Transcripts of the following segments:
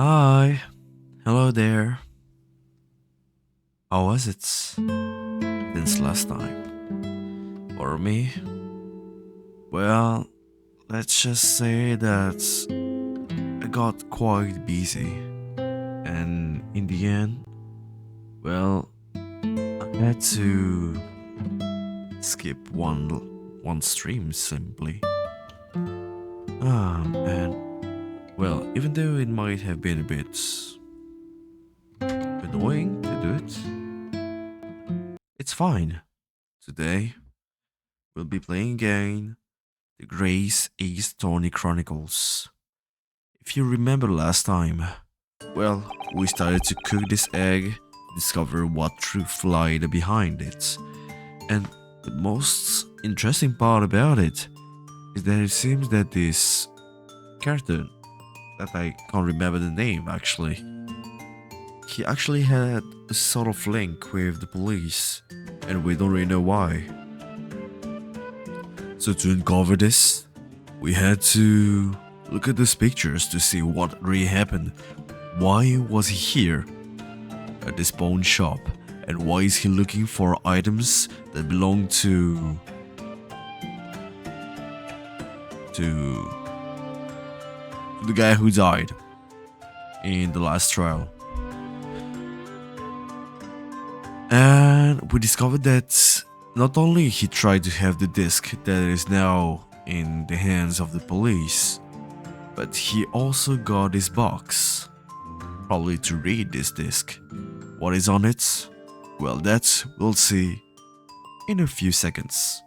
Hi, hello there. How was it since last time? For me, well, let's just say that I got quite busy, and in the end, well, I had to skip one stream simply. And well, even though it might have been a bit annoying to do it, it's fine. Today, we'll be playing again the Grace East Tony Chronicles. If you remember last time, well, we started to cook this egg, discover what truth lied behind it. And the most interesting part about it is that it seems that this character, that I can't remember the name actually, he actually had a sort of link with the police, and we don't really know why. So to uncover this, we had to look at these pictures to see what really happened. Why was he here at this pawn shop? And why is he looking for items that belong to the guy who died in the last trial? And we discovered that not only he tried to have the disc that is now in the hands of the police, but he also got this box, probably to read this disc. What is on it? Well, that we'll see in a few seconds.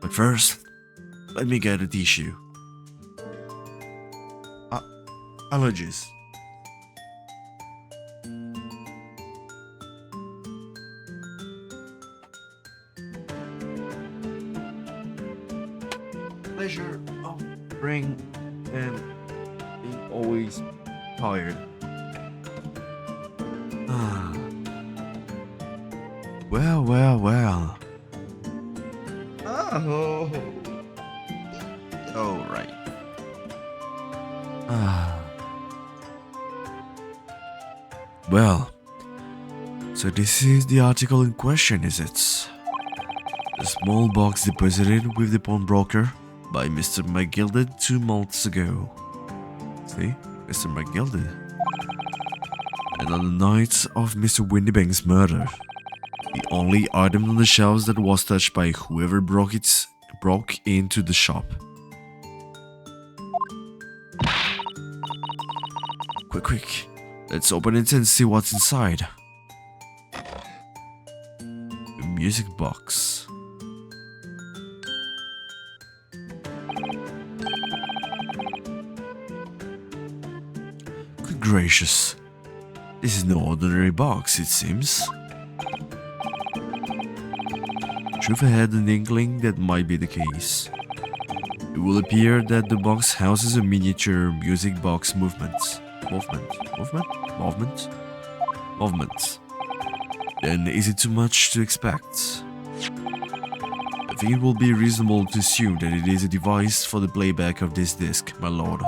But first, let me get a tissue. Allergies. Pleasure of bring and being always tired. Ah. Well. Oh. Oh, right. Ah. Well, so this is the article in question, is it? A small box deposited with the pawnbroker by Mr. McGilded 2 months ago. See? Mr. McGilded. And on the night of Mr. Windybank's murder, the only item on the shelves that was touched by whoever broke into the shop. Quick. Let's open it and see what's inside. A music box. Good gracious. This is no ordinary box, it seems. Truth, I had an inkling that might be the case. It will appear that the box houses a miniature music box movement. Then is it too much to expect? I think it will be reasonable to assume that it is a device for the playback of this disc, my lord.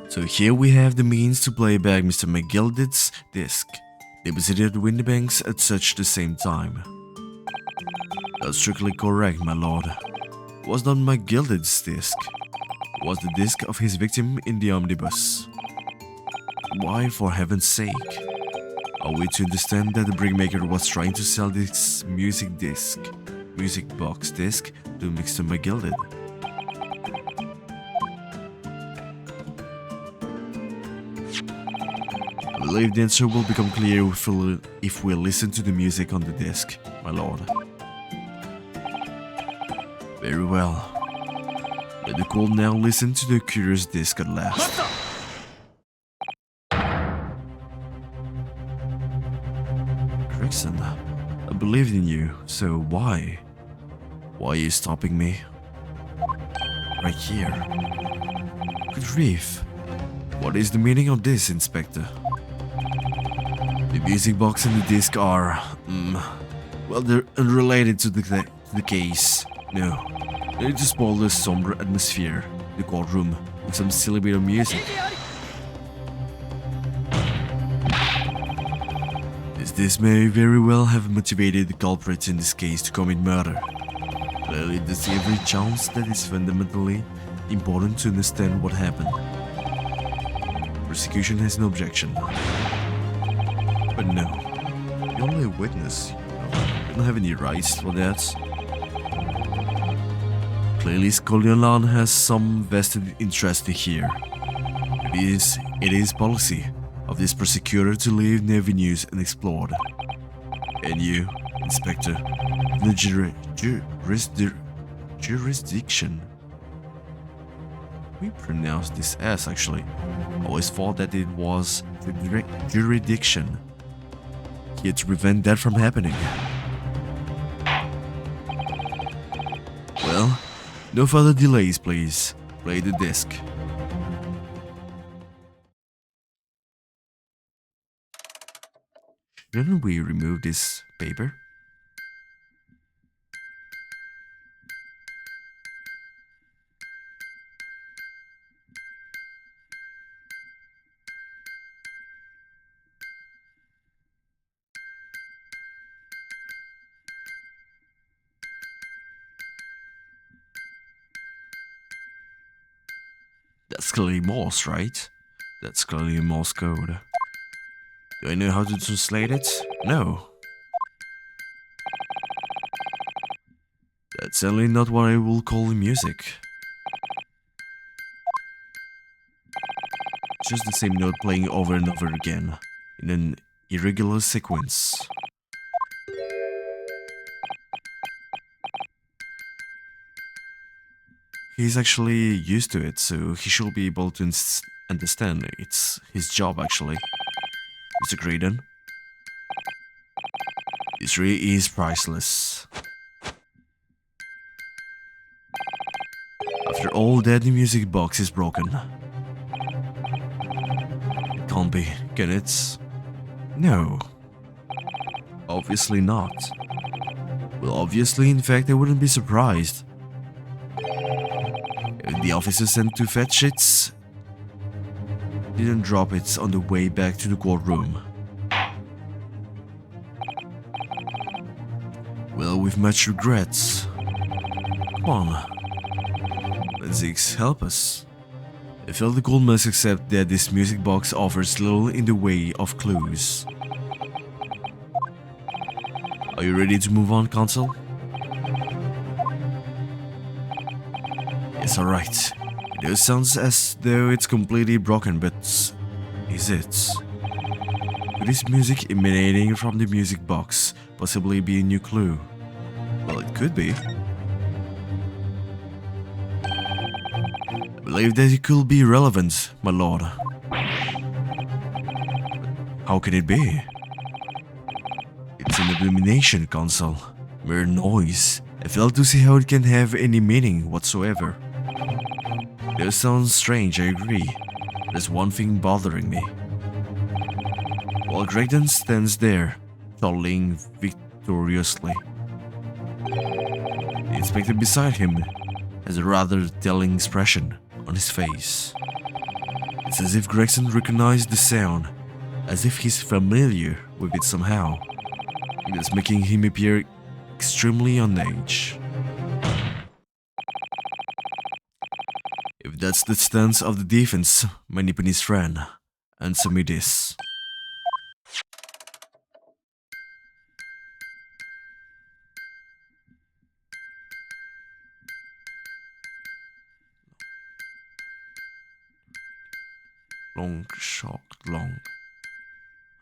So here we have the means to play back Mr. McGilded's disc, deposited Windybanks at such the same time. That's strictly correct, my lord. It was not McGilded's disc. It was the disc of his victim in the omnibus. Why, for heaven's sake? Are we to understand that the brickmaker was trying to sell this music box disc to Mr. McGilded? I believe the answer will become clear if we listen to the music on the disc, my lord. Very well. Let the court now listen to the curious disc at last. Gregson, I believed in you, so why? Why are you stopping me? Right here. Good grief. What is the meaning of this, Inspector? The music box and the disc are, well, they're unrelated to the case. No, they just spoil the somber atmosphere, the courtroom, with some silly bit of music. This may very well have motivated the culprits in this case to commit murder. Clearly, there's every chance that it's fundamentally important to understand what happened. Prosecution has no objection. But no, you're only a witness. You don't have any rights for that. Clearly, Skoliolan has some vested interest here. It is policy of this prosecutor to leave the avenues unexplored. And you, Inspector, the jurisdiction. We pronounce this as actually. I always thought that it was the jurisdiction. Here to prevent that from happening. Well, no further delays, please. Play the disc. Shouldn't we remove this paper? That's clearly Morse, right? That's clearly Morse code. Do I know how to translate it? No. That's certainly not what I will call music. Just the same note playing over and over again, in an irregular sequence. He's actually used to it, so he should be able to understand. It's his job, actually. Mr. Graydon. This really is priceless. After all that, the music box is broken. It can't be, can it? No. Obviously not. Well, obviously, in fact, I wouldn't be surprised. If the officer sent to fetch it, didn't drop it on the way back to the courtroom. Well, with much regrets. Come on. Ziggs, help us. I felt the court must accept that this music box offers little in the way of clues. Are you ready to move on, Counsel? Yes, alright. It sounds as though it's completely broken, but is it? Could this music emanating from the music box possibly be a new clue? Well, it could be. I believe that it could be relevant, my lord. How can it be? It's an abomination, Counsel. Mere noise. I fail to see how it can have any meaning whatsoever. It sounds strange, I agree. There's one thing bothering me. While Graydon stands there, toddling victoriously, the inspector beside him has a rather telling expression on his face. It's as if Gregson recognized the sound, as if he's familiar with it somehow. It's making him appear extremely on edge. If that's the stance of the defense, my Nipponese friend, answer me this. Long, short, long.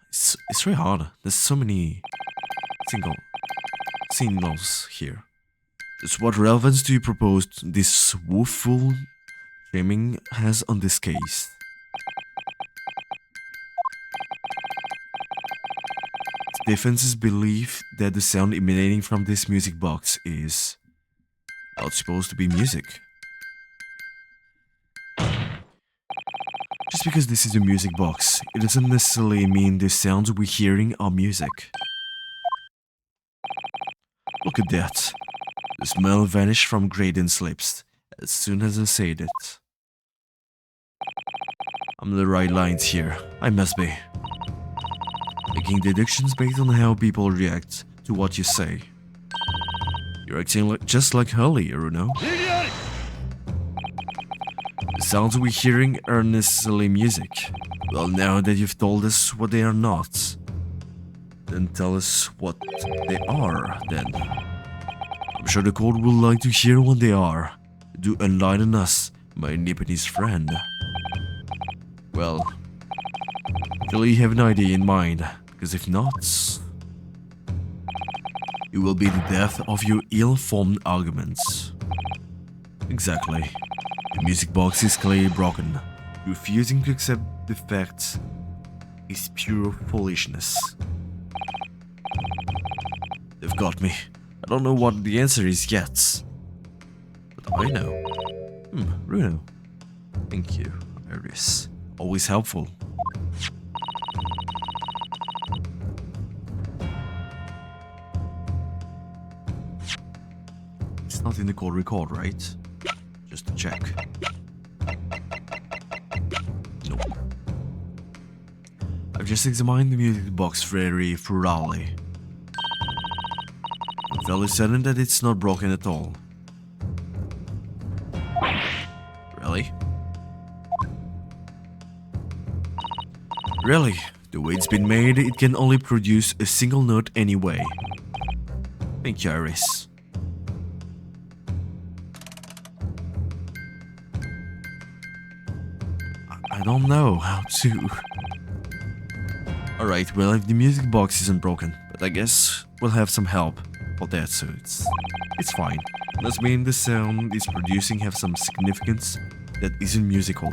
It's very hard. There's so many signals here. Just what relevance do you propose this woeful shaming has on this case? The defense's belief that the sound emanating from this music box is not supposed to be music. Just because this is a music box, it doesn't necessarily mean the sounds we're hearing are music. Look at that. The smell vanished from Graydon's lips as soon as I said it. I'm on the right lines here. I must be. Making deductions based on how people react to what you say. You're acting just like earlier, Runo. The sounds we're hearing aren't necessarily music. Well, now that you've told us what they are not, then tell us what they are, then. I'm sure the court would like to hear what they are. Do enlighten us, my Nipponese friend. Well, clearly you have an idea in mind, because if not, it will be the death of your ill-formed arguments. Exactly. The music box is clearly broken. Refusing to accept the facts is pure foolishness. They've got me. I don't know what the answer is yet. But I know. Runo. Thank you, Iris. Always helpful. It's not in the call record, right? Just to check. Nope. I've just examined the music box very thoroughly. I'm fairly certain that it's not broken at all. Really? Really? The way it's been made, it can only produce a single note anyway. Thank you, Iris. I don't know how to... Alright, well, if the music box isn't broken, but I guess we'll have some help for that, so it's fine. Must mean the sound it's producing have some significance that isn't musical.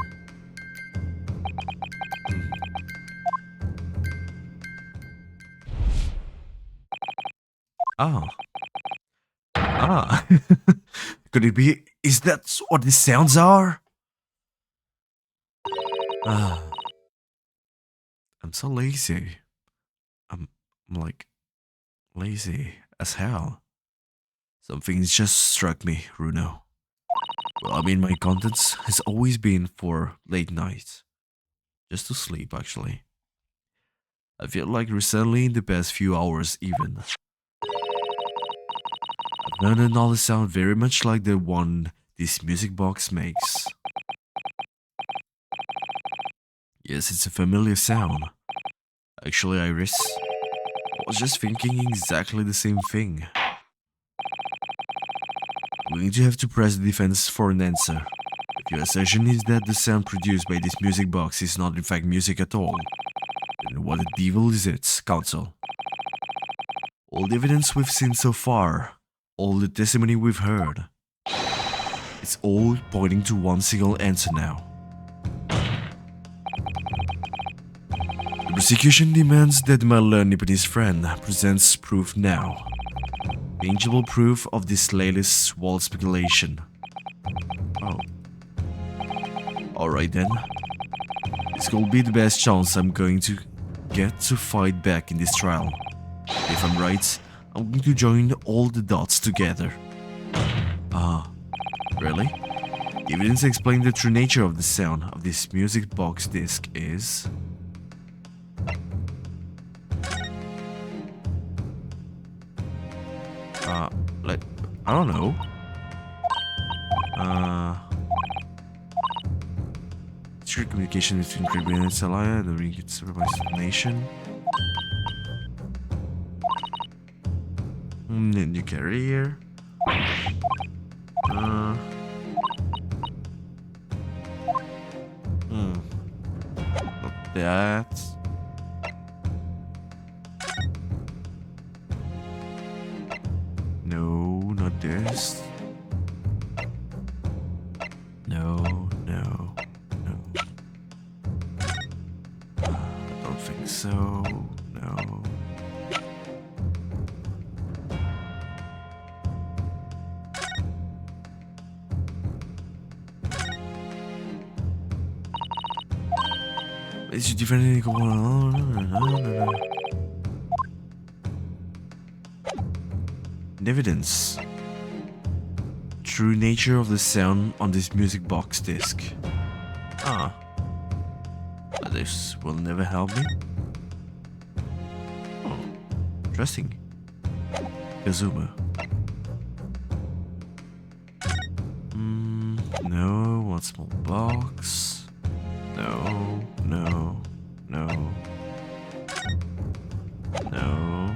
Ah. Ah. Could it be... Is that what the sounds are? Ah. I'm so lazy. I'm like lazy as hell. Something's just struck me, Runo. Well, I mean, my contents has always been for late nights. Just to sleep, actually. I feel like recently, in the past few hours even, I've heard another sound very much like the one this music box makes. Yes, it's a familiar sound. Actually, Iris, I was just thinking exactly the same thing. I'm going to have to press the defense for an answer. If your assertion is that the sound produced by this music box is not in fact music at all, then what the devil is it, counsel? All the evidence we've seen so far, all the testimony we've heard, it's all pointing to one single answer now. The prosecution demands that my learned Nipponese friend presents proof now. Tangible proof of this latest wild speculation. Oh. Alright then. This will be the best chance I'm going to get to fight back in this trial. If I'm right, I'm going to join all the dots together. Ah, really? The evidence explains the true nature of the sound of this music box disc is... like, I don't know. Secret communication between Caribbean and Celaya, the ring gets supervised nation. New carrier. Not that. No, not this. No. I don't think so. No. It's different. Evidence. True nature of the sound on this music box disc. Ah. This will never help me. Oh, interesting. Kazuma. No, one small box. No, no, no. No.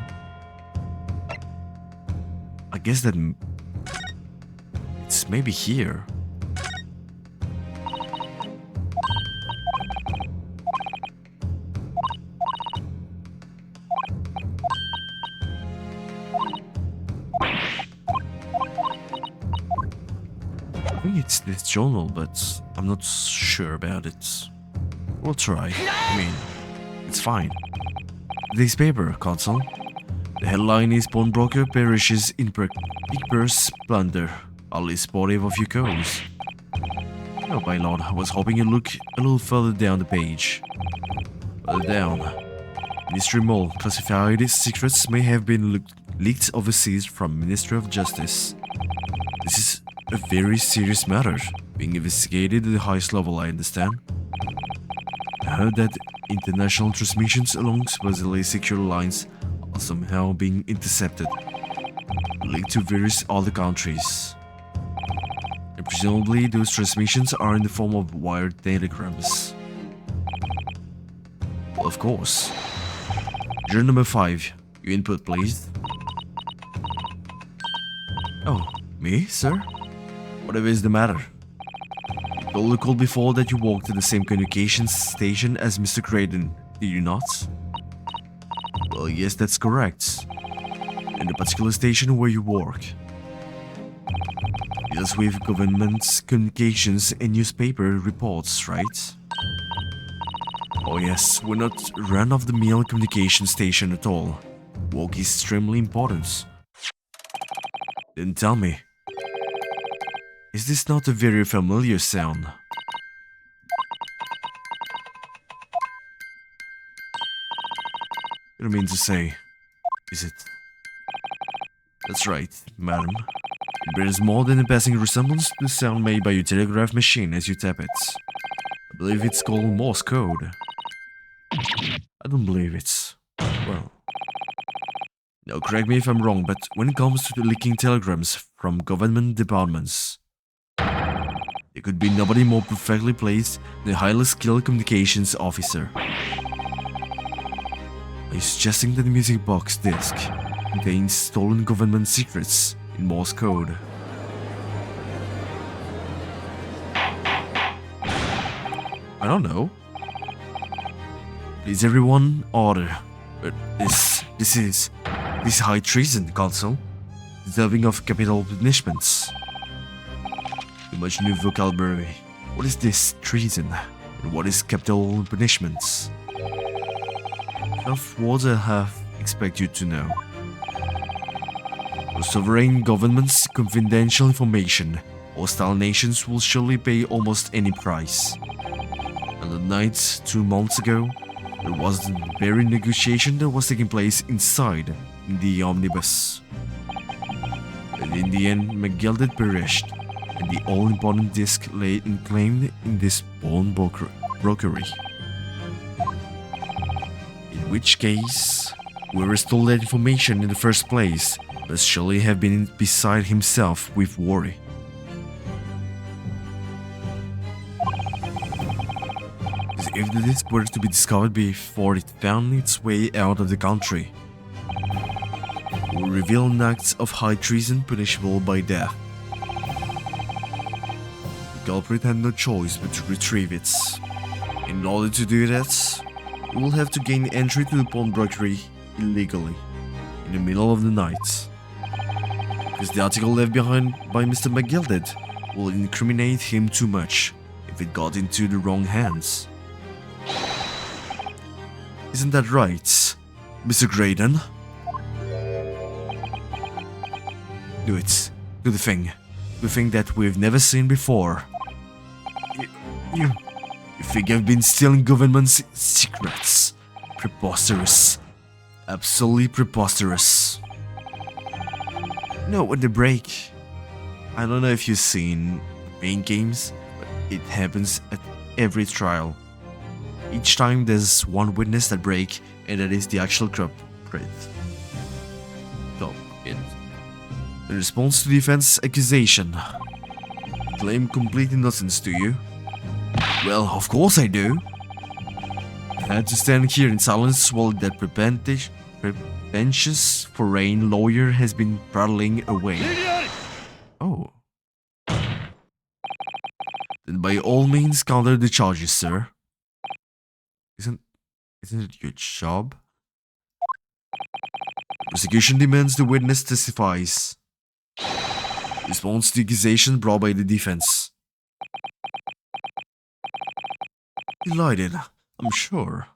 I guess that it's maybe here. I think it's this journal, but I'm not sure about it. We'll try. I mean, it's fine. This paper, Consul. The headline is Pawnbroker perishes in Pigper's plunder. Only sportive of your cause. Oh, my lord, I was hoping you'd look a little further down the page. Further down. Ministry Mall. Classified secrets may have been leaked overseas from Ministry of Justice. This is a very serious matter, being investigated at the highest level, I understand. I heard that international transmissions along supposedly secure lines are somehow being intercepted, linked to various other countries. And presumably those transmissions are in the form of wired telegrams. Well, of course. Journal number 5. Your input, please. Oh, me, sir? Whatever is the matter? You told the call before that you walked to the same communications station as Mr. Creighton, did you not? Well, yes, that's correct. In the particular station where you work. It deals with government communications and newspaper reports, right? Oh yes, we're not run-of-the-mill communication station at all. Work is extremely important. Then tell me, is this not a very familiar sound? You don't mean to say, is it? That's right, madam. It bears more than a passing resemblance to the sound made by your telegraph machine as you tap it. I believe it's called Morse code. I don't believe it. Well... Now correct me if I'm wrong, but when it comes to the leaking telegrams from government departments, there could be nobody more perfectly placed than a highly skilled communications officer. Are you suggesting that the music box disc contains stolen government secrets in Morse code? I don't know. Please everyone, order. But this is high treason, Consul, deserving of capital punishments. Too much new vocabulary. What is this treason? And what is capital punishments? Enough words I have expect you to know. For sovereign governments' confidential information, hostile nations will surely pay almost any price. On the night 2 months ago, there was the very negotiation that was taking place inside the omnibus. But in the end, McGilded perished, and the all-important disc lay unclaimed in this pawn brokery. In which case, whoever stole that information in the first place must surely have been beside himself with worry. If the disc were to be discovered before it found its way out of the country, it would reveal an act of high treason punishable by death. The culprit had no choice but to retrieve it. In order to do that, he will have to gain entry to the pawnbrokery illegally, in the middle of the night. Because the article left behind by Mr. McGilded will incriminate him too much if it got into the wrong hands. Isn't that right, Mr. Graydon? Do it. Do the thing. The thing that we've never seen before. You You think I've been stealing government secrets? Preposterous. Absolutely preposterous. No, at the break. I don't know if you've seen main games, but it happens at every trial. Each time there's one witness that break, and that is the actual culprit. Top in. In response to the defense accusation. Claim complete innocence, do you? Well, of course I do. I had to stand here in silence while that pretentious foreign lawyer has been prattling away. Oh. Then by all means counter the charges, sir. Isn't it your job? Prosecution demands the witness testifies. Response to the accusation brought by the defense. Delighted, I'm sure.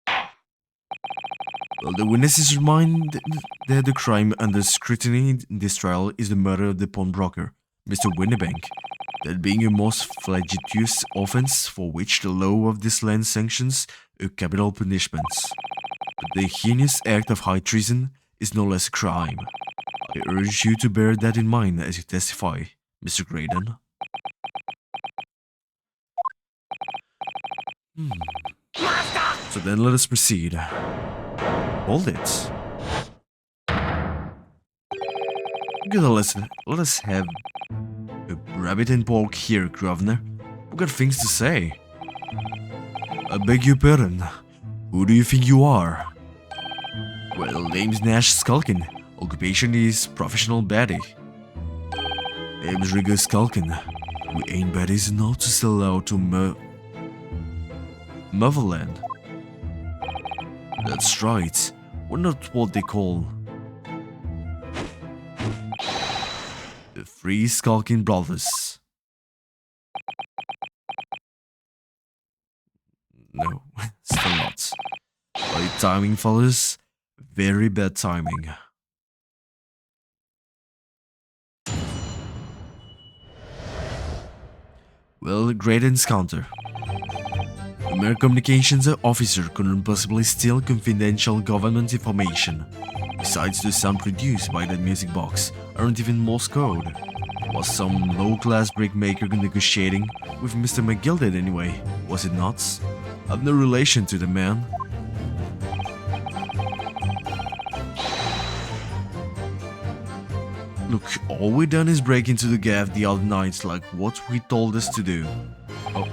Well, the witnesses remind that the crime under scrutiny in this trial is the murder of the pawnbroker, Mr. Winnebank, that being a most flagitious offense for which the law of this land sanctions a capital punishment. But the heinous act of high treason is no less a crime. I urge you to bear that in mind as you testify, Mr. Graydon. So then let us proceed. Hold it. Good, let us have a rabbit and pork here, Governor. We've got things to say. I beg your pardon. Who do you think you are? Well, name's Nash Skulkin. Occupation is professional baddie. Name's Rigger Skulkin. We ain't baddies enough to sell out to Motherland. That's right. We're not what they call the Three Skulkin Brothers. No, still not. Bad timing, fellas. Very bad timing. Well, great encounter. A mere communications officer couldn't possibly steal confidential government information. Besides, the sound produced by that music box aren't even Morse code. It was some low-class brickmaker negotiating with Mr. McGilded anyway, was it not? I've no relation to the man. Look, all we done is break into the gaff the other night like what we told us to do. Oh.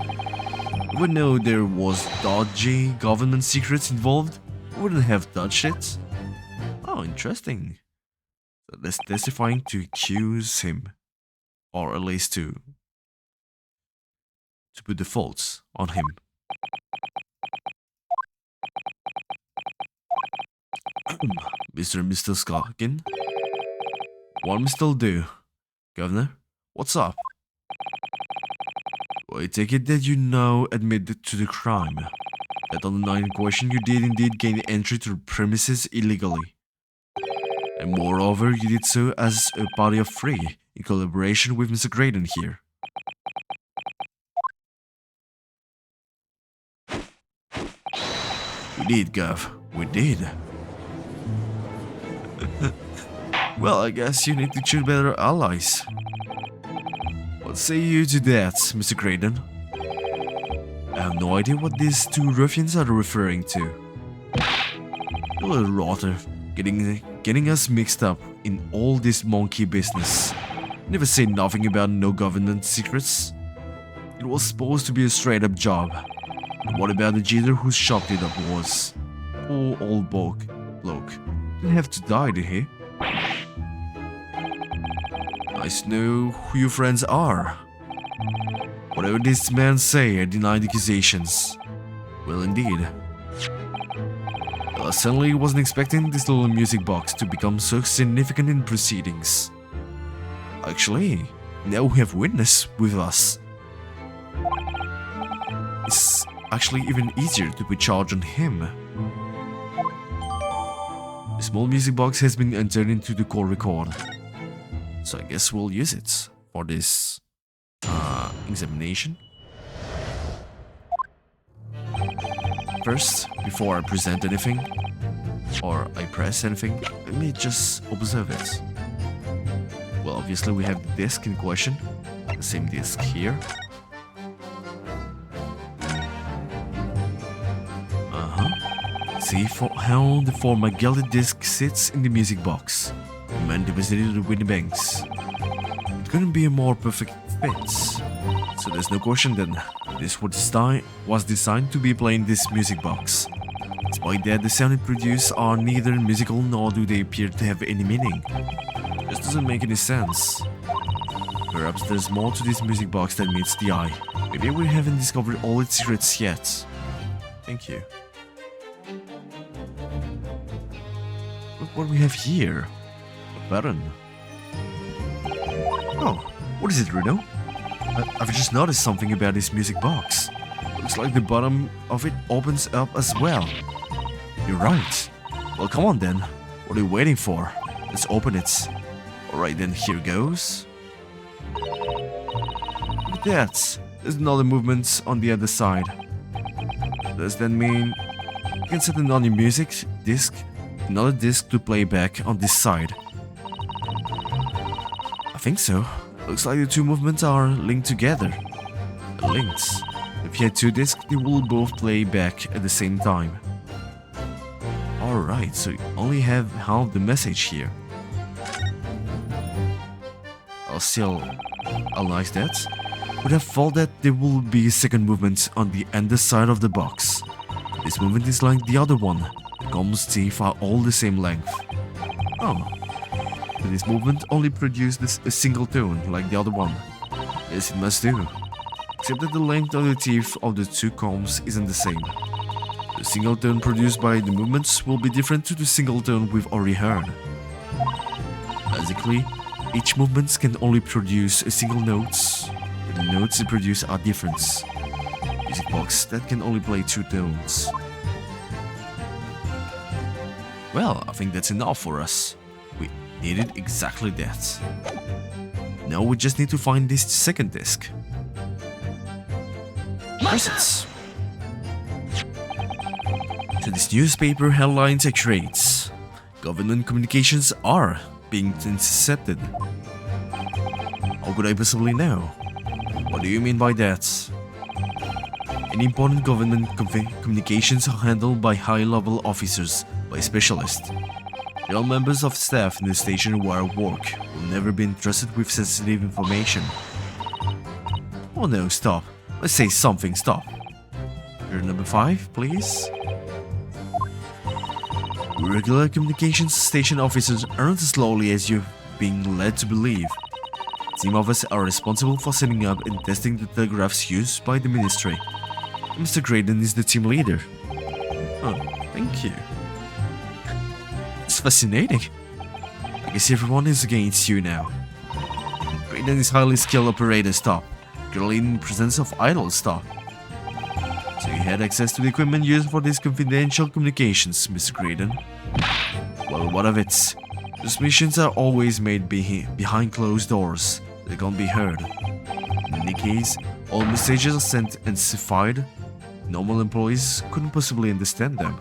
We know there was dodgy government secrets involved. We wouldn't have touched it. Oh, interesting. So that's testifying to accuse him. Or at least to put the faults on him. Mr. and Mr. Skulkin? What must still do? Governor, what's up? Well, I take it that you now admitted to the crime. That on the night in question you did indeed gain entry to the premises illegally. And moreover, you did so as a party of three, in collaboration with Mr. Graydon here. We did, Gov. We did. Well, I guess you need to choose better allies. What say you to that, Mr. Graydon? I have no idea what these two ruffians are referring to. What a rotter, getting us mixed up in all this monkey business. Never say nothing about no government secrets. It was supposed to be a straight-up job. But what about the jither whose shop it up was? Poor old bloke. Didn't have to die, did he? Nice to know who your friends are. Whatever this man say, I deny the accusations. Well, indeed. Well, I certainly wasn't expecting this little music box to become so significant in proceedings. Actually, now we have witness with us. It's actually even easier to put charge on him. The small music box has been entered into the call record. So I guess we'll use it for this examination. First, before I present anything, or I press anything, let me just observe it. Well, obviously we have the disc in question, the same disc here. See how the former gilded disc sits in the music box, and deposited with the banks. It couldn't be a more perfect fit. So there's no question then, this was designed to be playing this music box. Despite that, the sound it produces are neither musical nor do they appear to have any meaning. This doesn't make any sense. Perhaps there's more to this music box than meets the eye. Maybe we haven't discovered all its secrets yet. Thank you. Look what we have here. A button. Oh, what is it, Runo? I've just noticed something about this music box. Looks like the bottom of it opens up as well. You're right. Well, come on then. What are you waiting for? Let's open it. Alright then, here goes. Look at that. There's another movement on the other side. Does that mean you can set another music disc, another disc to play back on this side? I think so. Looks like the two movements are linked together. Linked. If you had two discs, they will both play back at the same time. Alright, so you only have half the message here. I'll like that. Would have thought that there will be a second movement on the underside of the box. This movement is like the other one. The gum's teeth are all the same length. Oh. But this movement only produces a single tone, like the other one. Yes, it must do. Except that the length of the teeth of the two combs isn't the same. The single tone produced by the movements will be different to the single tone we've already heard. Basically, each movement can only produce a single note, but the notes it produce are different. Music box that can only play two tones. Well, I think that's enough for us. We needed exactly that. Now we just need to find this second disc. Press it. So this newspaper headlines are great. Government communications are being intercepted. How could I possibly know? What do you mean by that? Any important government communications are handled by high-level officers, by specialists. They are members of staff in the station who are at work, will never be entrusted with sensitive information. Oh no, stop. Let's say something, stop. You're number 5, please? Regular communications station officers aren't as slowly as you're being led to believe. A team of us are responsible for setting up and testing the telegraphs used by the ministry. Mr. Graydon is the team leader. Oh, thank you. It's fascinating. I guess everyone is against you now. Graydon is highly skilled operator, stop. Girl in presence of idol, stop. So you had access to the equipment used for these confidential communications, Mr. Graydon. Well, what of it? These missions are always made behind closed doors. They can't be heard. In any case, all messages are sent and certified. Normal employees couldn't possibly understand them.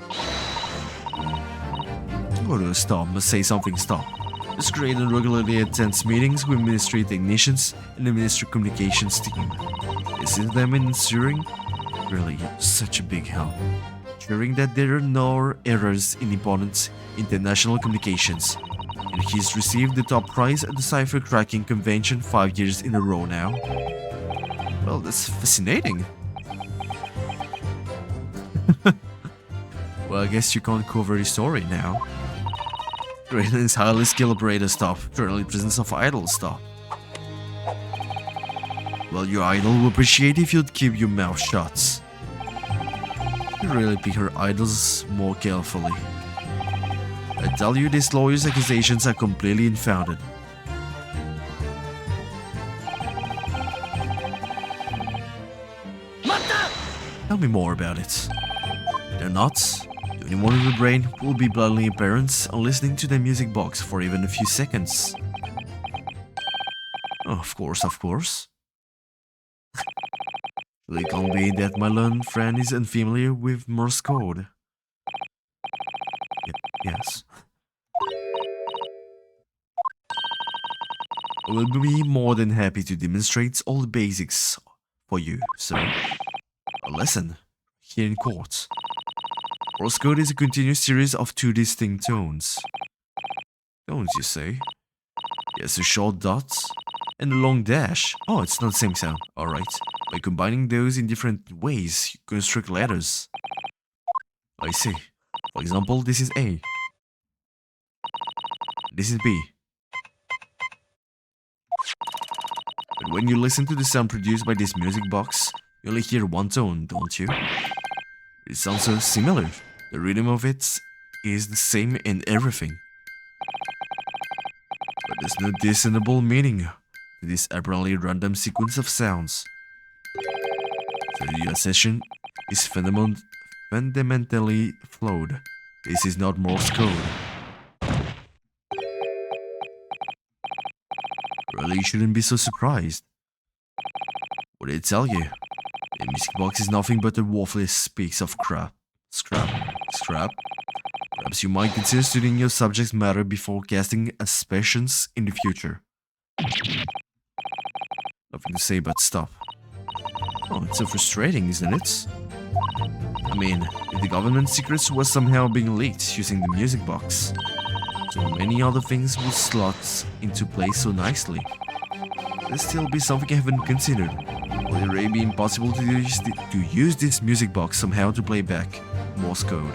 Oh no, stop. Must say something, stop. Mr. Graydon regularly attends meetings with ministry technicians and the ministry communications team. Assist them in ensuring really such a big help. Ensuring that there are no errors in important international communications. And he's received the top prize at the cipher cracking convention 5 years in a row now. Well, that's fascinating. Well, I guess you can't cover his story now. Graydon is highly skilled operator stuff, currently presence of idol stuff. Well, your idol will appreciate if you'd keep your mouth shut. You really pick her idols more carefully. I tell you, this lawyer's accusations are completely unfounded. Tell me more about it. They're not. To anyone with a brain will be bluntly apparent on listening to the music box for even a few seconds. Oh, of course, of course. It can't be that my learned friend is unfamiliar with Morse code. Yep, yes. I will be more than happy to demonstrate all the basics for you, sir. Listen, here in court. Morse code is a continuous series of two distinct tones. Tones, you say? Yes, a short dot and a long dash. Oh, it's not the same sound. Alright. By combining those in different ways, you construct letters. I see. For example, this is A. This is B. But when you listen to the sound produced by this music box, you only hear one tone, don't you? It sounds so similar. The rhythm of it is the same in everything. But there's no discernible meaning to this apparently random sequence of sounds. So your session is fundamentally flawed. This is not Morse code. Really, you shouldn't be so surprised. What did I tell you? The music box is nothing but a worthless piece of crap. Scrap? Perhaps you might consider studying your subject matter before casting aspersions in the future. Nothing to say but stop. Oh, it's so frustrating, isn't it? I mean, if the government secrets were somehow being leaked using the music box, so many other things would slot into place so nicely. There'll still be something I haven't considered. Will it really be impossible to use this music box somehow to play back Morse code?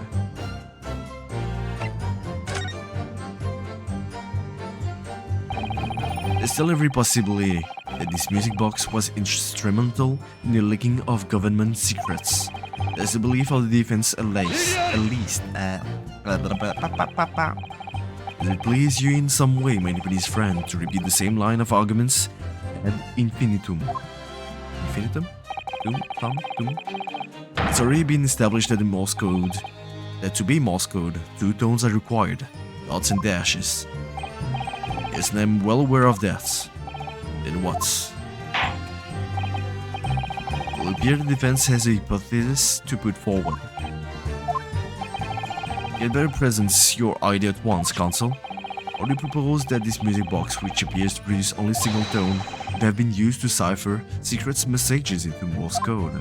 There's still every possibility that this music box was instrumental in the leaking of government secrets. There's a belief of the defense at least. Does it please you in some way, my Japanese friend, to repeat the same line of arguments ad infinitum? Infinitum? Tum? It's already been established that to be Morse code, two tones are required, dots and dashes. Yes, and I'm well aware of that. Then what? It will appear the defense has a hypothesis to put forward. Get better present your idea at once, counsel. Or do you propose that this music box, which appears to produce only a single tone, would have been used to cipher secret messages into Morse code?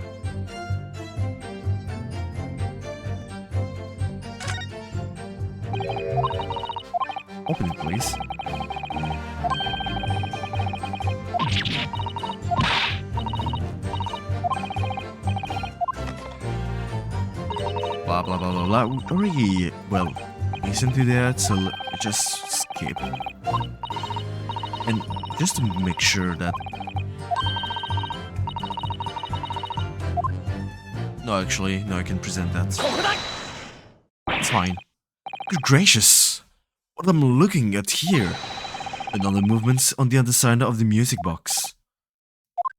Open it, please. Blah blah blah blah blah. Already, well, listen to that, so just skip. And just to make sure that... No, actually, no, I can present that. It's fine. Good gracious! What I'm looking at here? Another movement on the other side of the music box.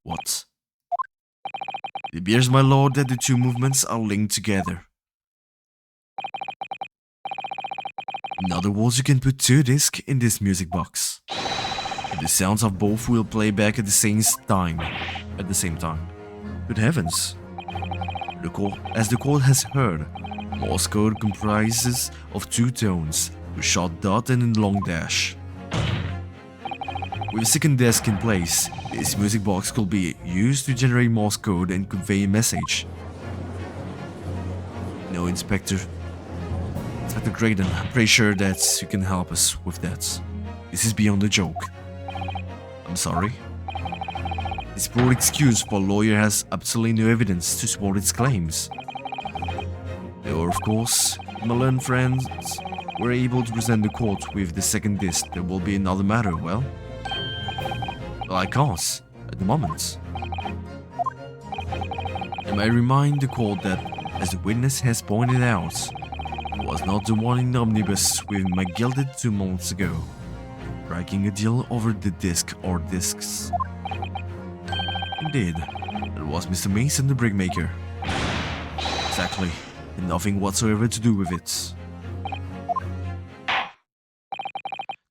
What? It appears, my lord, that the two movements are linked together. In other words, you can put two discs in this music box. And the sounds of both will play back at the same time. Good heavens. As the court has heard, Morse code comprises of two tones, a short dot and a long dash. With a second disc in place, this music box could be used to generate Morse code and convey a message. No, Inspector Graydon, I'm pretty sure that you can help us with that. This is beyond a joke. I'm sorry. This broad excuse for a lawyer has absolutely no evidence to support its claims. Or, of course, my learned friends were able to present the court with the second disc. There will be another matter, well, I can't, at the moment. And I remind the court that, as the witness has pointed out, it was not the one in the omnibus with my gilded 2 months ago, striking a deal over the disc or discs. Indeed, it was Mr. Mason the brickmaker. Exactly, and nothing whatsoever to do with it.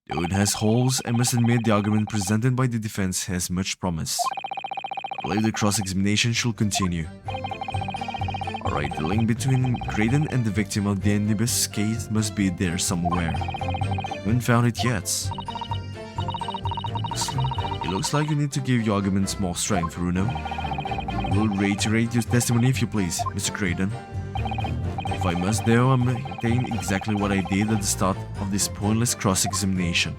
Though it has holes, I must admit the argument presented by the defense has much promise. I believe the cross-examination should continue. Alright, the link between Graydon and the victim of the Omnibus case must be there somewhere. Haven't found it yet. It looks like you need to give your arguments more strength, Bruno. We'll reiterate your testimony if you please, Mr. Graydon. If I must, though, I maintain exactly what I did at the start of this pointless cross-examination.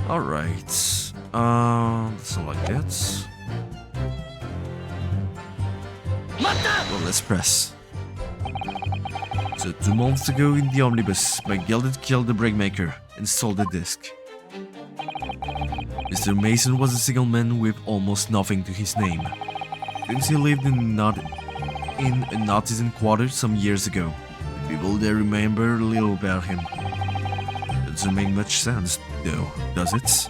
Alright, so like that. Well, let's press. So 2 months ago in the Omnibus, McGilded killed the Brickmaker and stole the disc. Mr. Mason was a single man with almost nothing to his name. Since he lived in an artisan quarter some years ago, the people there remember little about him. That doesn't make much sense, though, does it?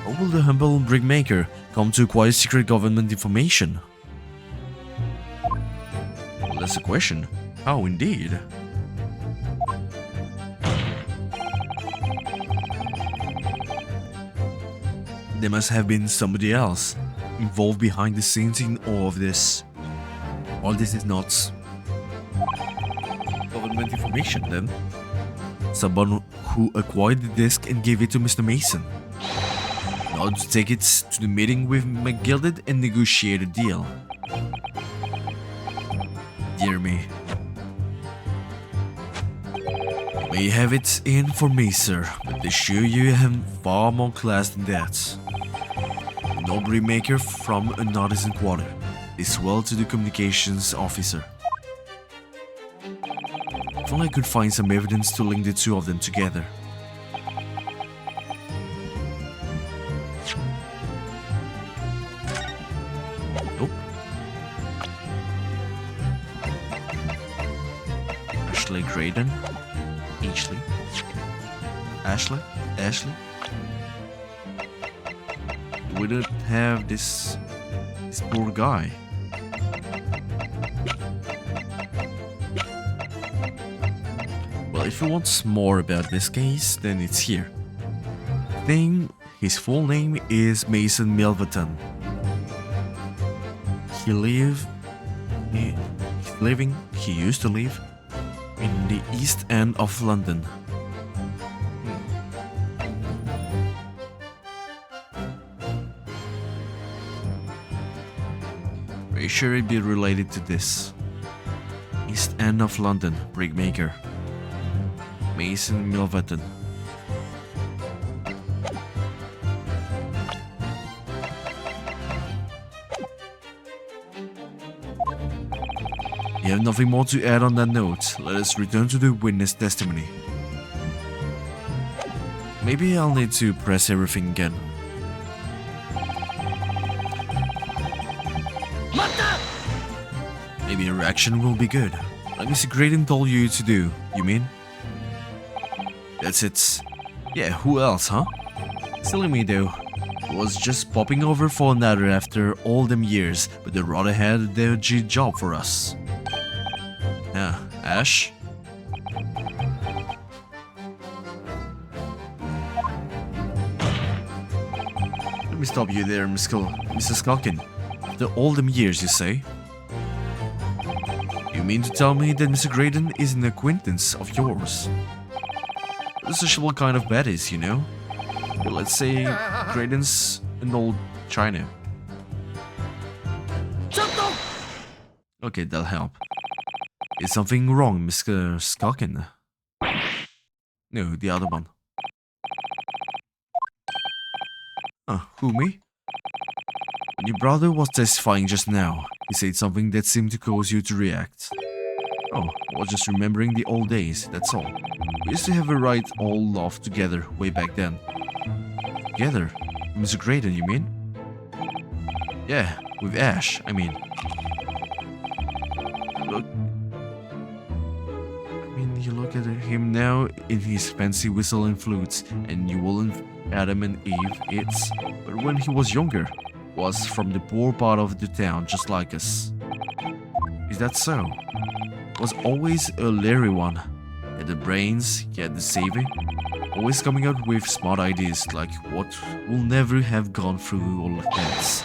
How will the humble Brickmaker come to acquire secret government information? Well, that's a question. How indeed? There must have been somebody else involved behind the scenes in all of this. All this is not government information, then. Someone who acquired the disc and gave it to Mr. Mason. Now to take it to the meeting with McGilded and negotiate a deal. Dear me. You may have it in for me, sir, but I assure you have far more class than that. No Brickmaker from an artisan quarter is well-to-do communications officer. If only I could find some evidence to link the two of them together. Nope. Ashley Graydon. Ashley. We don't have this poor guy. Well, if you want more about this case, then it's here. His full name is Mason Milverton. He used to live in the East End of London. Pretty sure it'd be related to this. East End of London, Brickmaker. Mason Milverton. You have nothing more to add on that note. Let us return to the witness testimony. Maybe I'll need to press everything again. Maybe a reaction will be good. Like Mr. Graydon told you to do, you mean? That's it. Yeah, who else, huh? Silly me though. I was just popping over for another after all them years, but the rather had their job for us. Yeah, Ash? Let me stop you there, Mr. Skulkin. After all them years, you say? You mean to tell me that Mr. Graydon is an acquaintance of yours? A sociable kind of baddies, you know? But let's say Graydon's an old China. Okay, that'll help. Is something wrong, Mr. Skulkin? No, the other one. Who, me? When your brother was testifying just now, he said something that seemed to cause you to react. Oh, I was just remembering the old days, that's all. We used to have a right all laugh together way back then. Together? Mr. Graydon, you mean? Yeah, with Ash, I mean. You look at him now in his fancy whistle and flutes, and you wouldn't Adam and Eve it's, but when he was younger, was from the poor part of the town, just like us. Is that so? was always a leery one. Had the brains, he had the savvy, always coming up with smart ideas like what will never have gone through all heads.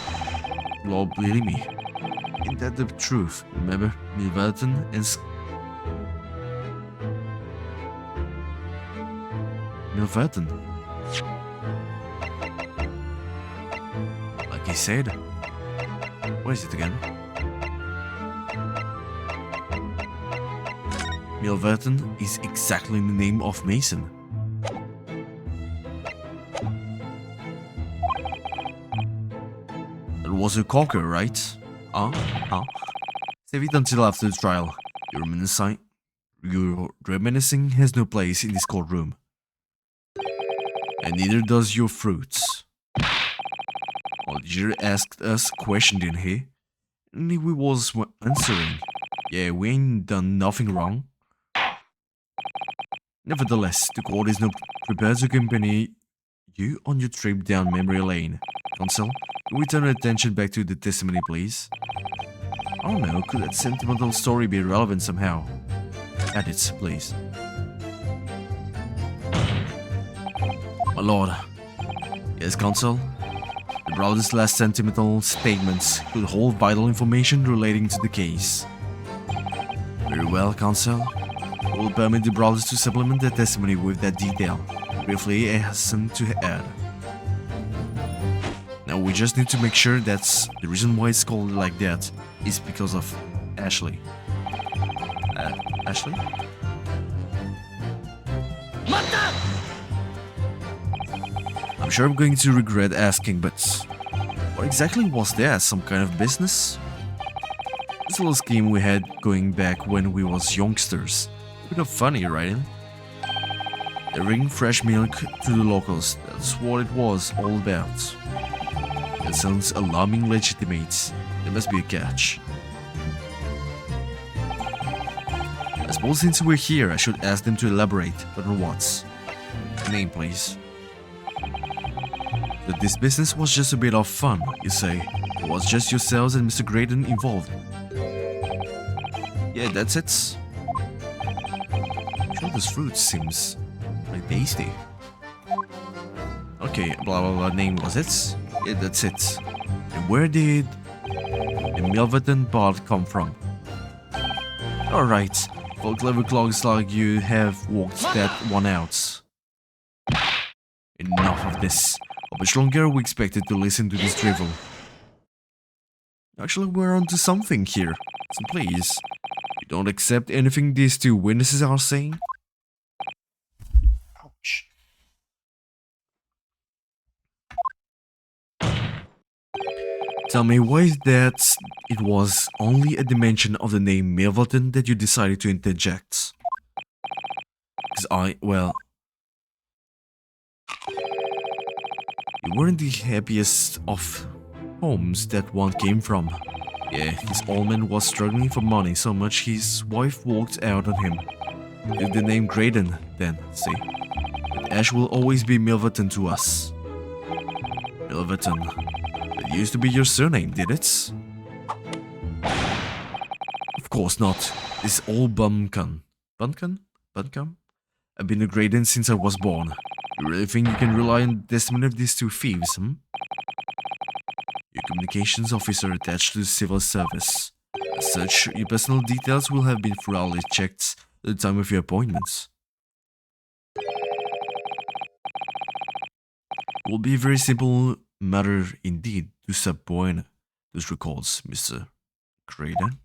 Lord, believe me, ain't that the truth? Remember Milverton and Milverton? Like he said. What is it again? Milverton is exactly the name of Mason. That was a cocker, right? Save it until after the trial. Your reminiscing has no place in this courtroom. And neither does your fruits. Well, the jury asked us a question, didn't he? And we was answering. Yeah, we ain't done nothing wrong. Nevertheless, the court is not prepared to accompany you on your trip down memory lane. Counsel, can we turn our attention back to the testimony, please? I don't know, could that sentimental story be relevant somehow? Add it, please. My lord. Yes, counsel? The brother's last sentimental statements could hold vital information relating to the case. Very well, counsel. We'll permit the brothers to supplement their testimony with that detail. Briefly, I have some to add. Now, we just need to make sure that the reason why it's called like that is because of Ashley. Ashley? I'm sure I'm going to regret asking, but what exactly was that? Some kind of business? This little scheme we had going back when we was youngsters. A bit of funny, right? Delivering fresh milk to the locals, that's what it was all about. That sounds alarmingly legitimate. There must be a catch. I suppose since we're here, I should ask them to elaborate, but on what? Name, please. That this business was just a bit of fun, you say? It was just yourselves and Mr. Graydon involved. Yeah, that's it. Sure, this fruit seems like tasty. Okay, blah blah blah, name was it? Yeah, that's it. And where did the Milverton part come from? Alright, for clever clogs like you have walked that one out. Enough of this. How much longer are we expected to listen to this drivel? Actually, we're onto something here, so please, you don't accept anything these two witnesses are saying? Ouch. Tell me, why is that it was only at the mention of the name Milverton that you decided to interject? Because well... You weren't the happiest of homes that one came from. Yeah, his old man was struggling for money so much his wife walked out on him. With the name Graydon, then, see? But Ash will always be Milverton to us. Milverton. That used to be your surname, did it? Of course not. This old bumcun. Buncombe? I've been a Graydon since I was born. You really think you can rely on the testimony of these two thieves, hmm? Your communications officer attached to the civil service. As such, your personal details will have been thoroughly checked at the time of your appointments. It will be a very simple matter indeed to subpoena those records, Mr. Graydon.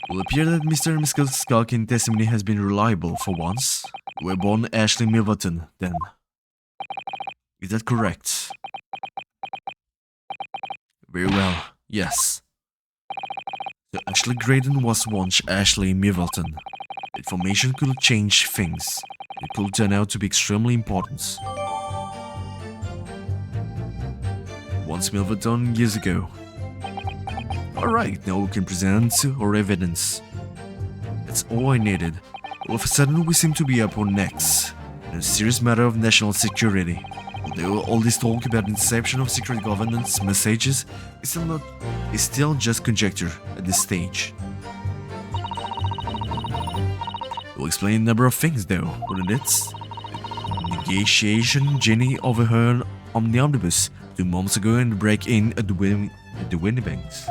It will appear that Mr. and Mrs. Skulkin's testimony has been reliable for once. You were born Ashley Milverton, then. Is that correct? Very well, yes. So Ashley Graydon was once Ashley Milverton. Information could change things. It could turn out to be extremely important. Once Milverton years ago. Alright, now we can present our evidence. That's all I needed. All of a sudden we seem to be up on necks. In a serious matter of national security. Although all this talk about interception of secret governance messages is still just conjecture at this stage. It will explain a number of things though, wouldn't it? The negotiation Jenny overheard on the omnibus 2 months ago and the break-in at the Winnibanks.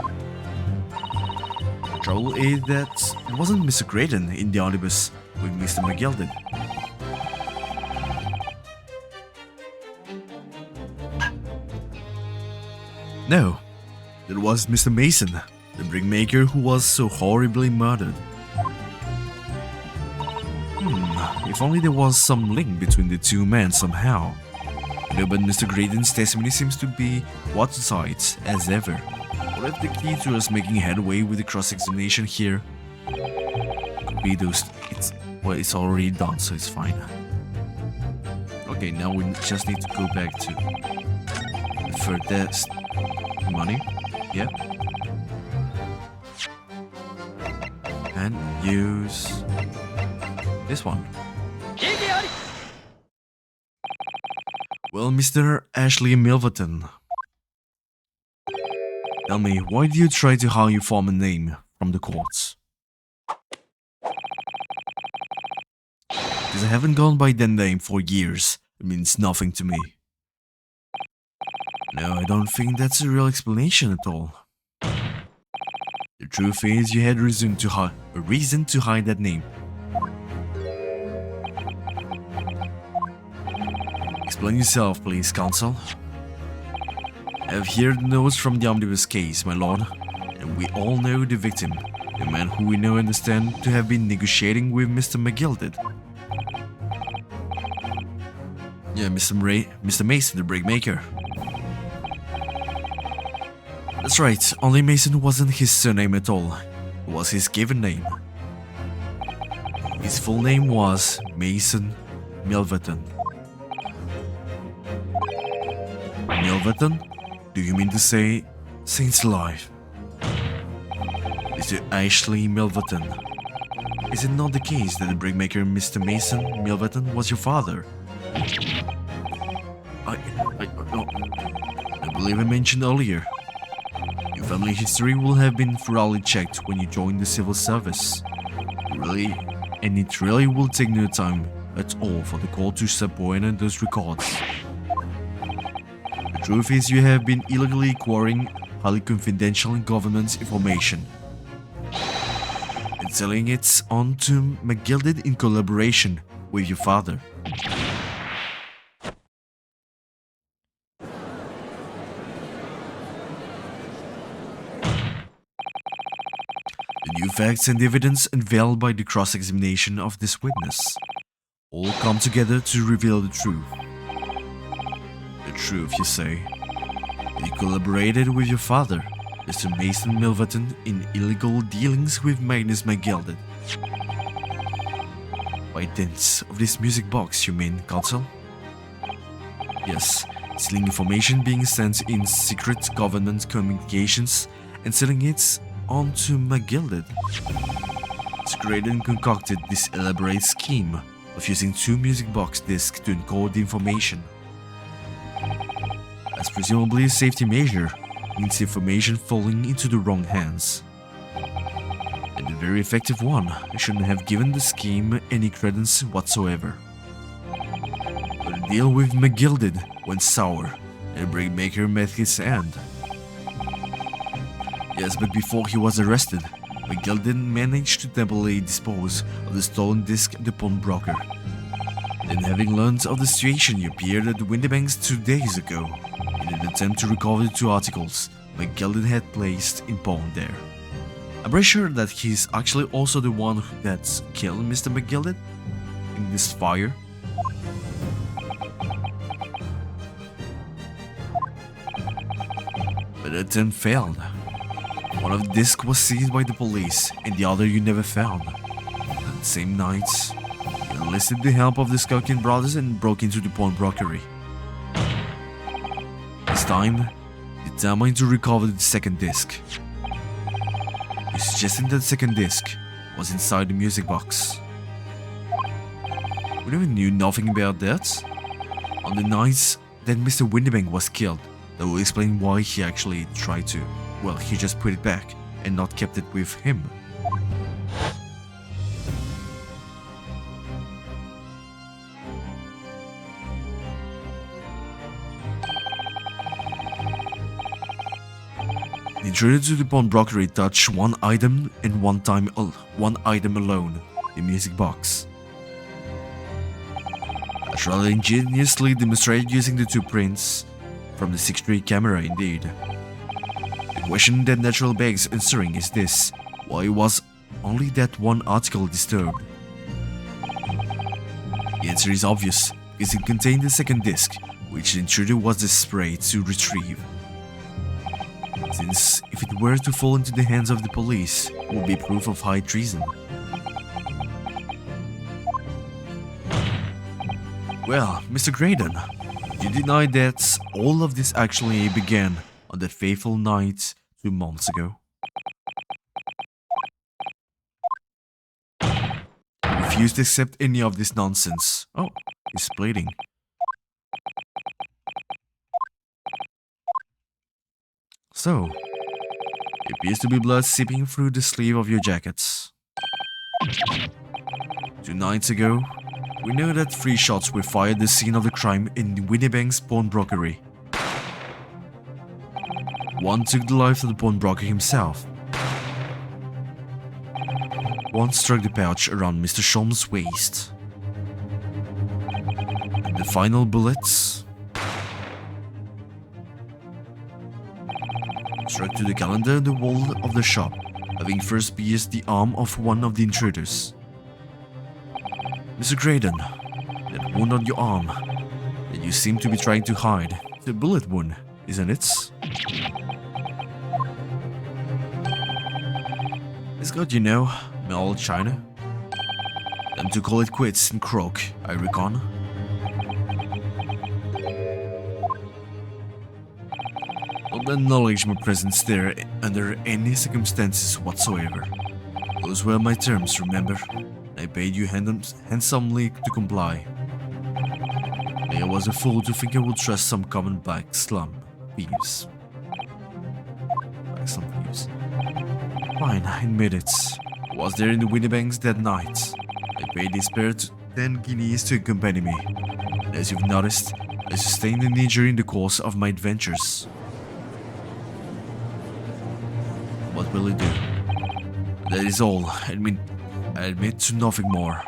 The trouble is that it wasn't Mr. Creighton in the omnibus with Mr. McGilded. No, it was Mr. Mason, the brickmaker who was so horribly murdered. If only there was some link between the two men somehow. No, but Mr. Creighton's testimony seems to be watertight as ever. What if the key to us making headway with the cross-examination here could be those... It's already done, so it's fine. Okay, now we just need to go back to the third test. Money, yep. And use this one. Well, Mr. Ashley Milverton, tell me, why do you try to hide your former name from the courts? Because I haven't gone by that name for years. It means nothing to me. No, I don't think that's a real explanation at all. The truth is, you had a reason to hide that name. Explain yourself, please, counsel. I have here the notes from the omnibus case, my lord, and we all know the victim, the man who we now understand to have been negotiating with Mr. McGilded. Yeah, Mr. Mason, the brickmaker. That's right, only Mason wasn't his surname at all. It was his given name. His full name was Mason Milverton. Milverton? Do you mean to say Saints alive? Mr. Ashley Milverton. Is it not the case that the brickmaker Mr. Mason Milverton was your father? I believe I mentioned earlier. Your family history will have been thoroughly checked when you join the civil service. It really will take no time at all for the court to subpoena those records. The truth is you have been illegally acquiring highly confidential government information and selling it on to McGilded in collaboration with your father. The new facts and evidence unveiled by the cross-examination of this witness all come together to reveal the truth. The truth, you say? That you collaborated with your father, Mr. Mason Milverton, in illegal dealings with Magnus McGilded. By dint of this music box, you mean, counsel? Yes, stealing information being sent in secret government communications and selling it onto McGilded. Creighton concocted this elaborate scheme of using 2 music box discs to encode the information. As presumably a safety measure, means information falling into the wrong hands. And a very effective one. I shouldn't have given the scheme any credence whatsoever. But the deal with McGilded went sour, and the brickmaker met his end. Yes, but before he was arrested, McGilded managed to temporarily dispose of the stolen disc at the pawnbroker. Then, having learned of the situation, he appeared at the Windibanks 2 days ago, in an attempt to recover the 2 articles McGilded had placed in pawn there. I'm pretty sure that he's actually also the one that killed Mr. McGilded in this fire. But the attempt failed. One of the discs was seized by the police, and the other you never found. That same night, you enlisted the help of the Skulkin brothers and broke into the pawnbrokery. This time, you determined to recover the second disc. You suggested that the second disc was inside the music box. We never knew nothing about that. On the night then Mr. Windybank was killed. That will explain why he actually tried to. Well, he just put it back and not kept it with him. The intruder to the pawnbrokery touched one item and one item alone, the music box. That's rather ingeniously demonstrated using the two prints from the 6-3 camera indeed. The question that naturally begs answering is this: why was only that one article disturbed? The answer is obvious, because it contained the second disc, which the intruder was desperate to retrieve. Since if it were to fall into the hands of the police, it would be proof of high treason. Well, Mr. Graydon, you deny that all of this actually began on that fateful night 2 months ago? You refuse to accept any of this nonsense. Oh, he's bleeding. So, it appears to be blood seeping through the sleeve of your jackets. 2 nights ago, we know that 3 shots were fired at the scene of the crime in Windybank's pawnbrokery. 1 took the life of the pawnbroker himself. 1 struck the pouch around Mr. Sholm's waist. And the final bullets struck to the calendar on the wall of the shop, having first pierced the arm of one of the intruders. Mr. Graydon, that wound on your arm that you seem to be trying to hide, it's a bullet wound, isn't it? It's got you know, my old China. Time to call it quits and croak, I reckon. Don't acknowledge my presence there under any circumstances whatsoever. Those were my terms, remember? I paid you handsomely to comply. I was a fool to think I would trust some common black slum thieves. Fine, I admit it. I was there in the Windybanks that night. I paid the spare 10 guineas to accompany me. And as you've noticed, I sustained an injury in the course of my adventures. What will it do? That is all. I admit to nothing more.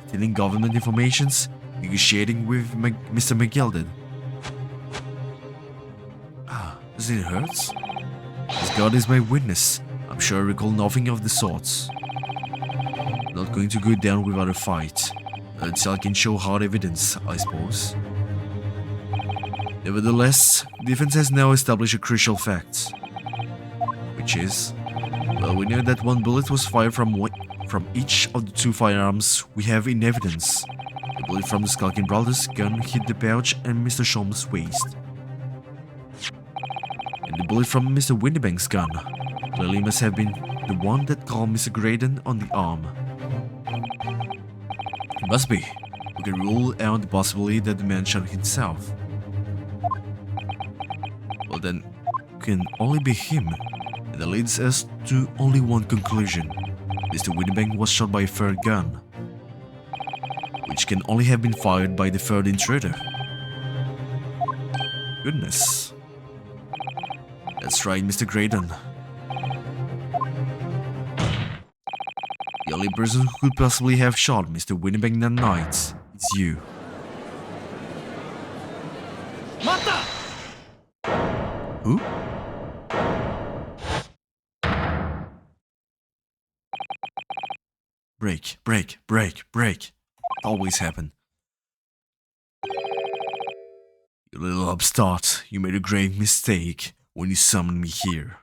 Stealing government informations, negotiating with Mr. McGilded. Does it hurt? As God is my witness, I'm sure I recall nothing of the sorts. Not going to go down without a fight, until I can show hard evidence, I suppose. Nevertheless, the defense has now established a crucial fact. Which is, well, we know that 1 bullet was fired from each of the 2 firearms we have in evidence. The bullet from the Skulking Brothers' gun hit the pouch and Mr. Sholm's waist. And the bullet from Mr. Windybank's gun clearly must have been the one that caught Mr. Graydon on the arm. It must be. We can rule out the possibility that the man shot himself. Well then, it can only be him. And that leads us to only one conclusion. Mr. Windybank was shot by a 3rd gun, which can only have been fired by the 3rd intruder. Goodness. That's right, Mr. Graydon. The only person who could possibly have shot Mr. Windybank that night is you. Mata! Who? Break. Always happen. You little upstart, you made a grave mistake when you summoned me here.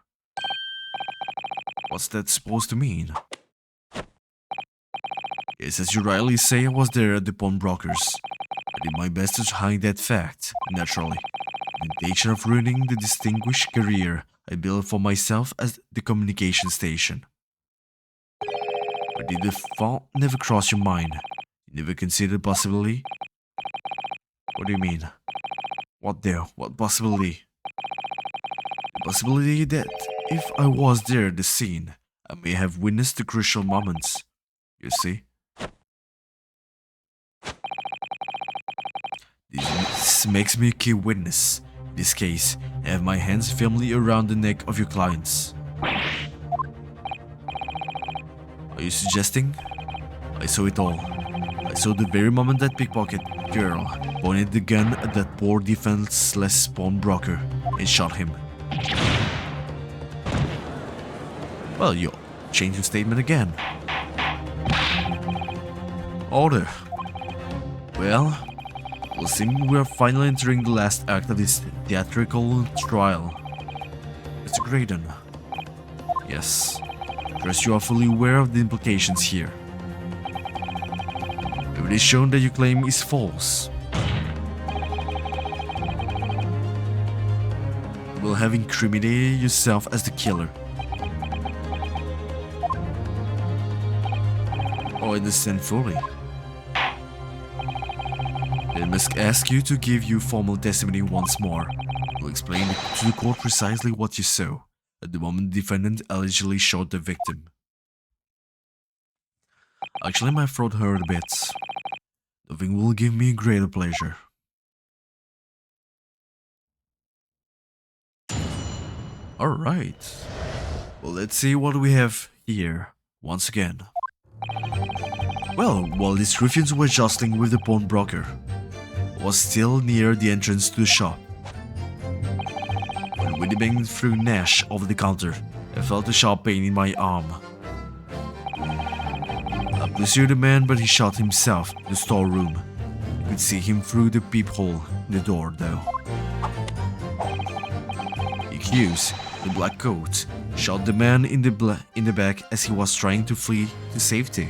What's that supposed to mean? Yes, as you rightly say, I was there at the pawnbrokers. I did my best to hide that fact, naturally. The intention of ruining the distinguished career I built for myself at the communication station. But did the thought never cross your mind? You never considered possibility? What do you mean? What there? What possibility? The possibility that if I was there at the scene, I may have witnessed the crucial moments. You see? This makes me a key witness. In this case, I have my hands firmly around the neck of your clients. Are you suggesting? I saw it all. I saw the very moment that pickpocket girl pointed the gun at that poor defenseless pawnbroker and shot him. Well, you changed your statement again. Order. Well, it will seem we are finally entering the last act of this theatrical trial. Mr. Graydon. Yes. Trust you are fully aware of the implications here. If it is shown that your claim is false, you will have incriminated yourself as the killer. Oh, I understand fully. Then I must ask you to give your formal testimony once more. You'll explain to the court precisely what you saw at the moment the defendant allegedly shot the victim. Actually, my throat hurt a bit. Nothing will give me greater pleasure. Alright. Well, let's see what we have here once again. Well, while these ruffians were jostling with the pawnbroker, I was still near the entrance to the shop. When Winnie banged through Nash over the counter, I felt a sharp pain in my arm. I pursued the man, but he shot himself in the storeroom. I could see him through the peephole in the door, though. The accused, in the black coat, shot the man in the back as he was trying to flee to safety.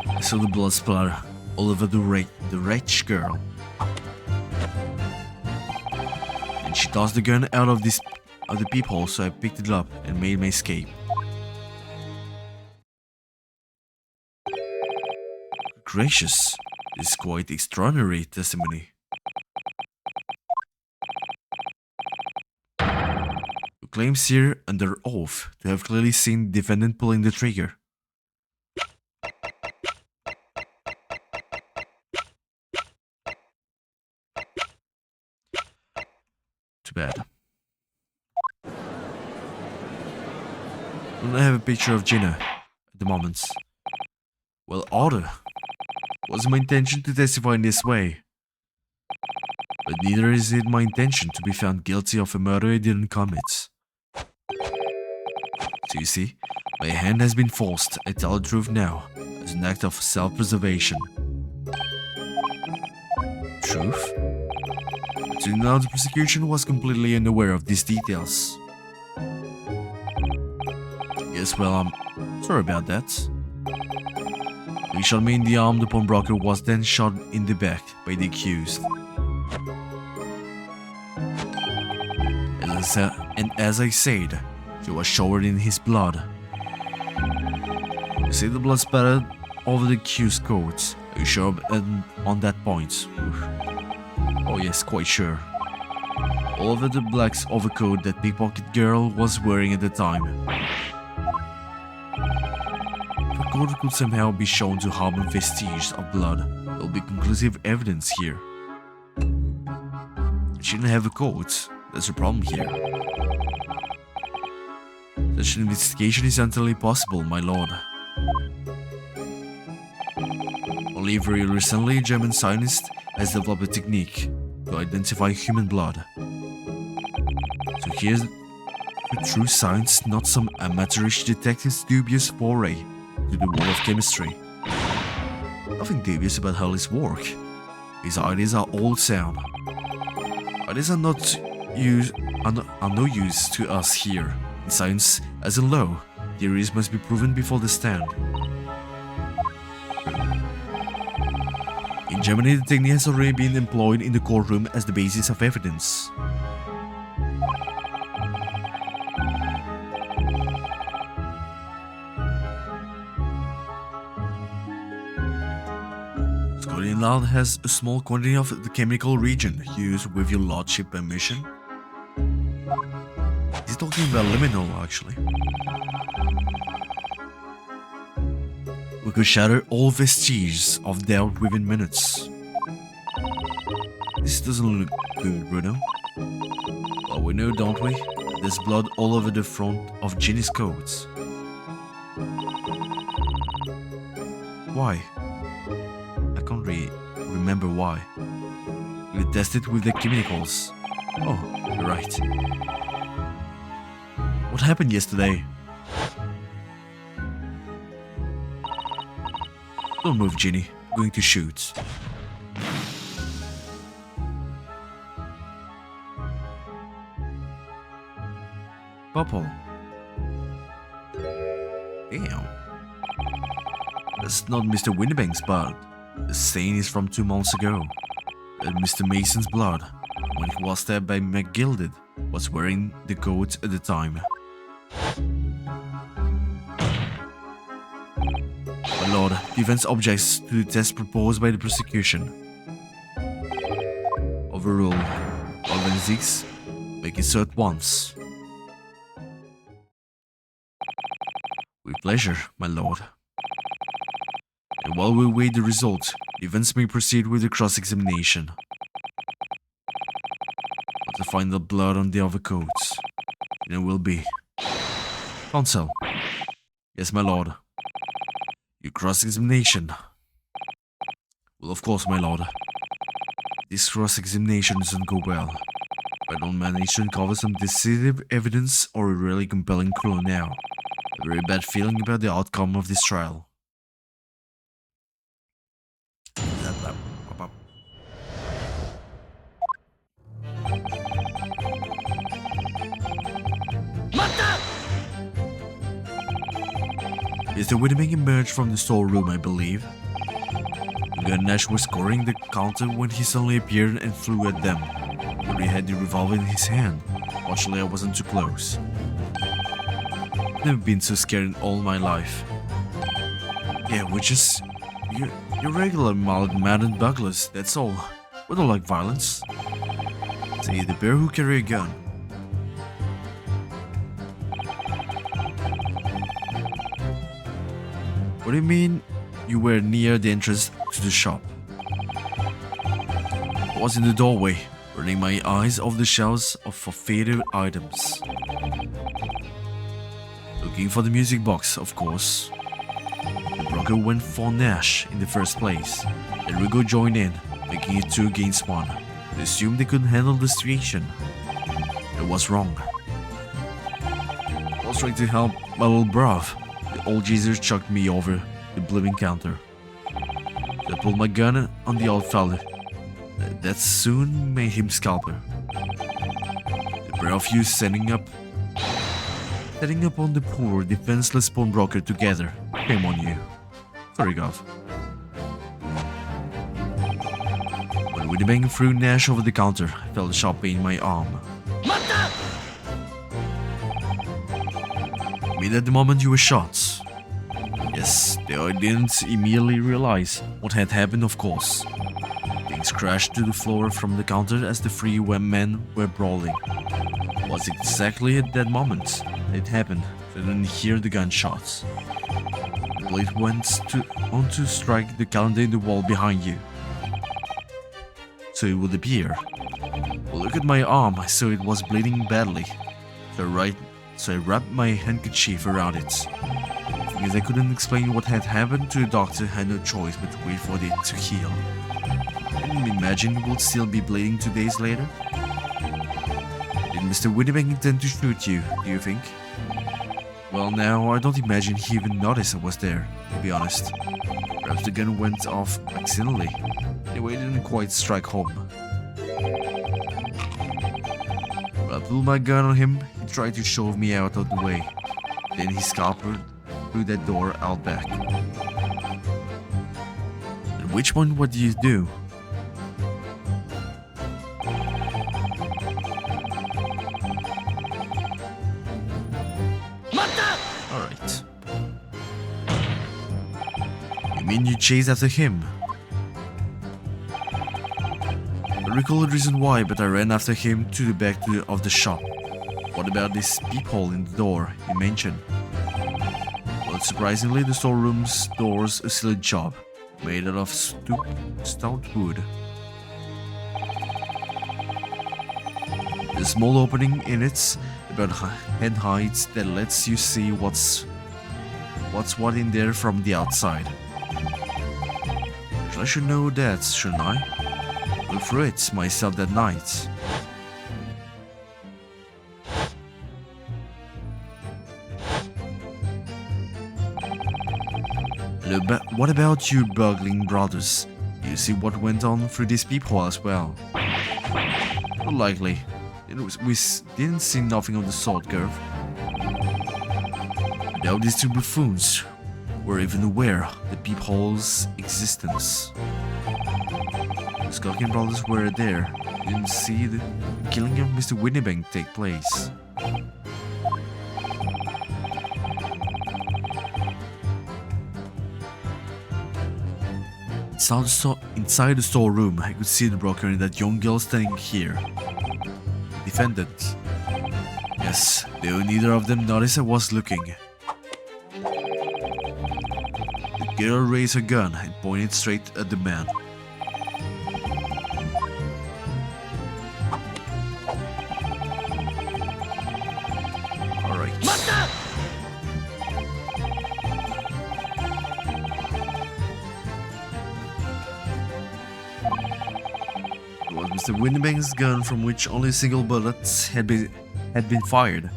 I saw the blood splatter all over the wretched girl. And she tossed the gun out of the peephole, so I picked it up and made my escape. Gracious, this is quite extraordinary testimony. Who claims here under oath to have clearly seen the defendant pulling the trigger. Too bad. Don't I have a picture of Gina at the moment? Well, order. It wasn't my intention to testify in this way. But neither is it my intention to be found guilty of a murder I didn't commit. So you see, my hand has been forced, I tell the truth now, as an act of self-preservation. Truth? Until now, the prosecution was completely unaware of these details. Yes, well, I'm sorry about that. He shot me in the arm, the pawnbroker was then shot in the back by the accused. And as I said, she was showered in his blood. You see the blood spattered over the accused's coat. Are you sure on that point? Oh yes, quite sure. All over the black overcoat that pickpocket girl was wearing at the time. If a coat could somehow be shown to harbor vestiges of blood, there will be conclusive evidence here. She didn't have a coat. That's a problem here. Such an investigation is entirely possible, my lord. Only very recently, a German scientist has developed a technique to identify human blood. So here's the true science, not some amateurish detective's dubious foray to the world of chemistry. Nothing dubious about Hurley's work. His ideas are all sound. Ideas are no use to us here. In science, as in law, theories must be proven before the stand. In Germany, the technique has already been employed in the courtroom as the basis of evidence. The inland has a small quantity of the chemical region used with your lordship permission. He's talking about liminal, actually. We could shatter all vestiges of doubt within minutes. This doesn't look good, Bruno. Well, we know, don't we? There's blood all over the front of Ginny's coat. Why? I can't really remember why. We tested with the chemicals. Oh, you're right. What happened yesterday? Don't move, Ginny. I'm going to shoot. Popple. Damn. That's not Mr. Windibank's blood. The stain is from 2 months ago. Mr. Mason's blood, when he was stabbed by McGilded, was wearing the coat at the time. My lord, defense objects to the test proposed by the prosecution. Overruled. Alvin Zix, make it so at once. With pleasure, my lord. And while we wait the result, defense may proceed with the cross-examination. But to find the blood on the other coats, it will be. Counsel. Yes, my lord. Your cross-examination. Well, of course, my lord. This cross-examination doesn't go well. If I don't manage to uncover some decisive evidence or a really compelling clue now, a very bad feeling about the outcome of this trial. Mr. Windibank emerged from the storeroom, I believe. Nash was scoring the counter when he suddenly appeared and flew at them. But he had the revolver in his hand. Fortunately, I wasn't too close. Never been so scared in all my life. Yeah, we're just... You're regular mild-mannered burglars, that's all. We don't like violence. Say, the bear who carry a gun. What do you mean you were near the entrance to the shop? I was in the doorway, running my eyes off the shelves for faded items. Looking for the music box, of course. The broker went for Nash in the first place. Then Rigo joined in, making it 2 against 1. They assumed they couldn't handle the situation. I was wrong. I was trying to help my little bruv. The old geezer chucked me over the blooming counter. I pulled my gun on the old fella. That soon made him scalper. The pair of you setting up on the poor, defenseless pawnbroker together. Shame on you. Sorry, Gov. When Windibank threw Nash over the counter, I felt a sharp pain in my arm. I mean, at the moment you were shot. Yes, though I didn't immediately realize what had happened, of course. Things crashed to the floor from the counter as the 3 men were brawling. It was exactly at that moment it happened. I didn't hear the gunshots. The blade went on to strike the calendar in the wall behind you. So it would appear. Well, look at my arm, I saw it was bleeding badly. So I wrapped my handkerchief around it. Because I couldn't explain what had happened to the doctor, had no choice but to wait for it to heal. I didn't imagine it would still be bleeding 2 days later. Did Mr. Windibank intend to shoot you, do you think? Well, now, I don't imagine he even noticed I was there, to be honest. Perhaps the gun went off accidentally. Anyway, it didn't quite strike home. When I pulled my gun on him, he tried to shove me out of the way. Then he scalpered through that door out back. At which point, what do you do? Alright. You mean you chased after him? recall the reason why, but I ran after him to the back of the shop. What about this peephole in the door you mentioned? Well, surprisingly, the storeroom's door's a silly job, made out of stout wood. There's a small opening in it, about head height, that lets you see what's what in there from the outside. I should know that, shouldn't I? Look through it myself that night. Hello, but what about you burgling brothers? You see what went on through this peephole as well? Not likely. We didn't see nothing of the sort, Girl. Now these two buffoons were even aware of the peephole's existence. The Skulking brothers were there, didn't see the killing of Mr. Winnebank take place. Inside the storeroom, I could see the broker and that young girl standing here. Defendant. Yes, though neither of them noticed I was looking. The girl raised her gun and pointed straight at the man. Alright. It was Mr. Winnebank's gun, from which only a single bullet had been fired.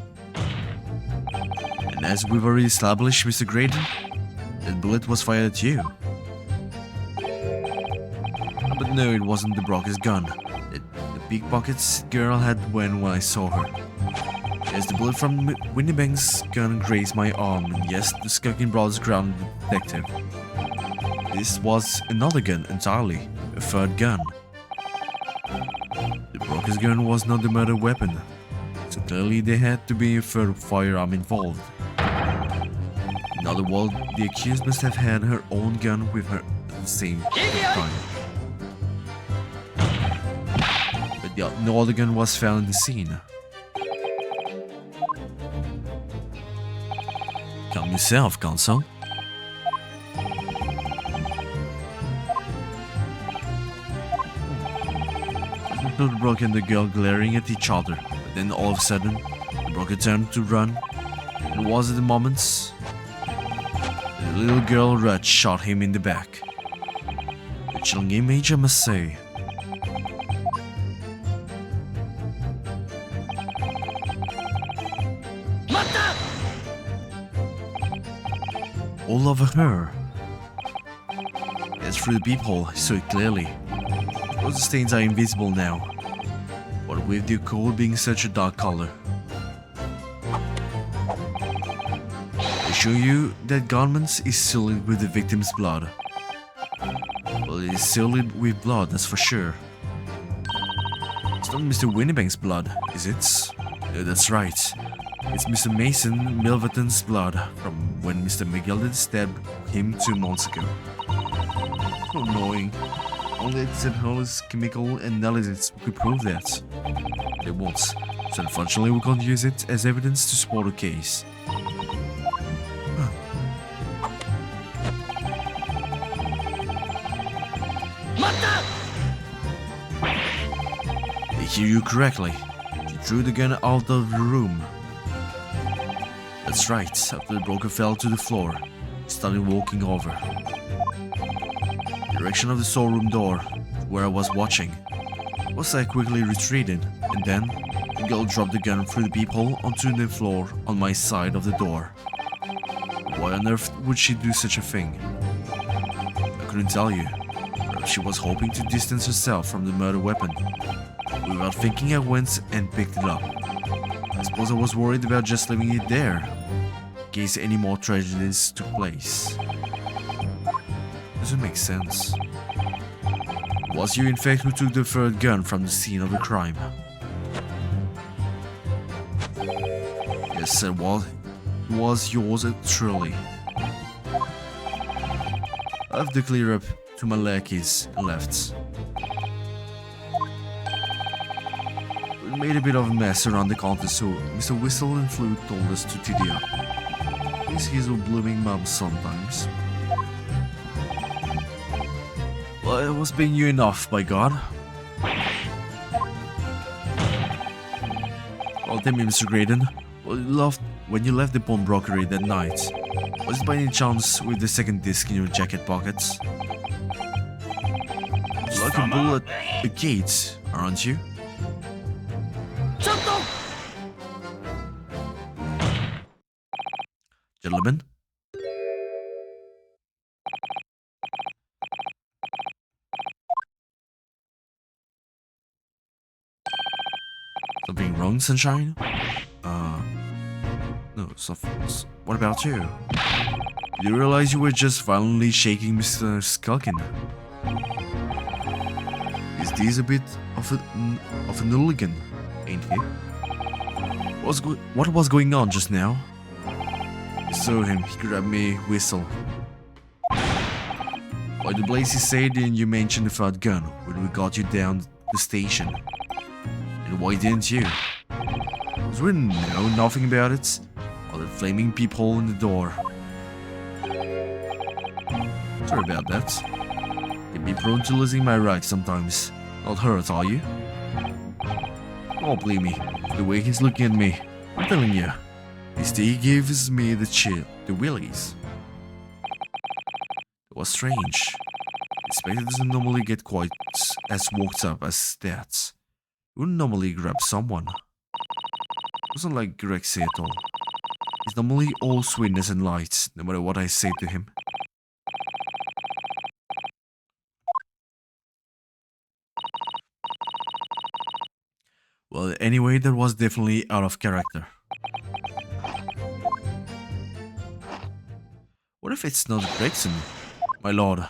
And as we've already established, Mr. Graydon, that bullet was fired at you. But no, it wasn't the Brock's gun. The pickpockets girl had when I saw her. Yes, the bullet from Winnebank's gun grazed my arm, and yes, the Skulking Brothers grounded the detective. This was another gun entirely, a third gun. The Brock's gun was not the murder weapon, so clearly there had to be a third firearm involved. In other words, the accused must have had her own gun with her at the same time. But no other gun was found in the scene. Calm yourself, Gonzo. The broker and the girl glaring at each other, but then all of a sudden, the broker turned to run, and it was at the moment the little girl Rudd shot him in the back. A chilling image, I must say. All over her. Yes, through the peephole, I saw it clearly. Those stains are invisible now. What with the coal being such a dark color. I assure you that garment is soiled with the victim's blood. Well, it is soiled with blood, that's for sure. It's not Mr. Winnebank's blood, is it? No, that's right. It's Mr. Mason Milverton's blood from when Mr. McGilden stabbed him 2 months ago. So annoying. Only Exceptionalist chemical analysis could prove that. It won't, so unfortunately we can't use it as evidence to support the case. I hear you correctly. She threw the gun out of the room. That's right, after the broker fell to the floor, he started walking over. The direction of the storeroom door, where I was watching. Was I quickly retreated, and then the girl dropped the gun through the peephole onto the floor on my side of the door. Why on earth would she do such a thing? I couldn't tell you. Perhaps she was hoping to distance herself from the murder weapon. Without thinking, I went and picked it up. I suppose I was worried about just leaving it there, in case any more tragedies took place. Doesn't make sense. It was you in fact who took the third gun from the scene of the crime. Yes, it was yours truly. I have to clear up to my lackeys and left. made a bit of a mess around the counter, so Mr. Whistle and Flute told us to tidy up. He's a blooming mum sometimes. Well, it was paying you enough, by God. Well, tell me, Mr. Graydon, when you left the pawnbrokery that night, was it by any chance with the second disc in your jacket pockets? You're like a bull at the gates, aren't you? Gentlemen? Something wrong, Sunshine? No, what about you? Did you realize you were just violently shaking Mr. Skulkin? Is this a bit of a hooligan, ain't he? What was going on just now? I saw him, he grabbed me whistle. Why the blazes say didn't you mention the third gun when we got you down the station? And why didn't you? Because we know nothing about it. Or the flaming peephole in the door. Sorry about that. Can be prone to losing my right sometimes. Not hurt, are you? Oh, believe me, the way he's looking at me, I'm telling you, this day gives me the willies. It was strange. Inspector doesn't normally get quite as worked up as that. He wouldn't normally grab someone. It wasn't like Greg said at all. He's normally all sweetness and light, no matter what I say to him. Well, anyway, that was definitely out of character. What if it's not Gregson, my lord?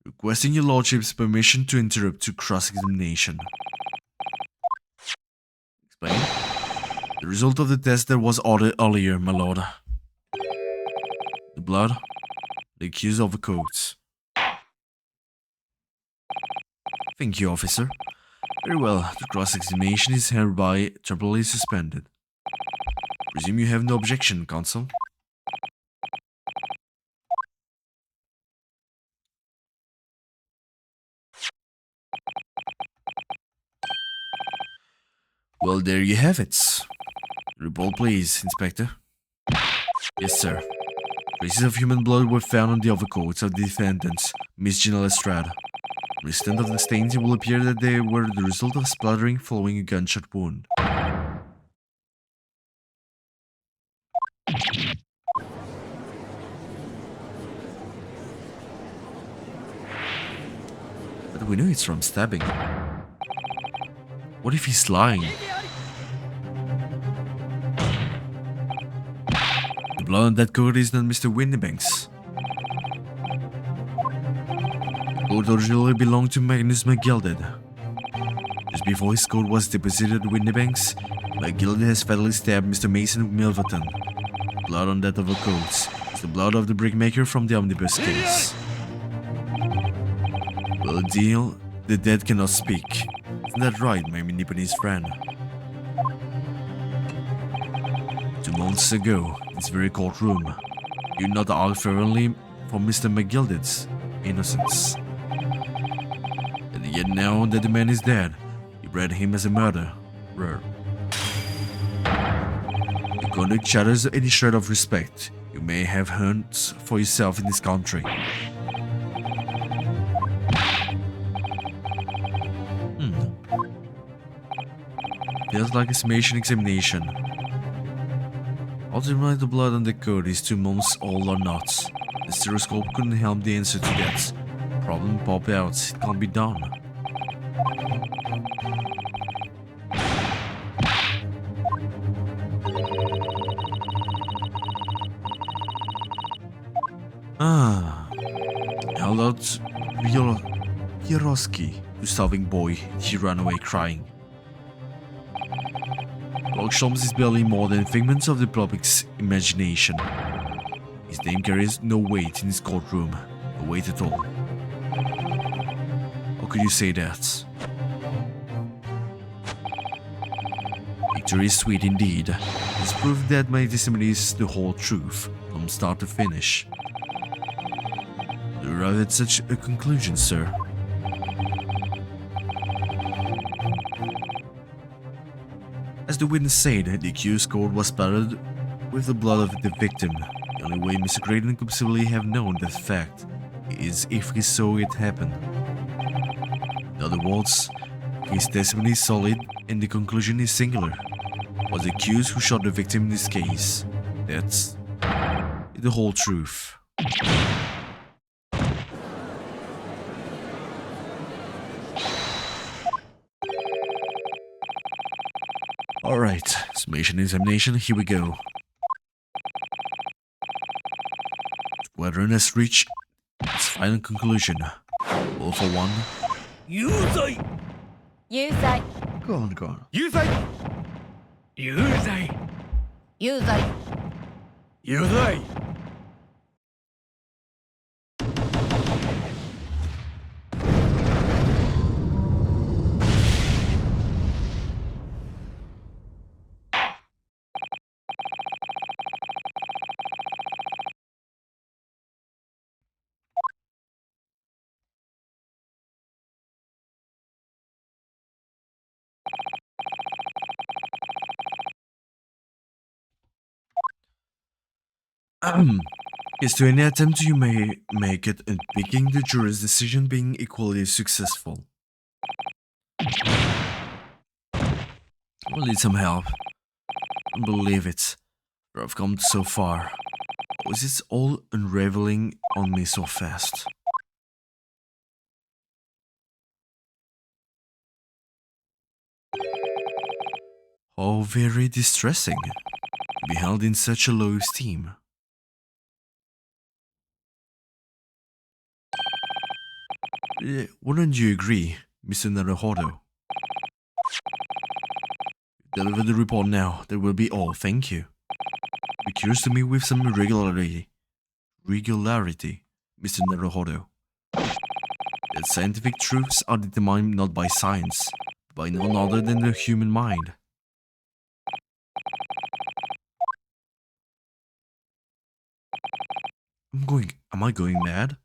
Requesting your lordship's permission to interrupt to cross-examination. Explain. The result of the test that was ordered earlier, my lord. The blood, the accused overcoats. Thank you, officer. Very well, the cross-examination is hereby temporarily suspended. Presume you have no objection, counsel? Well, there you have it. Report, please, Inspector. Yes, sir. Traces of human blood were found on the overcoats of the defendant, Miss Janelle Estrada. From the extent of the stains, it will appear that they were the result of splattering following a gunshot wound. But we know it's from stabbing. What if he's lying? The blood on that coat is not Mr. Windybank's. The coat originally belonged to Magnus McGilded. Just before his coat was deposited at Windybank's, McGilded has fatally stabbed Mr. Mason Milverton. The blood on that overcoat is the blood of the brickmaker from the omnibus case. Well, deal, the dead cannot speak. Isn't that right, my Nipponese friend? 2 months ago, in this very courtroom, you not argue fervently for Mr. McGilded's innocence. And yet now that the man is dead, you brand him as a murderer. Your conduct shatters any shred of respect you may have earned for yourself in this country. Feels like a summation examination. Ultimately, the blood on the coat is 2 months old or not. The stereoscope couldn't help the answer to that. Problem pop out, it can't be done. Held out Pieroski, the starving boy. He ran away crying. Logsholms is barely more than figments of the public's imagination. His name carries no weight in his courtroom, no weight at all. How could you say that? Victory is sweet indeed. It's proof that my testimony is the whole truth, from start to finish. You arrived at such a conclusion, sir. As the witness said, the accused court was splattered with the blood of the victim. The only way Mr. Graydon could possibly have known that fact is if he saw it happen. In other words, his testimony is solid and the conclusion is singular. It was the accused who shot the victim in this case. That's the whole truth. Alright, summation examination, here we go. Squadron has reached its final conclusion. All for one. 有罪 有罪 Go on, go on. 有罪有罪有罪有罪 Is to any attempt you may make at picking the jury's decision being equally successful. We'll need some help. I don't believe it. But I've come so far. How is it all unraveling on me so fast? How very distressing to be held in such a low esteem. Wouldn't you agree, Mr. Naruhodo? Deliver the report now. That will be all. Thank you. Be curious to me with some regularity, Mr. Naruhodo. That scientific truths are determined not by science, but by none other than the human mind. Am I going mad?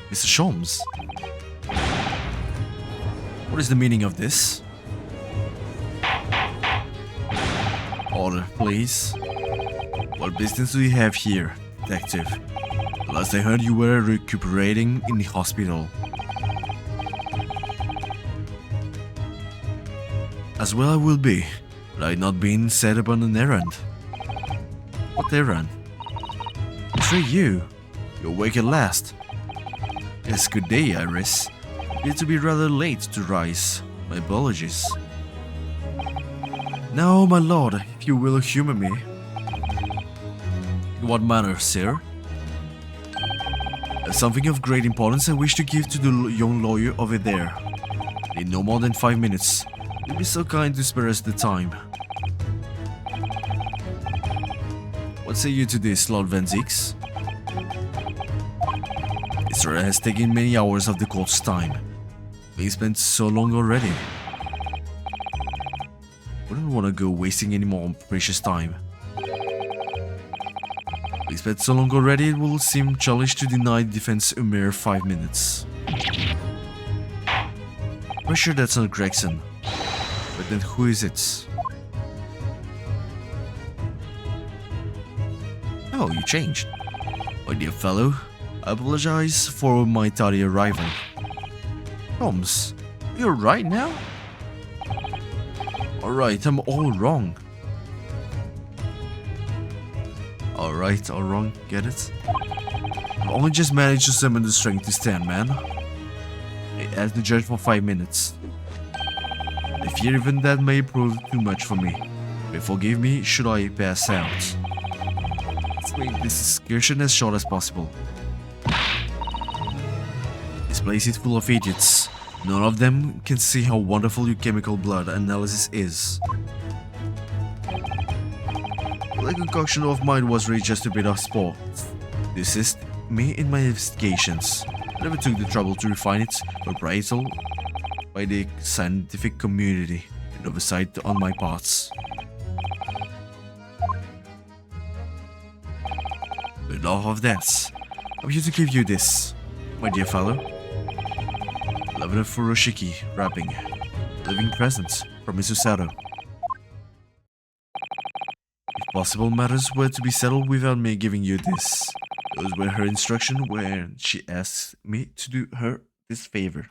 Mr. Sholmes? What is the meaning of this? Order, please. What business do you have here, detective? Last I heard you were recuperating in the hospital. As well I will be, but I had not been set upon an errand. What errand? Betray you. You're awake at last. Yes, good day, Iris. Appear to be rather late to rise. My apologies. Now, my lord, if you will humor me. In what manner, sir? There's something of great importance I wish to give to the young lawyer over there. In no more than 5 minutes. You'll be so kind to spare us the time. What say you to this, Lord Van Zieks? This trial has taken many hours of the court's time. We spent so long already. Wouldn't want to go wasting any more precious time. We spent so long already, it will seem childish to deny the defense a mere 5 minutes. I'm sure that's not Gregson. But then who is it? Oh, you changed. My dear fellow, I apologize for my tardy arrival. Holmes, you're right now? Alright, I'm all wrong. Alright, all wrong, get it? I've only just managed to summon the strength to stand, man. I asked the judge for 5 minutes. I fear even that may prove too much for me. But forgive me should I pass out. Let's make this excursion as short as possible. This place is full of idiots. None of them can see how wonderful your chemical blood analysis is. The concoction of mine was really just a bit of sport to assist me in my investigations. I never took the trouble to refine it for appraisal by the scientific community and oversight on my parts. Enough of that. I'm here to give you this, my dear fellow. Lavender Furoshiki wrapping. Living present from Miss Usato. If possible matters were to be settled without me giving you this. Those were her instructions when she asked me to do her this favor.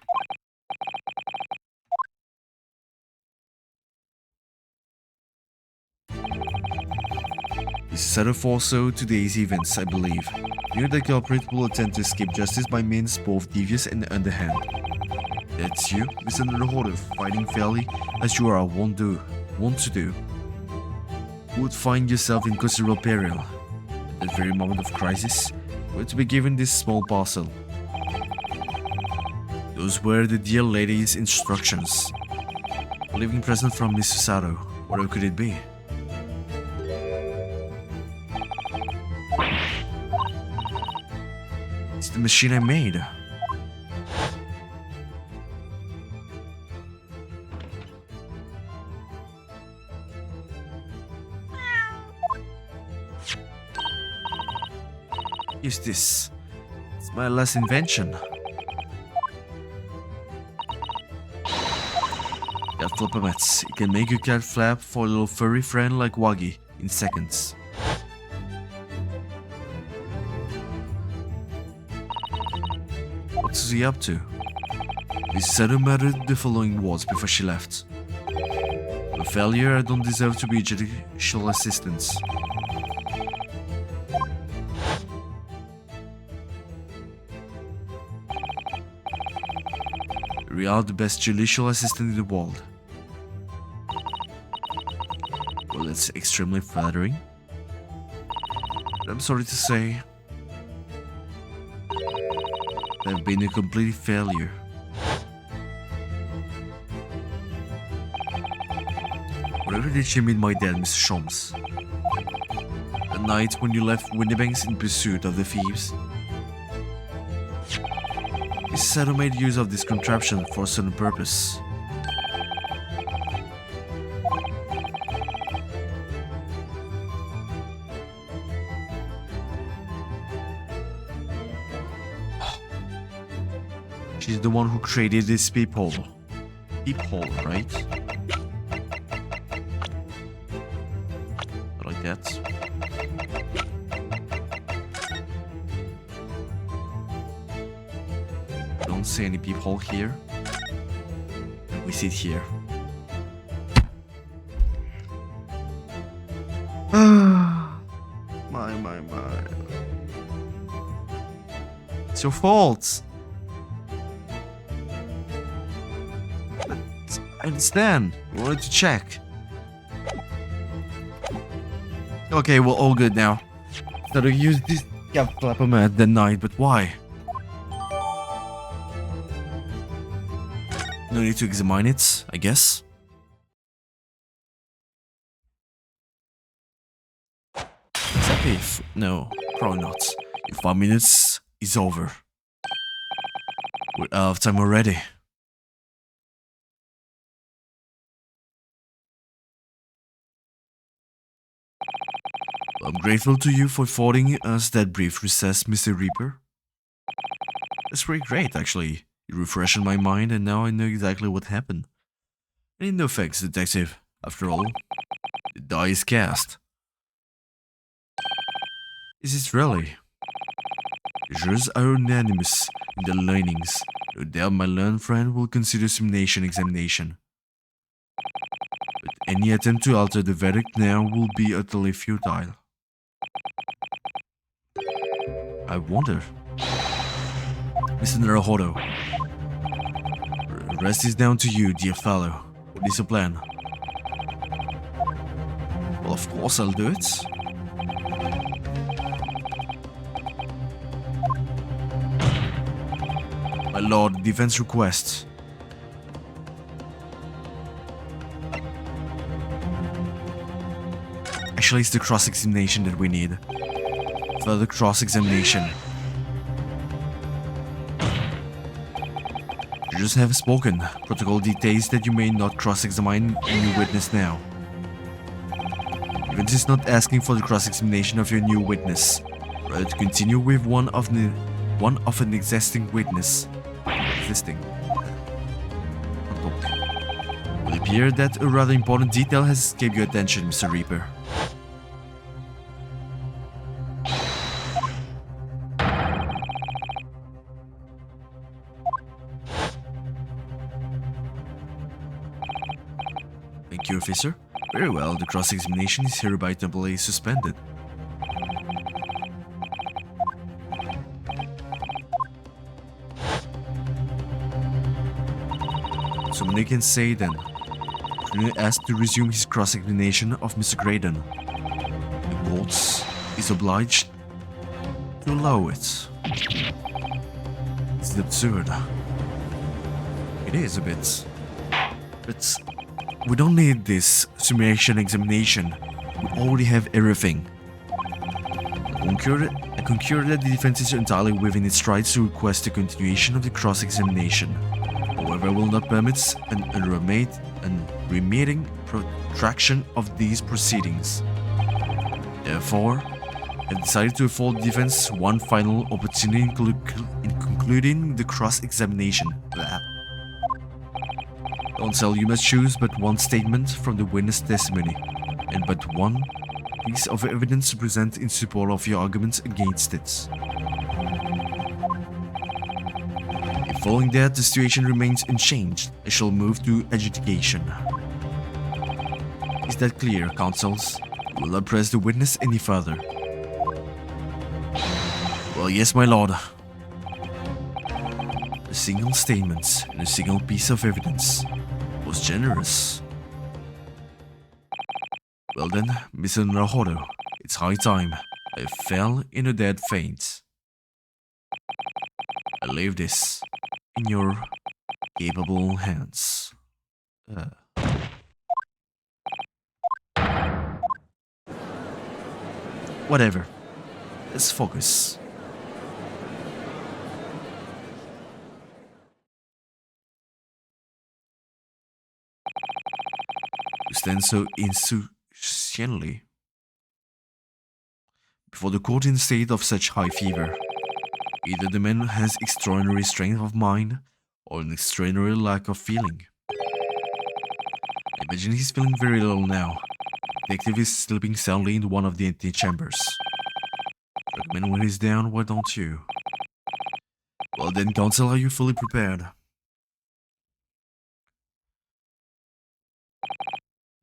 This set off also today's events, I believe. Knew the culprit will attempt to escape justice by means both devious and underhand. That's you, Mr. Naruhodo, fighting fairly as you are wont to do. You would find yourself in considerable peril. At that very moment of crisis, you were to be given this small parcel. Those were the dear lady's instructions. A living present from Miss Susato. Whatever could it be? It's the machine I made. Use this. It's my last invention. Cat flapper mats. It can make your cat flap for a little furry friend like Waggy in seconds. What's he up to? Miss Sato muttered the following words before she left. A failure, I don't deserve to be judicial assistance. You are the best judicial assistant in the world. Well, that's extremely flattering. But I'm sorry to say, I've been a complete failure. Whatever did you mean by that, Mr. Shams? The night when you left Windibanks in pursuit of the thieves? Miss Sato made use of this contraption for a certain purpose. She's the one who created this peephole. Peephole, right? Like that. Don't see any peephole here. And we sit here. my. It's your fault. I understand. You wanted to check. Okay, we're all good now. So to use this cat flapper mat that night, but why? No need to examine it, I guess. Exactly. No, probably not. In 5 minutes is over. We're out of time already. I'm grateful to you for affording us that brief recess, Mr. Reaper. That's pretty great, actually. You refreshed my mind, and now I know exactly what happened. No thanks, Detective. After all, the die is cast. Is it really? The jurors are unanimous in their leanings. No doubt my learned friend will consider simulation examination. But any attempt to alter the verdict now will be utterly futile. I wonder. Mr. Naruhodo. The rest is down to you, dear fellow. What is your plan? Well, of course I'll do it. My lord, defense requests. Actually, it's the cross-examination that we need. Further cross-examination. Judges have spoken. Protocol dictates that you may not cross-examine a new witness now. Evans is not asking for the cross-examination of your new witness, rather to continue with one of an existing witness. Look. It would appear that a rather important detail has escaped your attention, Mr. Reaper. Thank you, officer. Very well, the cross-examination is hereby temporarily suspended. So many can say then. Colonel asked to resume his cross-examination of Mr. Graydon. The court is obliged to allow it. This is absurd. It is a bit. But we don't need this summation examination. We already have everything. I concur that the defense is entirely within its rights to request a continuation of the cross-examination. However, I will not permit an unremitting protraction of these proceedings. Therefore, I have decided to afford the defense one final opportunity in concluding the cross-examination. Counsel, you must choose but one statement from the witness testimony, and but one piece of evidence to present in support of your arguments against it. If following that the situation remains unchanged, I shall move to adjudication. Is that clear, counsels? You will not press the witness any further. Well, yes, my lord. A single statement and a single piece of evidence was generous. Well then, Mr. Naruhodo, it's high time. I fell in a dead faint. I leave this in your capable hands. Whatever. Let's focus. You stand so insouciantly before the court in a state of such high fever. Either the man has extraordinary strength of mind or an extraordinary lack of feeling. I imagine he's feeling very little now. The detective is sleeping soundly in one of the empty chambers. Recommend when he's down, why don't you? Well then, counsel, are you fully prepared?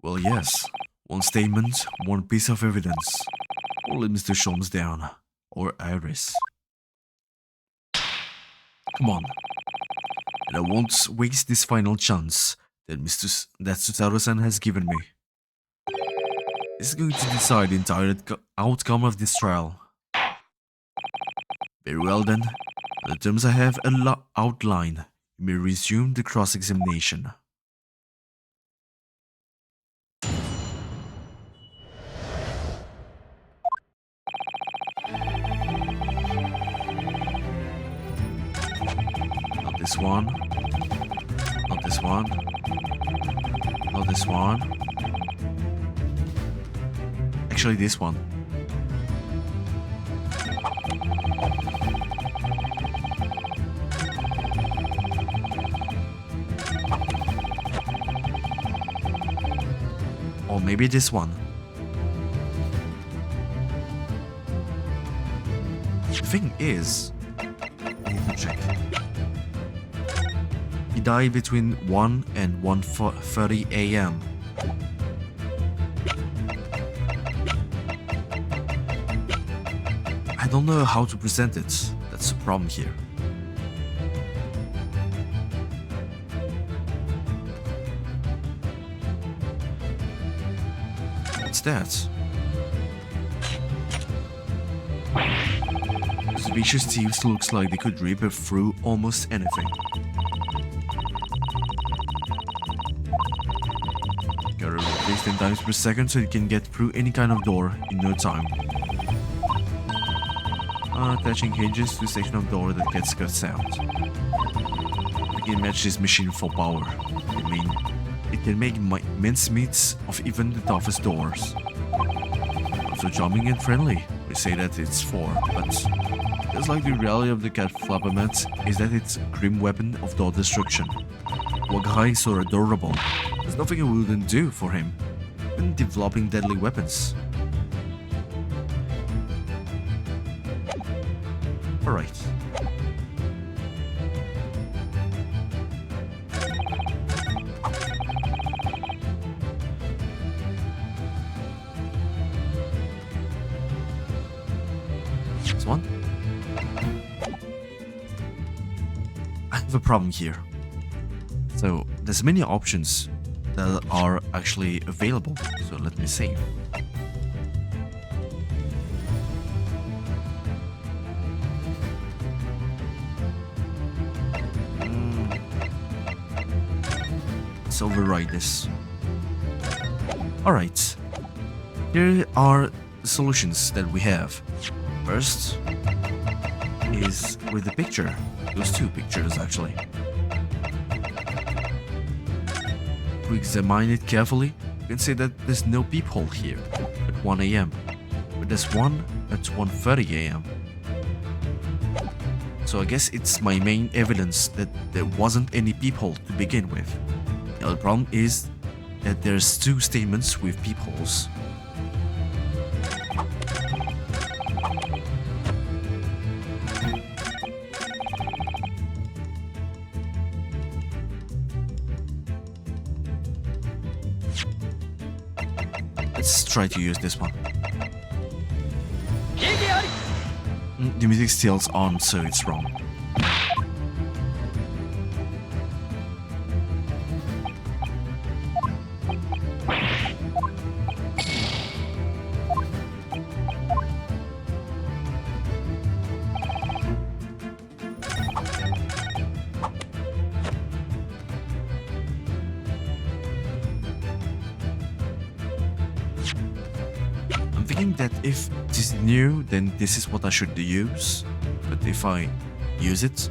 Well, yes. One statement, one piece of evidence. Or let Mr. Sholmes down. Or Iris. Come on. And I won't waste this final chance that Susaru-san has given me. This is going to decide the entire outcome of this trial. Very well then. On the terms I have outlined, you may resume the cross-examination. Not this one. Not this one. Not this one. Actually, this one. Or maybe this one. The thing is, I need to check. He died between 1 and 1:30 a.m. I don't know how to present it. That's the problem here. What's that? Those vicious thieves looks like they could rip through almost anything. Gotta replace 10 times per second so you can get through any kind of door in no time. Attaching hinges to a section of door that gets cut out. can match this machine for power. I mean, it can make mincemeats of even the toughest doors. So charming and friendly, we say that it's for, but just like the reality of the cat flappermat is that it's a grim weapon of door destruction. What guy is so adorable? There's nothing I wouldn't do for him, even developing deadly weapons. Alright. This one? I have a problem here. So, there's many options that are actually available, so let me save. Let's override this. Alright, here are the solutions that we have. First is with the picture, those two pictures actually. If we examine it carefully, you can see that there's no peephole here at 1 AM, but there's one at 1:30 AM. So I guess it's my main evidence that there wasn't any peephole to begin with. The other problem is that there's two statements with peepholes. Let's try to use this one. The music still's on, so it's wrong. I'm thinking that if this is new, then this is what I should use. But if I use it,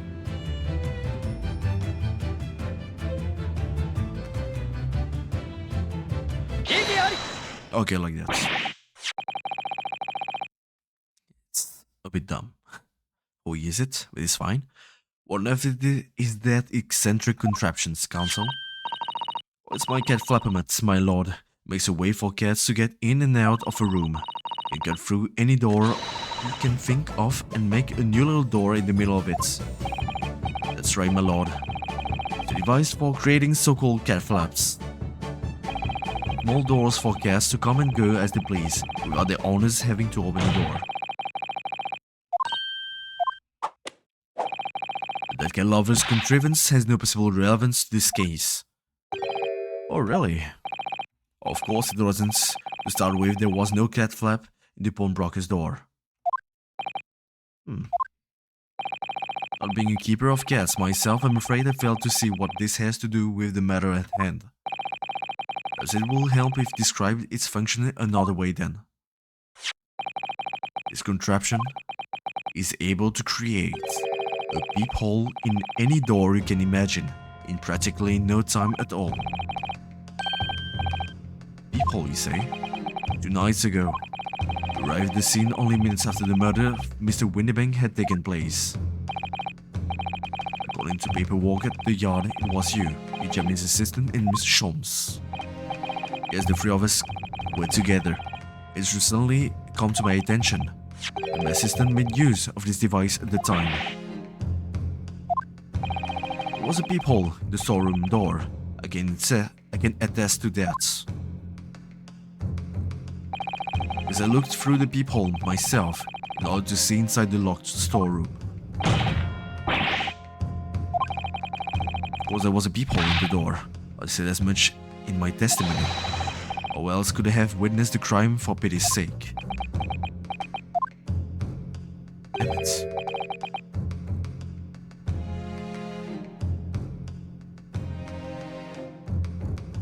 okay, like that. It's a bit dumb. We'll use it, but it's fine. What on earth is that eccentric contraptions, Council? It's my cat flappermat, my lord. Makes a way for cats to get in and out of a room. Can cut through any door you can think of and make a new little door in the middle of it. That's right, my lord. It's a device for creating so-called cat flaps. Small doors for cats to come and go as they please, without their owners having to open the door. That cat lover's contrivance has no possible relevance to this case. Oh, really? Of course it wasn't. To start with, there was no cat flap in the pawnbroker's door. Not being a keeper of cats myself, I'm afraid I failed to see what this has to do with the matter at hand. As it will help if described its function another way then. This contraption is able to create a peephole in any door you can imagine in practically no time at all. Peephole, you say? 2 nights ago. Arrived at the scene only minutes after the murder of Mr. Windibank had taken place. According to paperwork at the yard, it was you, the Japanese assistant, and Mr. Sholmes. Yes, the 3 of us were together. It's recently come to my attention that my assistant made use of this device at the time. There was a peephole in the storeroom door. I can attest to that. As I looked through the peephole myself in order to see inside the locked storeroom. Of course, there was a peephole in the door. I said as much in my testimony. Or else could I have witnessed the crime for pity's sake? Damn it.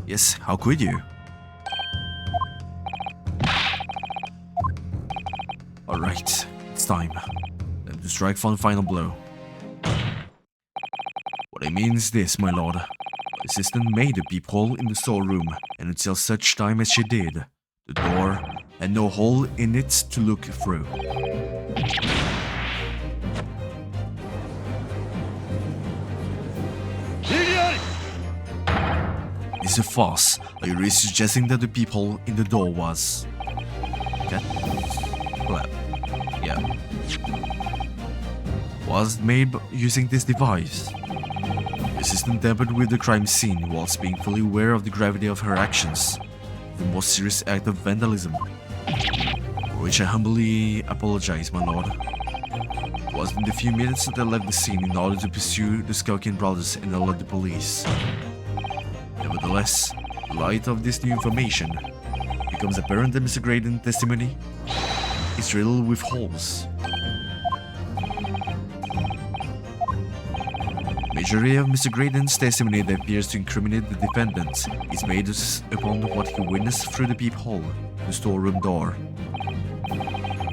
Yes, how could you? Alright, it's time. Time to strike one final blow. What I means this, my lord. My assistant made a peephole in the storeroom, and until such time as she did, the door had no hole in it to look through. This is a farce. Are you really suggesting that the peephole in the door was... cat flap? Yeah. Was made using this device. The assistant tampered with the crime scene whilst being fully aware of the gravity of her actions. The most serious act of vandalism. For which I humbly apologize, my lord. It was in the few minutes that I left the scene in order to pursue the Skulking brothers and alert the police. Nevertheless, in light of this new information, it becomes apparent that Mr. Graydon's testimony is riddled with holes. Majority of Mr. Graydon's testimony that appears to incriminate the defendant is based upon what he witnessed through the peephole, the storeroom door.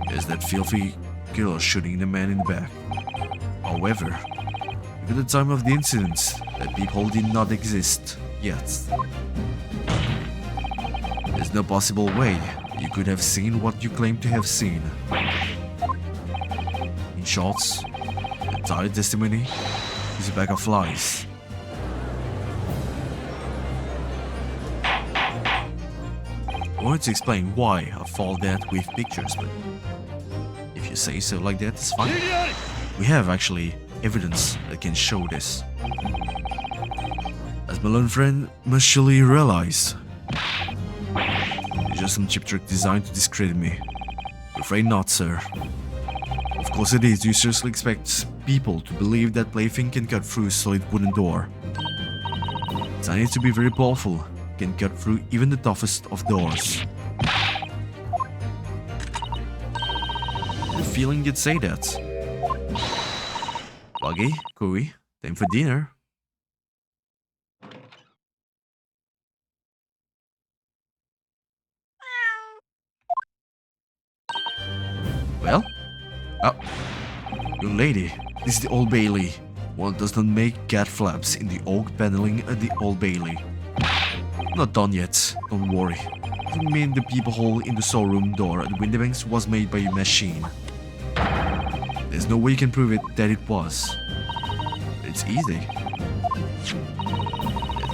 There's that filthy killer shooting the man in the back. However, even at the time of the incident, that peephole did not exist yet. There's no possible way you could have seen what you claim to have seen. In short, the entire testimony is a bag of lies. I wanted to explain why I followed that with pictures, but if you say so like that, it's fine. We have actually evidence that can show this. As my learned friend must surely realize, it's just some cheap trick designed to discredit me. I'm afraid not, sir. Of course it is. Do you seriously expect people to believe that plaything can cut through a solid wooden door? Tiny to be very powerful, can cut through even the toughest of doors. The feeling you'd say that. Buggy, Kui, time for dinner. Well? Oh. Young lady, this is the Old Bailey. One does not make cat flaps in the oak paneling at the Old Bailey. Not done yet, don't worry. I mean the peephole in the storeroom door at the Windybanks was made by a machine. There's no way you can prove it that it was. It's easy.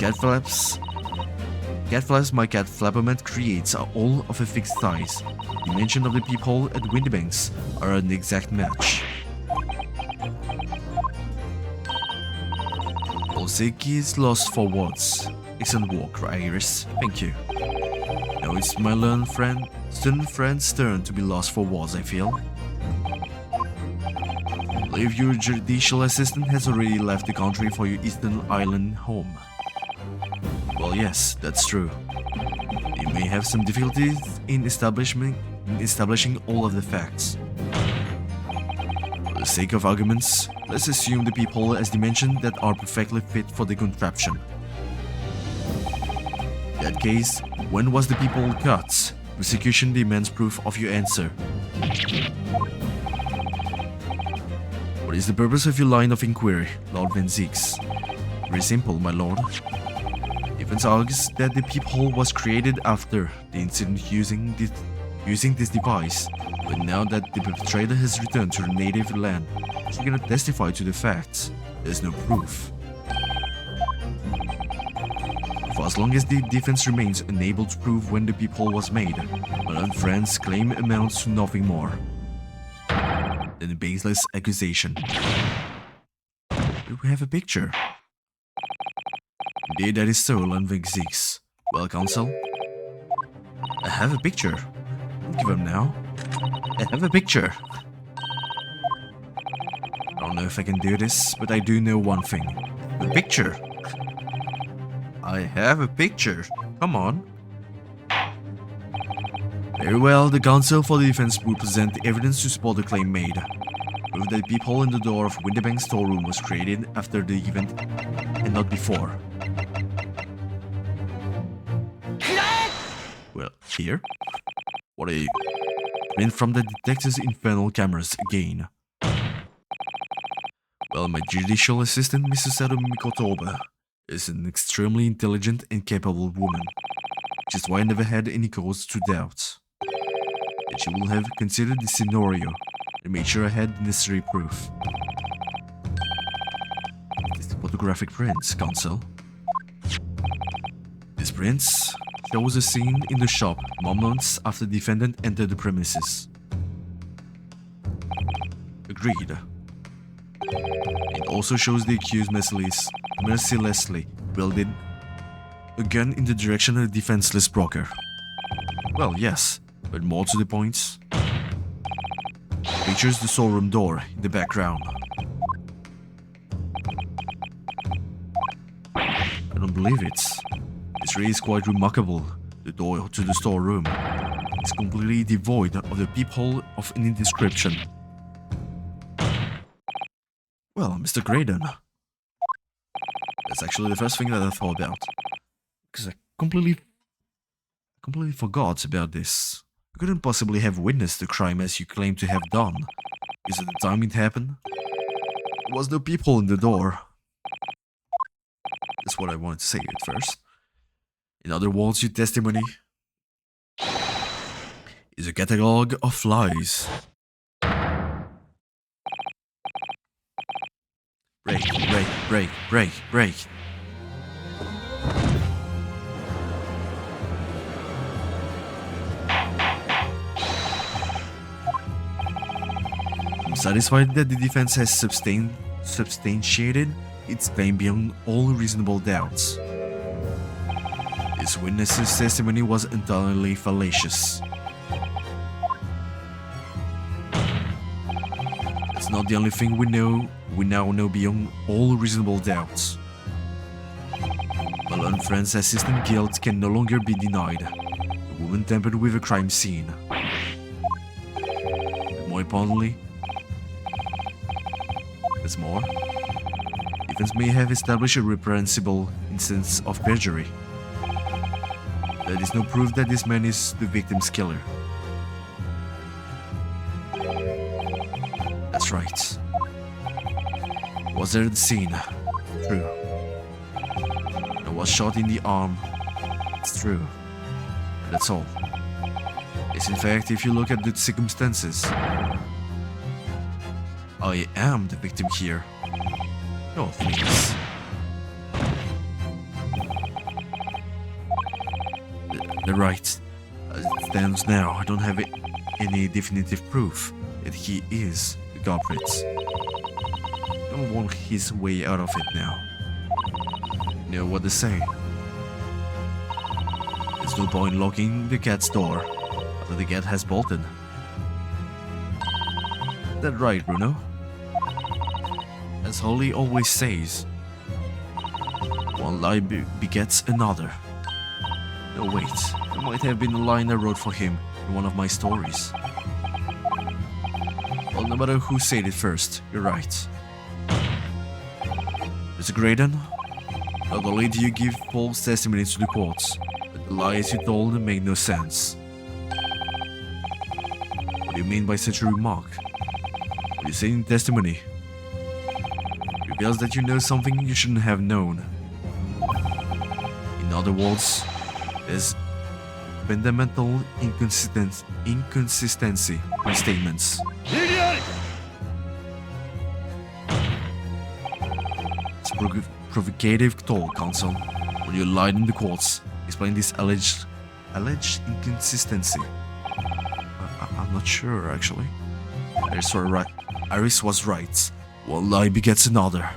Cat flaps my cat flapperment creates are all of a fixed size. The dimension of the peephole at Windybanks are an exact match. Oseki is lost for words. Excellent work, Iris. Thank you. Now it's my student friend's turn to be lost for words, I feel. I believe your judicial assistant has already left the country for your Eastern Island home. Well, yes, that's true. You may have some difficulties in establishing all of the facts. For the sake of arguments, let's assume the peephole has dimensions that are perfectly fit for the contraption. In that case, when was the peephole cut? Prosecution demands proof of your answer. What is the purpose of your line of inquiry, Lord Van Zieks? Very simple, my lord. Defense argues that the peephole was created after the incident using this device, but now that the perpetrator has returned to her native land, she cannot testify to the facts. There's no proof. For as long as the defense remains unable to prove when the peephole was made, my friend's claim amounts to nothing more than a baseless accusation. Do we have a picture? Indeed, that is so, Van Zieks. Well, counsel? I have a picture. Don't give up now. I have a picture. I don't know if I can do this, but I do know one thing. A picture. I have a picture. Come on. Very well, the counsel for the defense will present the evidence to support the claim made. Prove that the peephole in the door of Windybank's storeroom was created after the event and not before. Well, here? What are you? And from the detective's infernal cameras again. Well, my judicial assistant, Mrs. Sato Mikotoba, is an extremely intelligent and capable woman, which is why I never had any cause to doubt that she will have considered the scenario and made sure I had the necessary proof. This is the photographic prints, Counsel. This prints shows a scene in the shop moments after the defendant entered the premises. Agreed. It also shows the accused mercilessly wielded a gun in the direction of the defenseless broker. Well, yes, but more to the point, features the storeroom door in the background. I don't believe it. This really is quite remarkable. The door to the storeroom is completely devoid of the peephole of any description. Well, Mr. Graydon, that's actually the first thing that I thought about, because I completely forgot about this. You couldn't possibly have witnessed the crime as you claim to have done, because at the time it happened, there was no peephole in the door. That's what I wanted to say at first. In other words, your testimony is a catalogue of lies. Break, break, break, break, break. I'm satisfied that the defense has substantiated its claim beyond all reasonable doubts. This witness's testimony was entirely fallacious. That's not the only thing we now know beyond all reasonable doubts. Malone Friend's assistant guilt can no longer be denied. The woman tampered with a crime scene. But more importantly, there's more. Defense may have established a reprehensible instance of perjury. There is no proof that this man is the victim's killer. That's right. Was there at the scene? True. I was shot in the arm. It's true. That's all. Yes, in fact, if you look at the circumstances, I am the victim here. No, please. They're right. As it stands now, I don't have any definitive proof that he is the culprit. Don't want his way out of it now. You know what they say. There's no point locking the cat's door after the cat has bolted. Is that right, Bruno? As Holly always says, one lie begets another. No, wait, it might have been a line I wrote for him in one of my stories. Well, no matter who said it first, you're right. Mr. Graydon, not only do you give false testimony to the courts, but the lies you told make no sense. What do you mean by such a remark? What you say in testimony reveals that you know something you shouldn't have known. In other words, there's fundamental inconsistency in statements. It's provocative toll, counsel. When you lied in the courts, explain this alleged inconsistency. I'm not sure, actually. Iris was right. One lie begets another.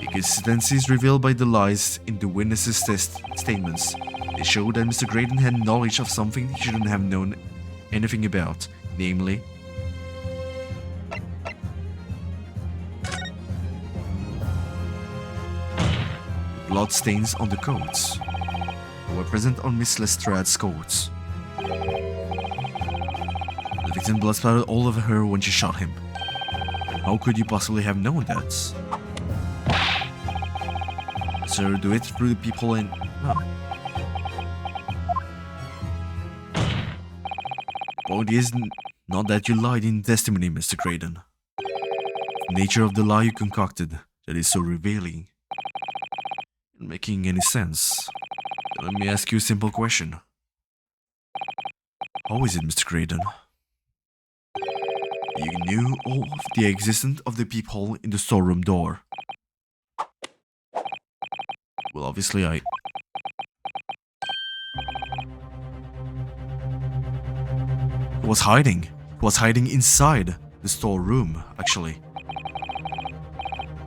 Inconsistency is revealed by the lies in the witnesses' statements. They show that Mr. Graydon had knowledge of something he shouldn't have known anything about, namely, blood stains on the coats that were present on Miss Lestrad's coats. The victim's blood splattered all over her when she shot him. How could you possibly have known that? Sir, do it through the people in... Oh. Point is not that you lied in testimony, Mr. Graydon. The nature of the lie you concocted that is so revealing. Not making any sense. Let me ask you a simple question. How is it, Mr. Graydon? You knew all of the existence of the peephole in the storeroom door. Well, obviously He was hiding. He was hiding inside the storeroom, actually.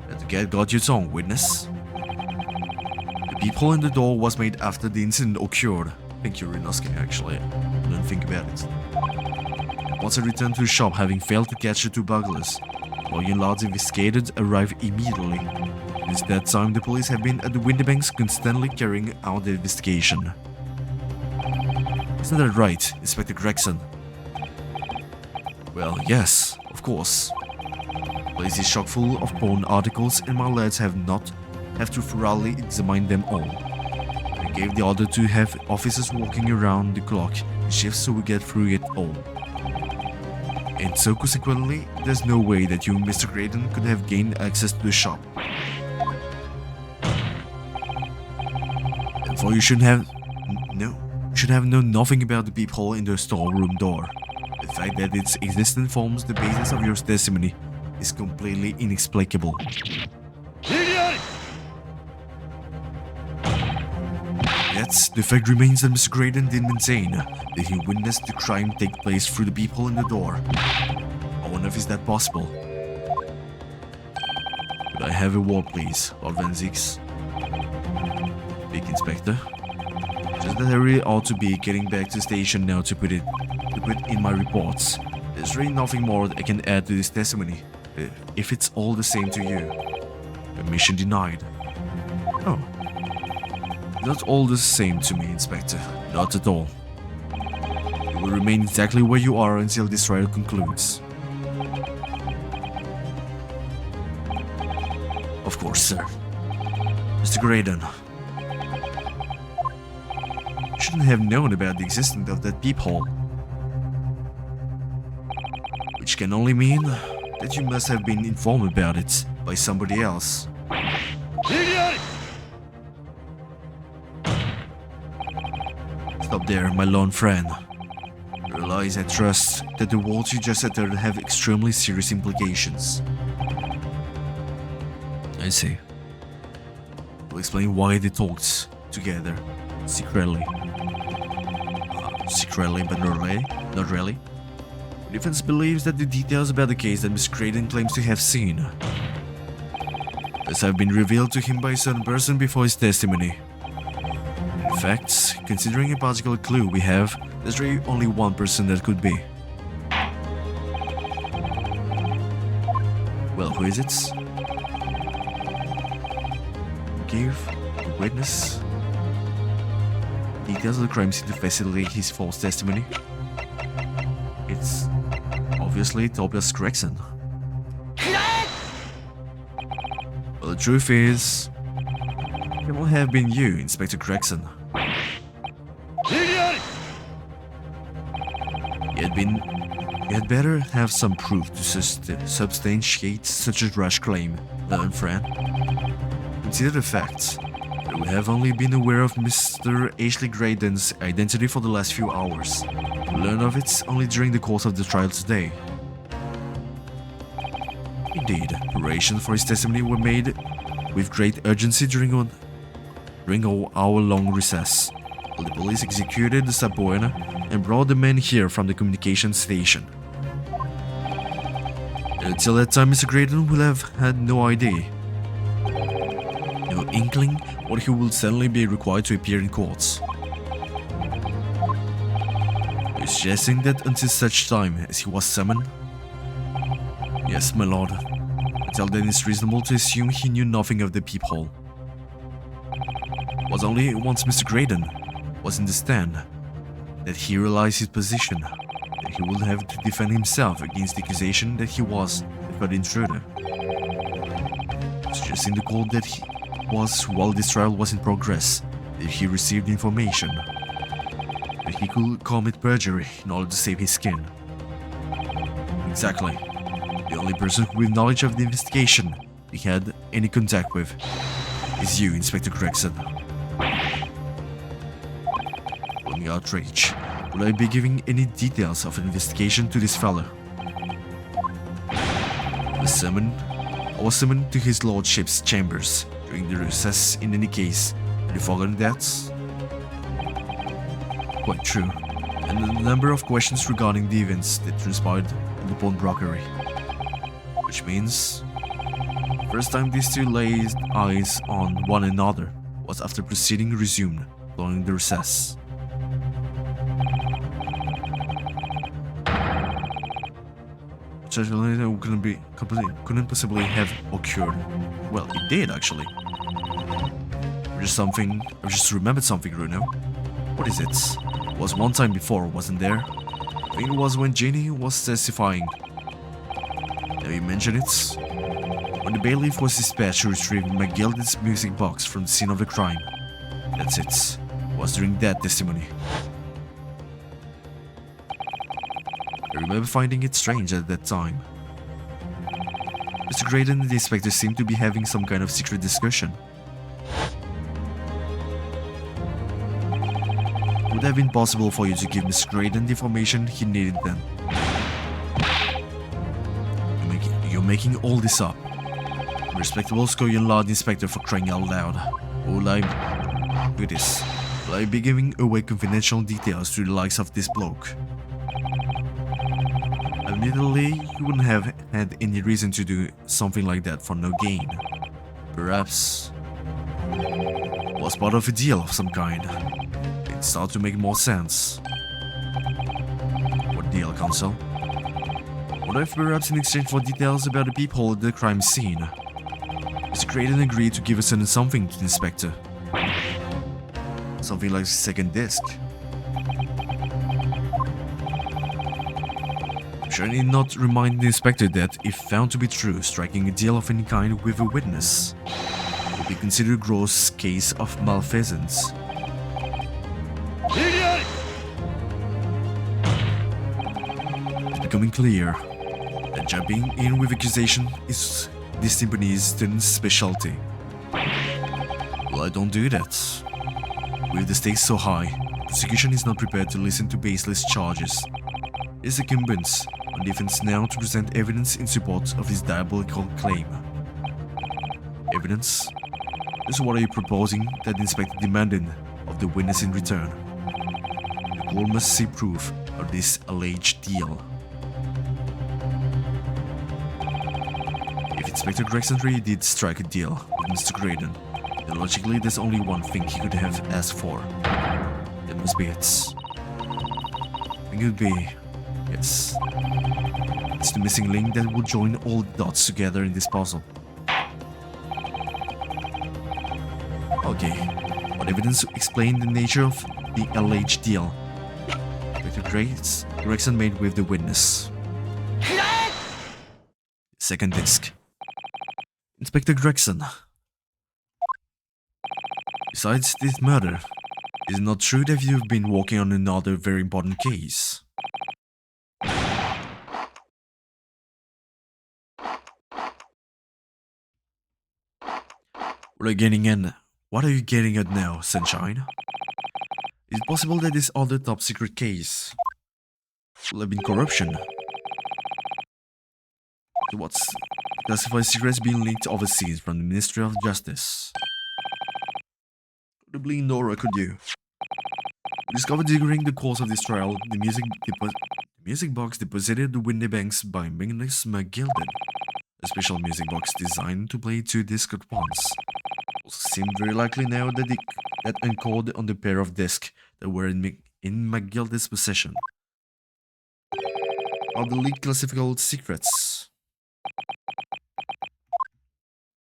And the got your tongue, witness. The peephole in the door was made after the incident occurred. Thank you, Rinosuke, actually. I didn't think about it. Once I returned to the shop, having failed to catch the two burglars, Lloyd and Lod's investigators arrived immediately. Since that time, the police have been at the Windybanks constantly carrying out the investigation. Isn't that right, Inspector Gregson? Well, yes, of course. The place is chock full of porn articles and my lads have to thoroughly examine them all. I gave the order to have officers walking around the clock in shifts so we get through it all. And so consequently, there's no way that you, Mr. Graydon, could have gained access to the shop. Therefore, you should have known nothing about the peephole in the storeroom door. The fact that its existence forms the basis of your testimony is completely inexplicable. Yet, the fact remains that Mr. Graydon did maintain that he witnessed the crime take place through the peephole in the door. I wonder if is that possible. Could I have a word, please, Lord Van Zieks? Big Inspector. Just that I really ought to be getting back to the station now to put in my reports. There's really nothing more that I can add to this testimony, if it's all the same to you. Permission denied. Oh. Not all the same to me, Inspector. Not at all. You will remain exactly where you are until this trial concludes. Of course, sir. Mr. Graydon. You shouldn't have known about the existence of that peephole. Which can only mean that you must have been informed about it by somebody else. Stop there, my lone friend. You realize, I trust, that the words you just uttered have extremely serious implications. I see. We'll explain why they talked together, secretly. Secretly, but not really. Not really. The defense believes that the details about the case that Miss Graydon claims to have seen thus have been revealed to him by a certain person before his testimony. In fact, considering a particular clue we have, there's really only one person that could be. Well, who is it? Give the witness details of the crime scene to facilitate his false testimony. It's obviously Tobias Gregson. Well, the truth is, it will have been you, Inspector Gregson. You had better have some proof to substantiate such a rash claim, learned friend. Consider the fact that we have only been aware of Mr. Ashley Graydon's identity for the last few hours. We learned of it only during the course of the trial today. Indeed, preparations for his testimony were made with great urgency during our hour-long recess, while the police executed the subpoena and brought the men here from the communications station. And until that time, Mr. Graydon will have had no idea, no inkling, what he will suddenly be required to appear in courts. Are you suggesting that until such time as he was summoned? Yes, my lord. Until then, it's reasonable to assume he knew nothing of the peephole. It was only once Mr. Graydon was in the stand that he realized his position, that he would have to defend himself against the accusation that he was the third intruder. Suggesting the court that he was, while this trial was in progress, that he received information that he could commit perjury in order to save his skin. Exactly. The only person with knowledge of the investigation he had any contact with is you, Inspector Gregson. Following outrage, will I be giving any details of an investigation to this fellow? I was summoned to his lordship's chambers during the recess in any case. Have you forgotten that? Quite true. And a number of questions regarding the events that transpired in the pawnbrokery. Which means, the first time these two laid eyes on one another was after proceeding resumed following the recess. Which actually couldn't possibly have occurred. Well, it did actually. I just remembered something, Bruno. What is it? It was one time before, wasn't there? I think it was when Jenny was testifying. Now you mention it. When the bailiff was dispatched to retrieve McGilden's music box from the scene of the crime. That's it. It was during that testimony. I remember finding it strange at that time. Mr. Graydon and the inspector seemed to be having some kind of secret discussion. It would have been possible for you to give Mr. Graydon the information he needed then. You're making all this up. A respectable Scotland Yard inspector, for crying out loud. Will I be giving away confidential details to the likes of this bloke? Admittedly, you wouldn't have had any reason to do something like that for no gain. Perhaps it was part of a deal of some kind. It started to make more sense. What deal, Counsel? What if perhaps in exchange for details about the peephole at the crime scene, Mr. Graydon agreed to give us something to the inspector? Something like a second disc. Should I not remind the inspector that, if found to be true, striking a deal of any kind with a witness would be considered a gross case of malfeasance? It's becoming clear that jumping in with accusation is this Timpani's student's specialty. Well, I don't do that. With the stakes so high, the prosecution is not prepared to listen to baseless charges. It is incumbent on defense now to present evidence in support of this diabolical claim. Evidence? So what are you proposing that the inspector demanded of the witness in return? The court must see proof of this alleged deal. If Inspector Gregson really did strike a deal with Mr. Graydon, then logically there's only one thing he could have asked for. That must be it. It could be... yes. It's the missing link that will join all the dots together in this puzzle. Okay, what evidence explained the nature of the alleged deal Inspector Gregson made with the witness? Second disc. Inspector Gregson. Besides this murder, is it not true that you've been working on another very important case? What are you getting at now, Sunshine? Is it possible that this other top secret case will have been corruption? So what's classified secrets being leaked overseas from the Ministry of Justice? Probably Nora, could you? We discovered during the course of this trial the music box deposited the Windybanks by Magnus McGilden. A special music box designed to play 2 discs at once. Also seemed very likely now that that encoded on the pair of discs that were in McGilden's possession. Are the leaked classified secrets?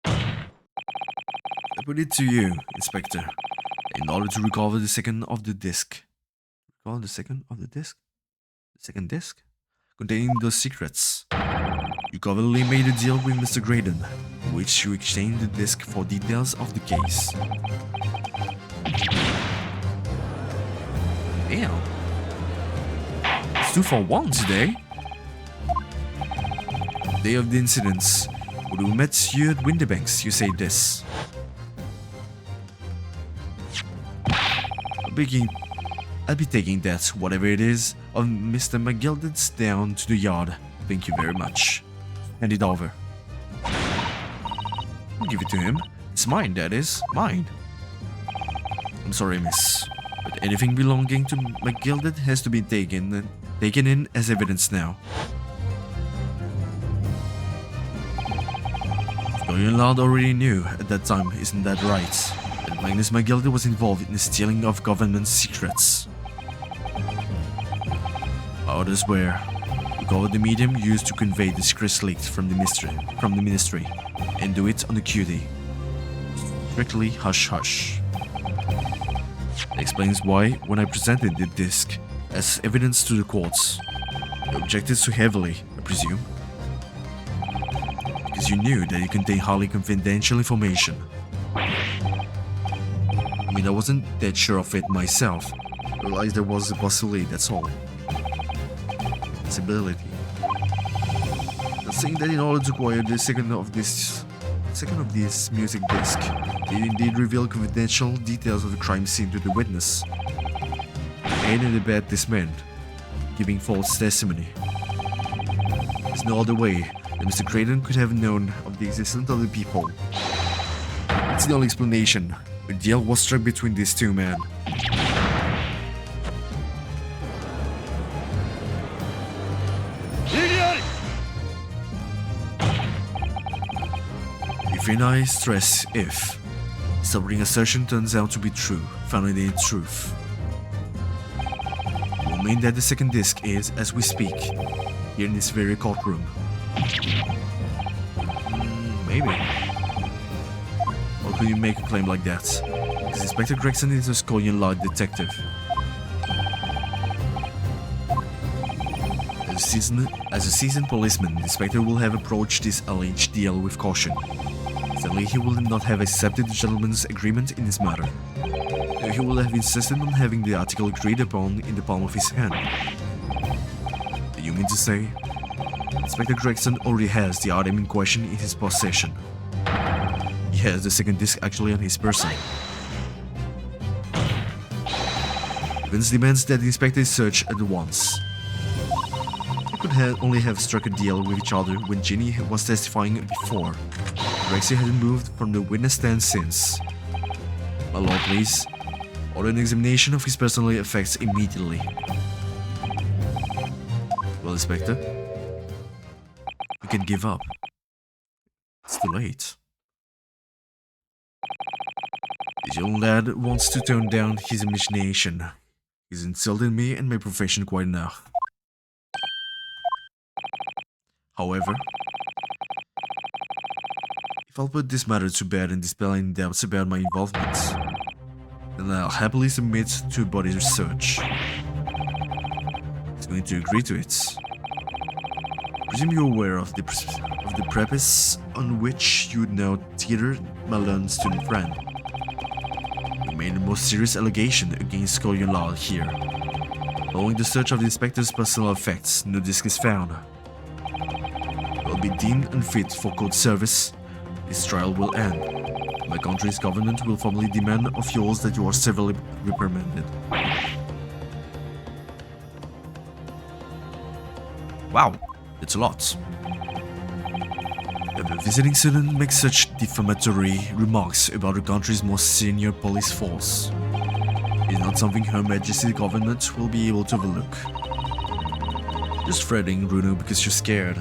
I put it to you, Inspector, in order to recover the second of the disc. Recall the second of the disc? The second disc? Containing those secrets. You cleverly made a deal with Mr. Graydon, in which you exchanged the disc for details of the case. Damn. It's 2 for 1 today. day of the incidents, when we met you at Winterbanks, you say this. I'll be taking that, whatever it is, of Mr. McGilden's down to the yard. Thank you very much. Hand it over. I'll give it to him. It's mine, that is. Mine. I'm sorry, miss, but anything belonging to McGilded has to be taken in as evidence now. Scullion Lord already knew at that time, isn't that right? That Magnus McGilded was involved in the stealing of government secrets. Others were. We call it the medium used to convey the secrets leaked from the ministry, and do it on the QD. Strictly hush hush. That explains why, when I presented the disc as evidence to the courts, you objected so heavily, I presume. Because you knew that it contained highly confidential information. I mean, I wasn't that sure of it myself. I realized there was a possibility, that's all. Possibility. I'm saying that in order to acquire the second of this music disc, they indeed reveal confidential details of the crime scene to the witness. Aid and abet this man, giving false testimony. There's no other way that Mr. Creighton could have known of the existence of the people. It's the only explanation. A deal was struck between these two men. If and I stress if, stubborn assertion turns out to be true, founded in truth. It will mean that the second disc is, as we speak, here in this very courtroom. Maybe. How could you make a claim like that? Because Inspector Gregson is a Scullion Law detective. As a seasoned policeman, the Inspector will have approached this alleged deal with caution. Certainly, he will not have accepted the gentleman's agreement in this matter. He will have insisted on having the article agreed upon in the palm of his hand. Do you mean to say, Inspector Gregson already has the item in question in his possession? He has the second disc actually on his person. Evans demands that the inspector search at once. They could only have struck a deal with each other when Ginny was testifying before. Rexy hadn't moved from the witness stand since. My lord, please. Order an examination of his personal effects immediately. Well, Inspector, we can give up. It's too late. This young lad wants to tone down his imagination. He's insulted me and my profession quite enough. However, if I'll put this matter to bed and dispel any doubts about my involvement, then I'll happily submit to a body search. He's going to agree to it. I presume you're aware of the premise on which you now teeter my learned student friend. You made the most serious allegation against Scullion Law here. Following the search of the inspector's personal effects, no disc is found. You will be deemed unfit for court service. This trial will end. My country's government will formally demand of yours that you are severely reprimanded. Wow, that's a lot. If a visiting student makes such defamatory remarks about the country's most senior police force, it is not something Her Majesty's government will be able to overlook. Just fretting, Bruno, because you're scared.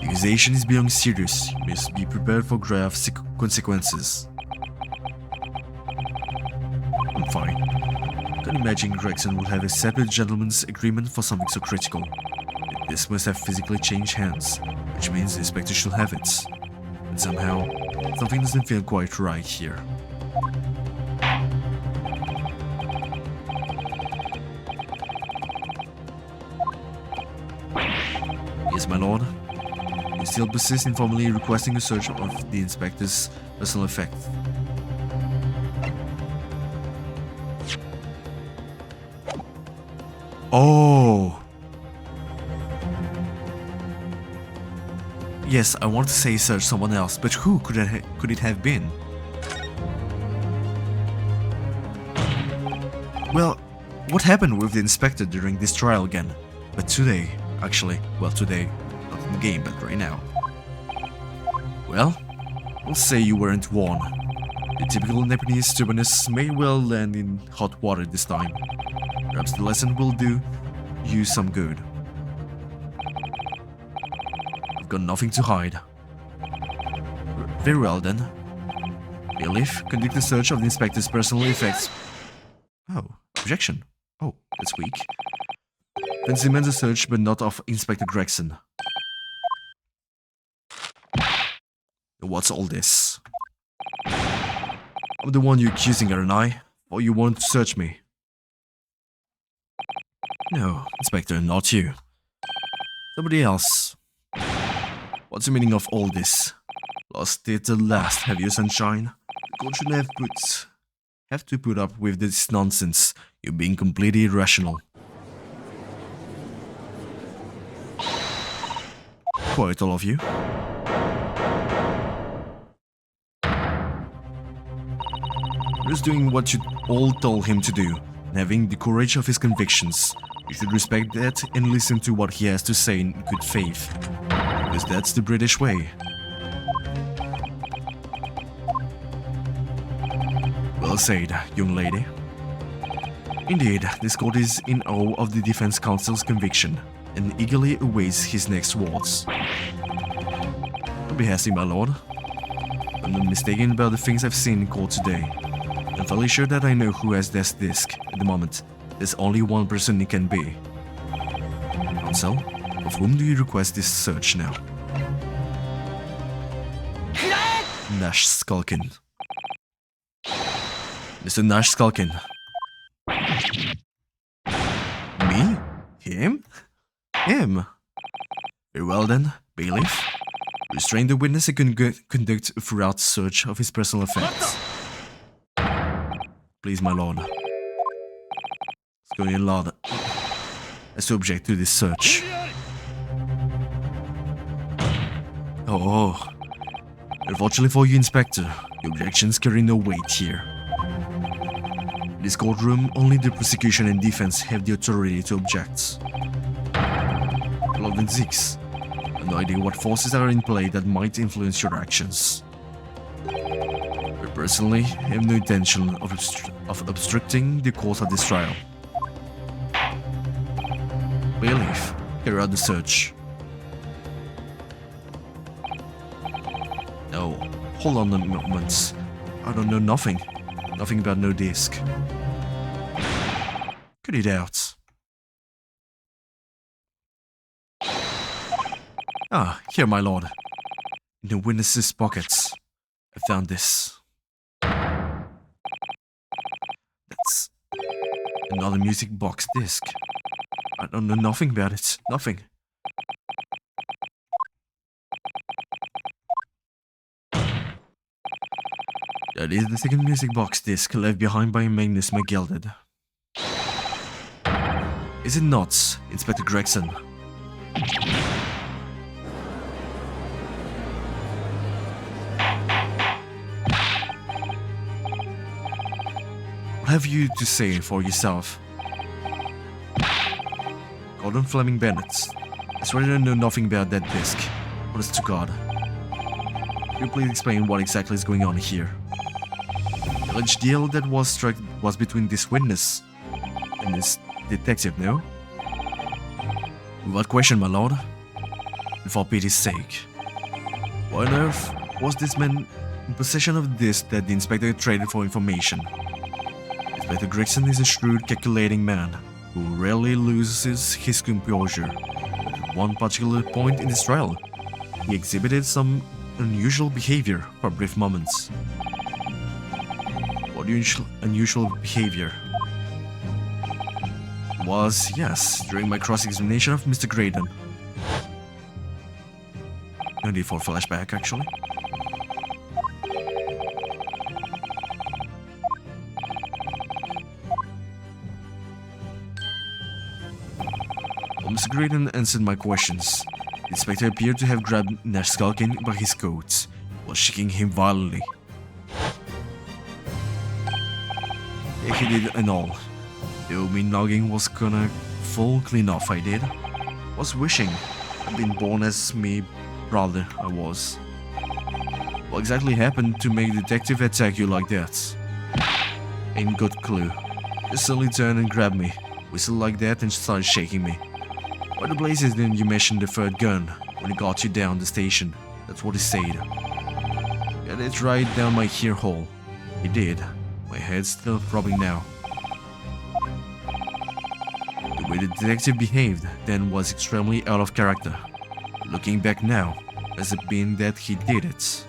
The accusation is beyond serious. You must be prepared for grave consequences. I'm fine. I can't imagine Gregson would have accepted the gentleman's agreement for something so critical. This must have physically changed hands, which means the inspector should have it. But somehow, something doesn't feel quite right here. Yes, my lord. You still persist in formally requesting a search of the inspector's personal effects. Oh. Yes, I want to say search someone else, but who could it have been? Well, what happened with the inspector during this trial again? But today, actually, well today, not in the game, but right now. Well, we'll say you weren't warned. The typical Nepalese stubbornness may well land in hot water this time. Perhaps the lesson will do you some good. I've got nothing to hide. Very well then. Bailiff, conduct a search of the inspector's personal effects. Oh, objection. Oh, that's weak. Then demand a search, but not of Inspector Gregson. What's all this? I'm the one you're accusing, aren't I? Or you want to search me? No, Inspector, not you. Somebody else. What's the meaning of all this? Lost it at last, have you, sunshine? The court shouldn't have to put up with this nonsense. You're being completely irrational. Quiet, all of you. Just doing what you all told him to do, and having the courage of his convictions. You should respect that and listen to what he has to say in good faith. Because that's the British way. Well said, young lady. Indeed, this court is in awe of the defense counsel's conviction, and eagerly awaits his next words. Don't be hasty, my lord. I'm not mistaken about the things I've seen in court today. I'm fairly sure that I know who has this disc at the moment. There's only one person it can be. Counsel, of whom do you request this search now? Nash Skulkin. Mr. Nash Skulkin. Me? Him? Him? Very well then, bailiff. Restrain the witness and conduct a thorough search of his personal effects. Please, my lord. It's going in law as to object to this search. Oh. Unfortunately for you, Inspector, the objections carry no weight here. In this courtroom, only the prosecution and defense have the authority to object. Lord 6. I have no idea what forces are in play that might influence your actions. But personally, I have no intention of obstructing the course of this trial. Bailiff, carry out the search. No, hold on a moment. I don't know nothing. Nothing about no disc. Cut it out. Ah, here, my lord. In the witness's pockets, I found this. That's another music box disc. I don't know nothing about it. Nothing. That is the second music box disc left behind by Magnus McGilded. Is it not, Inspector Gregson? What have you to say for yourself? Gordon Fleming Bennett. I swear I know nothing about that disc. Honest to God. Could you please explain what exactly is going on here? The alleged deal that was struck was between this witness and this detective, no? Without question, my lord. And for pity's sake. Why on earth was this man in possession of the disc that the inspector traded for information? Inspector Gregson is a shrewd, calculating man who rarely loses his composure. But at one particular point in this trial, he exhibited some unusual behavior for brief moments. What unusual behavior? It was, yes, during my cross-examination of Mr. Graydon. No need for flashback, actually. Mr. Graydon answered my questions. The inspector appeared to have grabbed Nash Skulkin by his coat, while shaking him violently. Yeah, he did and all. Though me noggin was gonna fall clean off, I did. Was wishing I'd been born as me brother I was. What exactly happened to make the detective attack you like that? Ain't got clue. He suddenly turned and grabbed me, whistled like that and started shaking me. Why the blazes didn't you mention the third gun when he got you down the station? That's what he said. Got it right down my ear hole. He did. My head's still throbbing now. The way the detective behaved then was extremely out of character. Looking back now, has it been that he did it?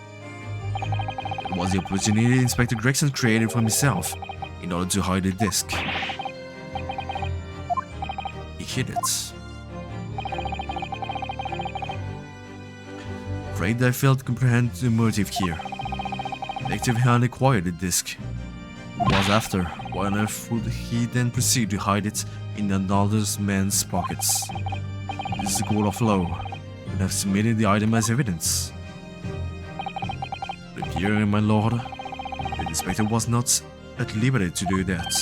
It was the opportunity Inspector Gregson created for himself in order to hide the disc. He hid it. Afraid I failed to comprehend the motive here. The detective had acquired the disc. It was after. Why on earth would he then proceed to hide it in another man's pockets? This is a court of law, and have submitted the item as evidence. But here, my lord, the inspector was not at liberty to do that.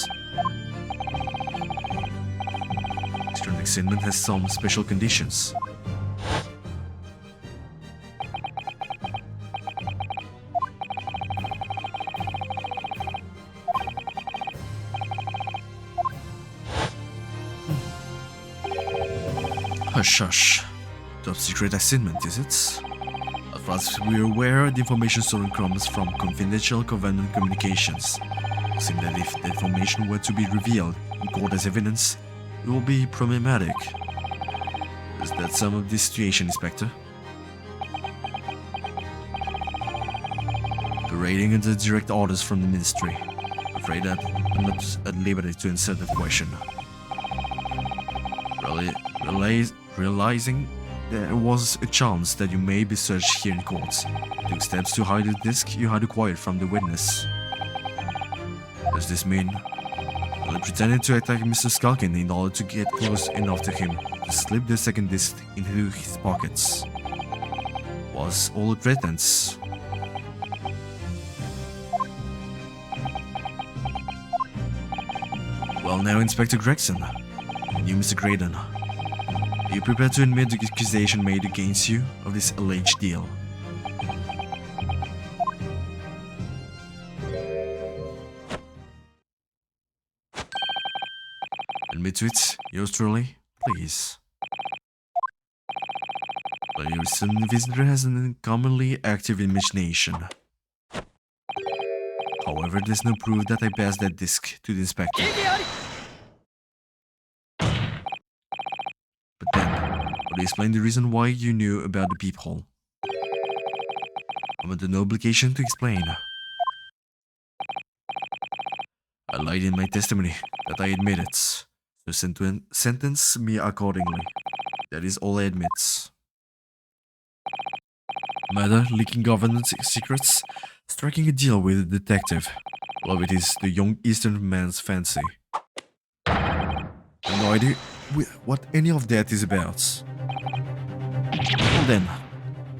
Extreme excitement has some special conditions. Hush, hush. Top secret assignment, is it? As far as we're aware, the information stored comes from confidential government communications. It seems that if the information were to be revealed in court as evidence, it will be problematic. Is that some of the situation, Inspector? Operating under direct orders from the Ministry. I'm afraid that I'm not at liberty to answer the question. Realizing there was a chance that you may be searched here in court, took steps to hide the disc you had acquired from the witness. Does this mean? Well, I pretended to attack Mr. Skulkin in order to get close enough to him to slip the second disc into his pockets. Was all a pretense? Well now, Inspector Gregson, and you, Mr. Graydon, are you prepared to admit the accusation made against you of this alleged deal? Admit to it, yours truly, please. But your recent visitor has an uncommonly active imagination. However, there's no proof that I passed that disc to the inspector. But then, would you explain the reason why you knew about the peephole? I'm under no obligation to explain. I lied in my testimony that I admit it, so sentence me accordingly. That is all I admit. Murder, leaking government secrets, striking a deal with a detective. Well, it is the young Eastern man's fancy. I have no idea what any of that is about. Well then,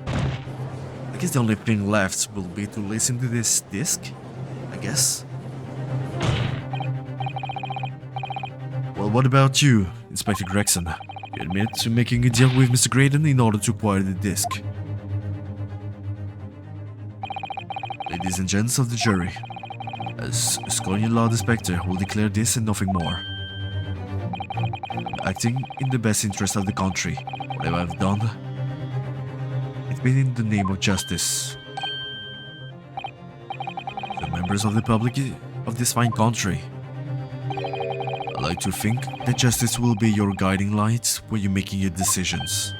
I guess the only thing left will be to listen to this disc, I guess. Well, what about you, Inspector Gregson? You admit to making a deal with Mr. Graydon in order to acquire the disc. Ladies and gents of the jury, as Colonial Law Inspector will declare this and nothing more. Acting in the best interest of the country, whatever I've done, it's been in the name of justice. The members of the public of this fine country, I like to think that justice will be your guiding light when you're making your decisions.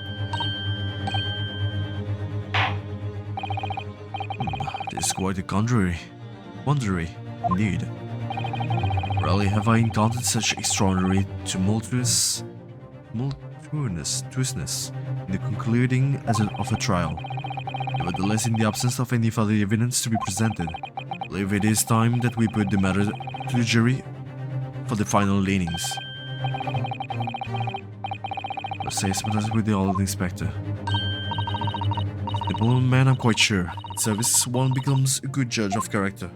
This is quite a contrary. Wondery, indeed. Rarely have I encountered such extraordinary tumultuousness in the concluding of a trial. Nevertheless, in the absence of any further evidence to be presented, I believe it is time that we put the matter to the jury for the final leanings. say sympathize with the old inspector. The poor man, I'm quite sure. In service, one becomes a good judge of character.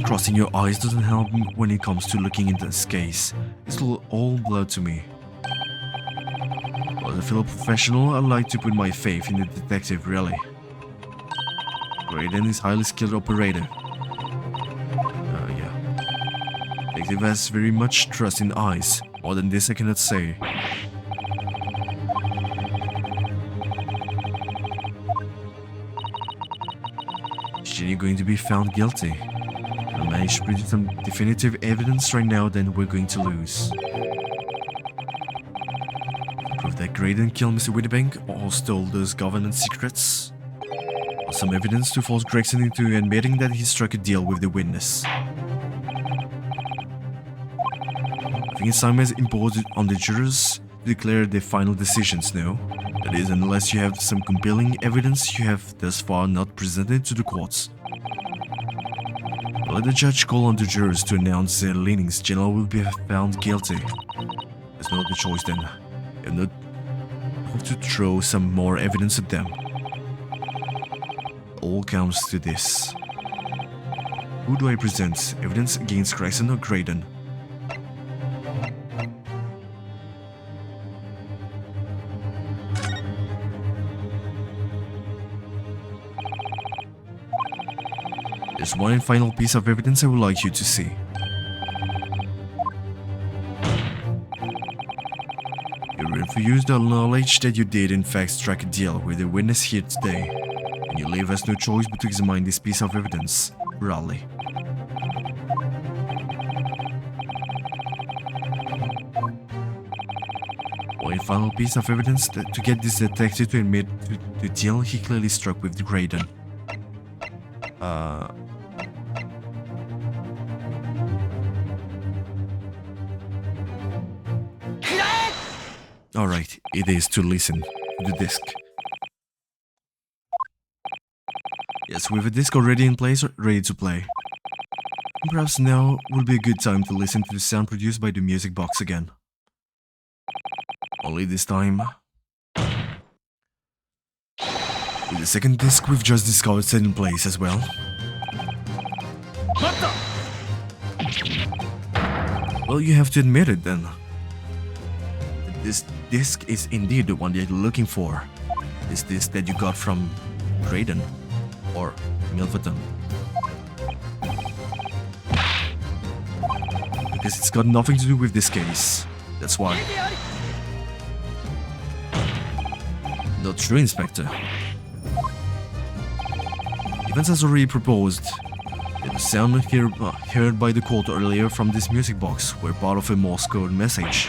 Crossing your eyes doesn't help when it comes to looking into this case. It's all blood to me. As a fellow professional, I'd like to put my faith in the detective, really. Graydon is a highly skilled operator. Yeah. Detective has very much trust in eyes. More than this I cannot say. Is Jenny going to be found guilty? If I manage to produce some definitive evidence right now, then we're going to lose. Prove that Graydon killed Mr. Whitbank or stole those government secrets. Or some evidence to force Gregson into admitting that he struck a deal with the witness. I think it's time as imposed on the jurors to declare their final decisions now. That is, unless you have some compelling evidence you have thus far not presented to the courts. Let the judge call on the jurors to announce their leanings. General will be found guilty. There's no other choice then. You have not to throw some more evidence at them. All comes to this. Who do I present? Evidence against Gregson or Graydon? There's one final piece of evidence I would like you to see. You refuse the knowledge that you did in fact strike a deal with the witness here today, and you leave us no choice but to examine this piece of evidence. Raleigh. One final piece of evidence to get this detective to admit to the deal he clearly struck with Graydon. Alright, it is to listen to the disc. Yes, we have a disc already in place, ready to play. And perhaps now will be a good time to listen to the sound produced by the music box again. Only this time, with the second disc we've just discovered set in place as well. Well, you have to admit it then. This disc is indeed the one that you're looking for. Is this that you got from Graydon or Milverton? Because it's got nothing to do with this case. That's why. Not true, Inspector. Evans has already proposed that the sound heard by the court earlier from this music box were part of a Morse code message.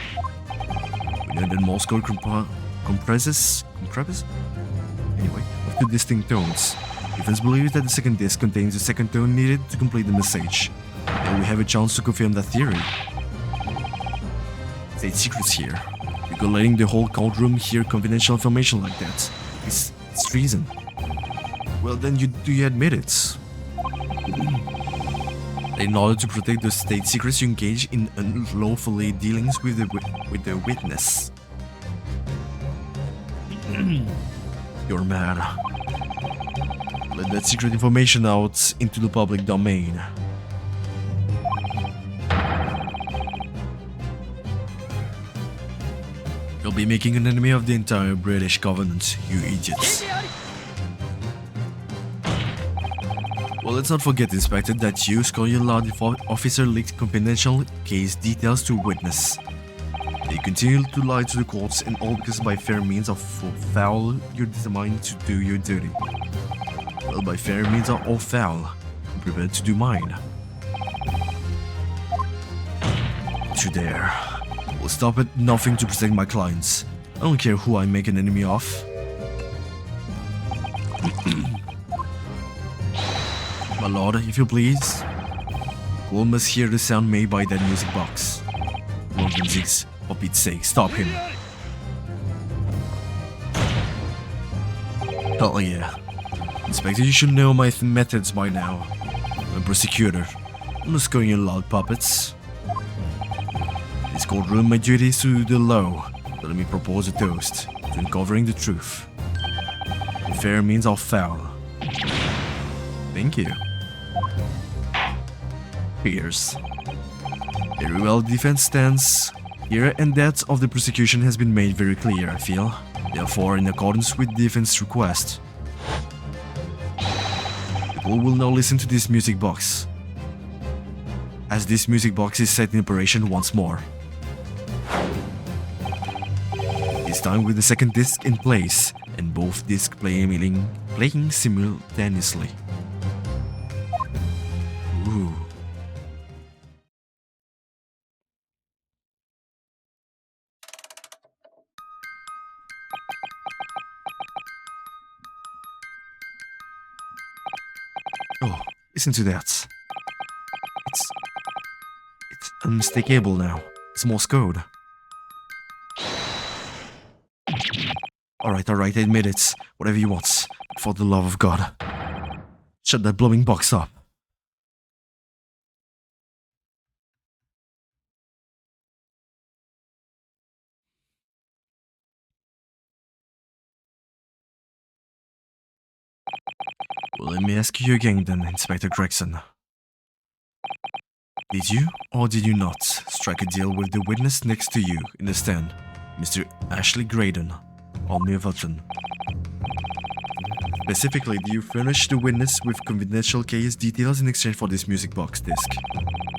We know that Morse code comprises anyway, of two distinct tones. Evans believes that the second disc contains the second tone needed to complete the message. And we have a chance to confirm that theory. State secrets here. Because letting the whole courtroom hear confidential information like that is treason. Well then, do you admit it? In order to protect the state secrets, you engage in unlawfully dealings with the witness. You're mad. Let that secret information out into the public domain. You'll be making an enemy of the entire British government, you idiots. Well, let's not forget, Inspector, that you, Scotland Yard officer, leaked confidential case details to witness. They continue to lie to the courts, and all because by fair means of foul you're determined to do your duty. Well, by fair means or foul, I'm prepared to do mine. To dare. Will stop at nothing to protect my clients. I don't care who I make an enemy of. My lord, if you please. One must hear the sound made by that music box. Morgan Ziggs, for Pete's sake, stop him. Hell yeah. Inspector, you should know my methods by now. I'm a prosecutor. I'm not going your loud puppets. This This courtroom, my duty is to the law. So let me propose a toast to uncovering the truth. If fair means I'll foul. Thank you. Here's. Very well, the defense stands here, and that of the prosecution has been made very clear, I feel. Therefore, in accordance with the defense request, people will now listen to this music box, as this music box is set in operation once more. This time with the second disc in place, and both discs playing simultaneously. Ooh. Oh, listen to that. It's unmistakable now. It's Morse code. Alright, I admit it. Whatever you want. But for the love of God, shut that blowing box up. Well, let me ask you again then, Inspector Gregson. Did you, or did you not, strike a deal with the witness next to you in the stand, Mr. Ashley Graydon, Omnivoton? Specifically, do you furnish the witness with confidential case details in exchange for this music box disc?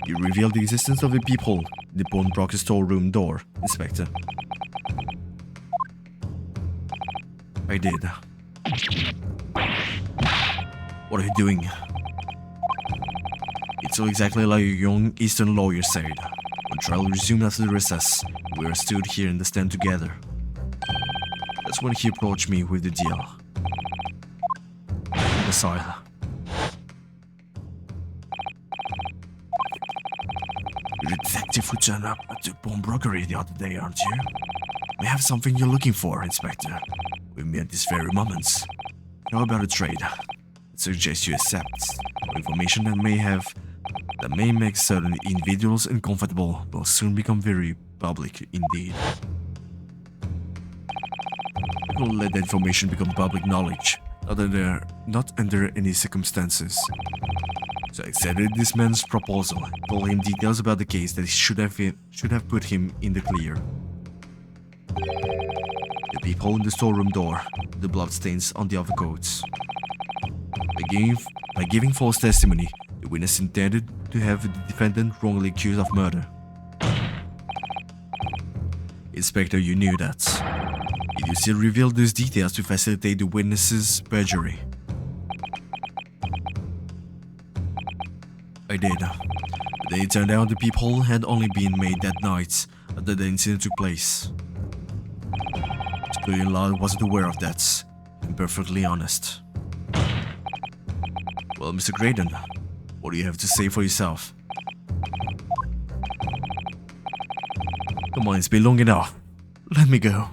You revealed the existence of a peephole in the pawnbroker's storeroom door, Inspector. I did. What are you doing? It's so exactly like a young Eastern lawyer said. When trial resumed after the recess, we were stood here in the stand together. That's when he approached me with the deal. Aside. You're the detective who turned up at the pawnbrokery the other day, aren't you? May have something you're looking for, Inspector. With me at this very moment. How about a trade? I suggest you accept information that may make certain individuals uncomfortable, but will soon become very public indeed. I will let that information become public knowledge, not under any circumstances. So I accepted this man's proposal and told him details about the case that should have put him in the clear. The peephole in the storeroom door, the bloodstains on the overcoats. By giving false testimony, the witness intended to have the defendant wrongly accused of murder. Inspector, you knew that. Did you still reveal those details to facilitate the witness's perjury? I did. But then it turned out the peephole had only been made that night after the incident took place. Superior-in-law wasn't aware of that, I'm perfectly honest. Well, Mr. Graydon, what do you have to say for yourself? Come on, it's been long enough. Let me go.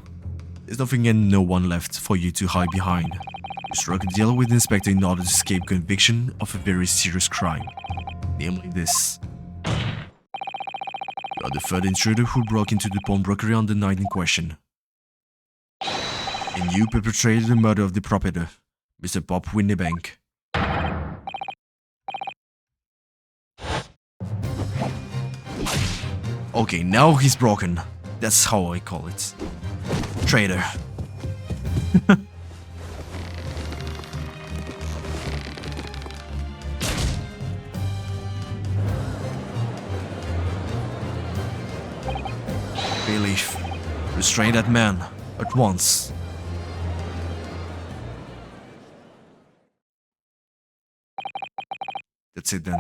There's nothing and no one left for you to hide behind. You struck a deal with the inspector in order to escape conviction of a very serious crime. Namely this. You are the third intruder who broke into the pawnbrokery on the night in question. And you perpetrated the murder of the proprietor, Mr. Bob Windybank. Okay, now he's broken. That's how I call it. Traitor. Relief. Restrain that man. At once. That's it then.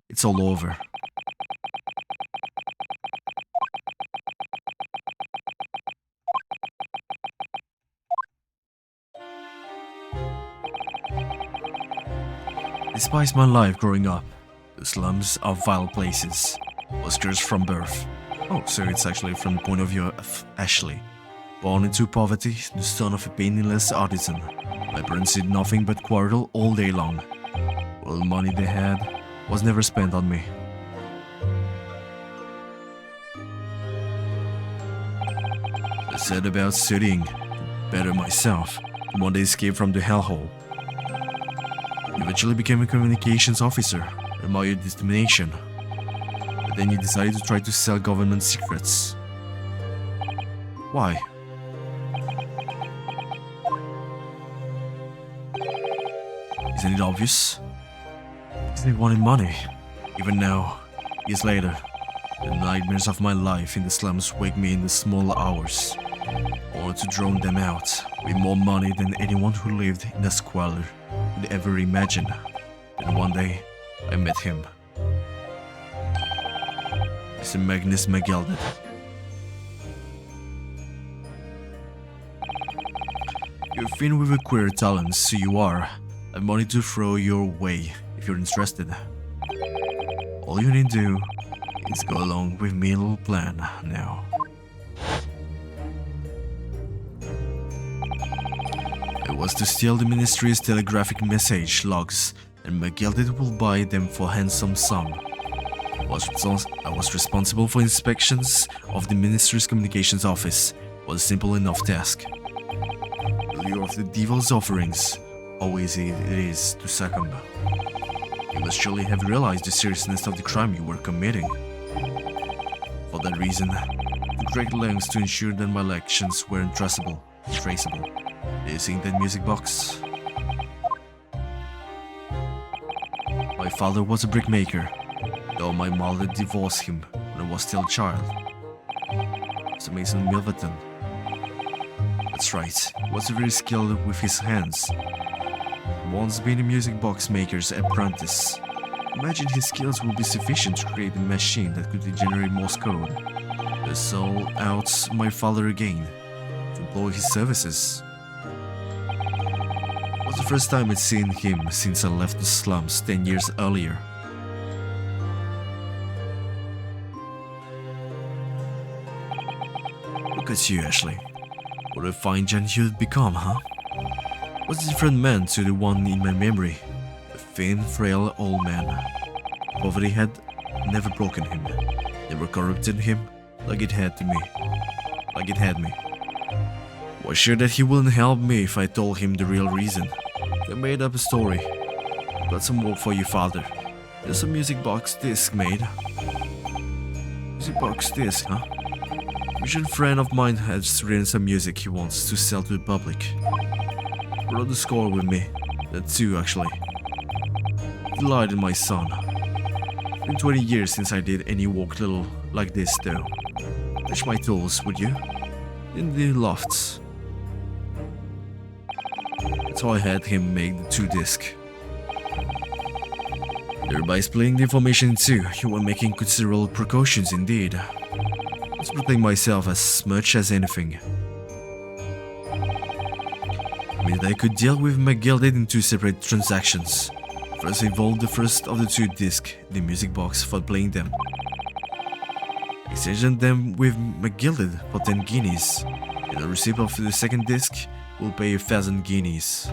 It's all over. Despite my life growing up, the slums are vile places. Was cursed from birth. Oh, so it's actually from the point of view of Ashley. Born into poverty, the son of a penniless artisan. My parents did nothing but quarrel all day long. All the money they had was never spent on me. set about studying to better myself and one day escape from the hellhole. He eventually became a communications officer, admired determination. But then he decided to try to sell government secrets. Why? Isn't it obvious? Because they wanted money. Even now, years later, the nightmares of my life in the slums wake me in the small hours. I want to drown them out with more money than anyone who lived in the squalor could ever imagine. Then one day, I met him. Mr. Magnus McGelded. You're thin with a queer talent, so you are. I've money to throw your way if you're interested. All you need to do is go along with my little plan now. It was to steal the ministry's telegraphic message logs, and McGelded will buy them for a handsome sum. I was responsible for inspections of the ministry's communications office. It was a simple enough task. The lure of the devil's offerings, how easy it is to succumb. You must surely have realized the seriousness of the crime you were committing. For that reason, I took great lengths to ensure that my actions were untraceable, traceable. Do you think that music box? My father was a brickmaker, though my mother divorced him when I was still a child. Mr. Mason Milverton. That's right, he was very skilled with his hands. Once been a music box maker's apprentice. Imagine his skills would be sufficient to create a machine that could generate Morse code. I sold out my father again to employ his services. It was the first time I'd seen him since I left the slums 10 years earlier. Look at you, Ashley. What a fine gent you'd become, huh? Was a different man to the one in my memory. A thin, frail old man. Poverty had never broken him, never corrupted him like it had me. Was sure that he wouldn't help me if I told him the real reason. I made up a story. Got some work for you, father. There's a music box disc made. Music box disc, huh? A mutual friend of mine has written some music he wants to sell to the public. Wrote the score with me. That too, actually. Delighted my son. It's been 20 years since I did any work little like this, though. Fetch my tools, would you? In the lofts. That's how I had him make the 2-disc. Thereby splitting the information in two, you were making considerable precautions indeed. Let's protect myself as much as anything. I mean, I could deal with McGelded in 2 separate transactions. First, I involved the first of the 2 discs, the music box, for playing them. Exchanged them with McGelded for 10 guineas. And the receipt of the second disc will pay 1,000 guineas.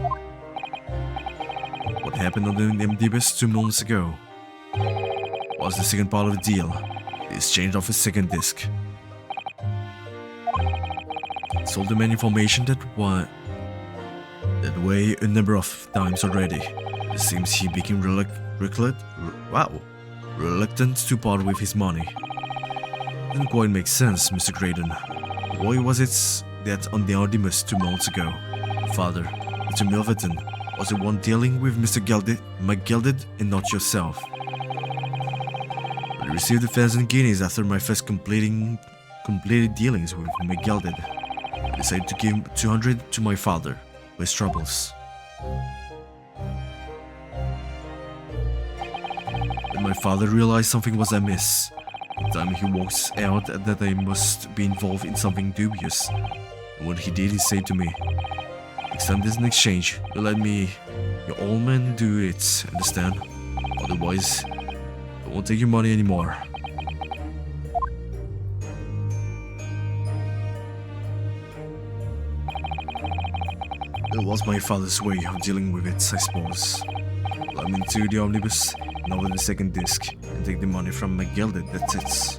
What happened on the omnibus 2 months ago was the second part of the deal, the exchange of a second disc. I sold the man information that way a number of times already. It seems he became reluctant to part with his money. Didn't quite make sense, Mr. Graydon. Why was it that on the omnibus 2 months ago, father, Mr. Milverton, was the one dealing with Mr. McGelded and not yourself? I received 1,000 guineas after my first completed dealings with McGelded. I decided to give 200 to my father for his troubles. But my father realized something was amiss. The time he walks out that I must be involved in something dubious. And when he did, he said to me, "Next time there's an exchange, you let me, your old man, do it, understand? Otherwise, I won't take your money anymore." That was my father's way of dealing with it, I suppose. Climb into the omnibus and over the second disc and take the money from McGelded, that's it.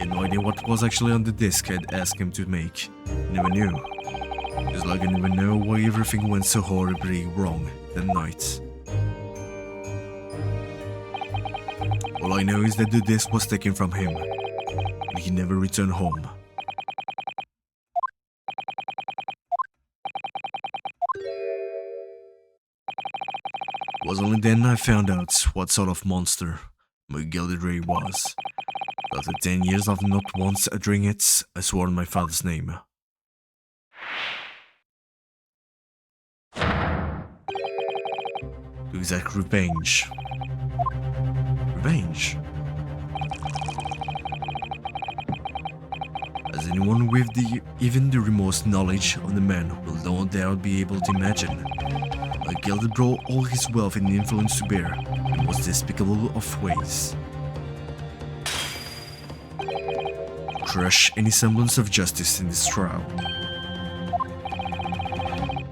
He had no idea what was actually on the disc I'd asked him to make. He never knew. Just like I never know why everything went so horribly wrong that night. All I know is that the disc was taken from him, and he never returned home. It was only then I found out what sort of monster my gilded ray was. After 10 years of not once uttering it, I swore on my father's name. To exact revenge. Revenge? As anyone with even the remotest knowledge of the man will no doubt be able to imagine, my gilded brought all his wealth and influence to bear in the most despicable of ways. Crush any semblance of justice in this trial.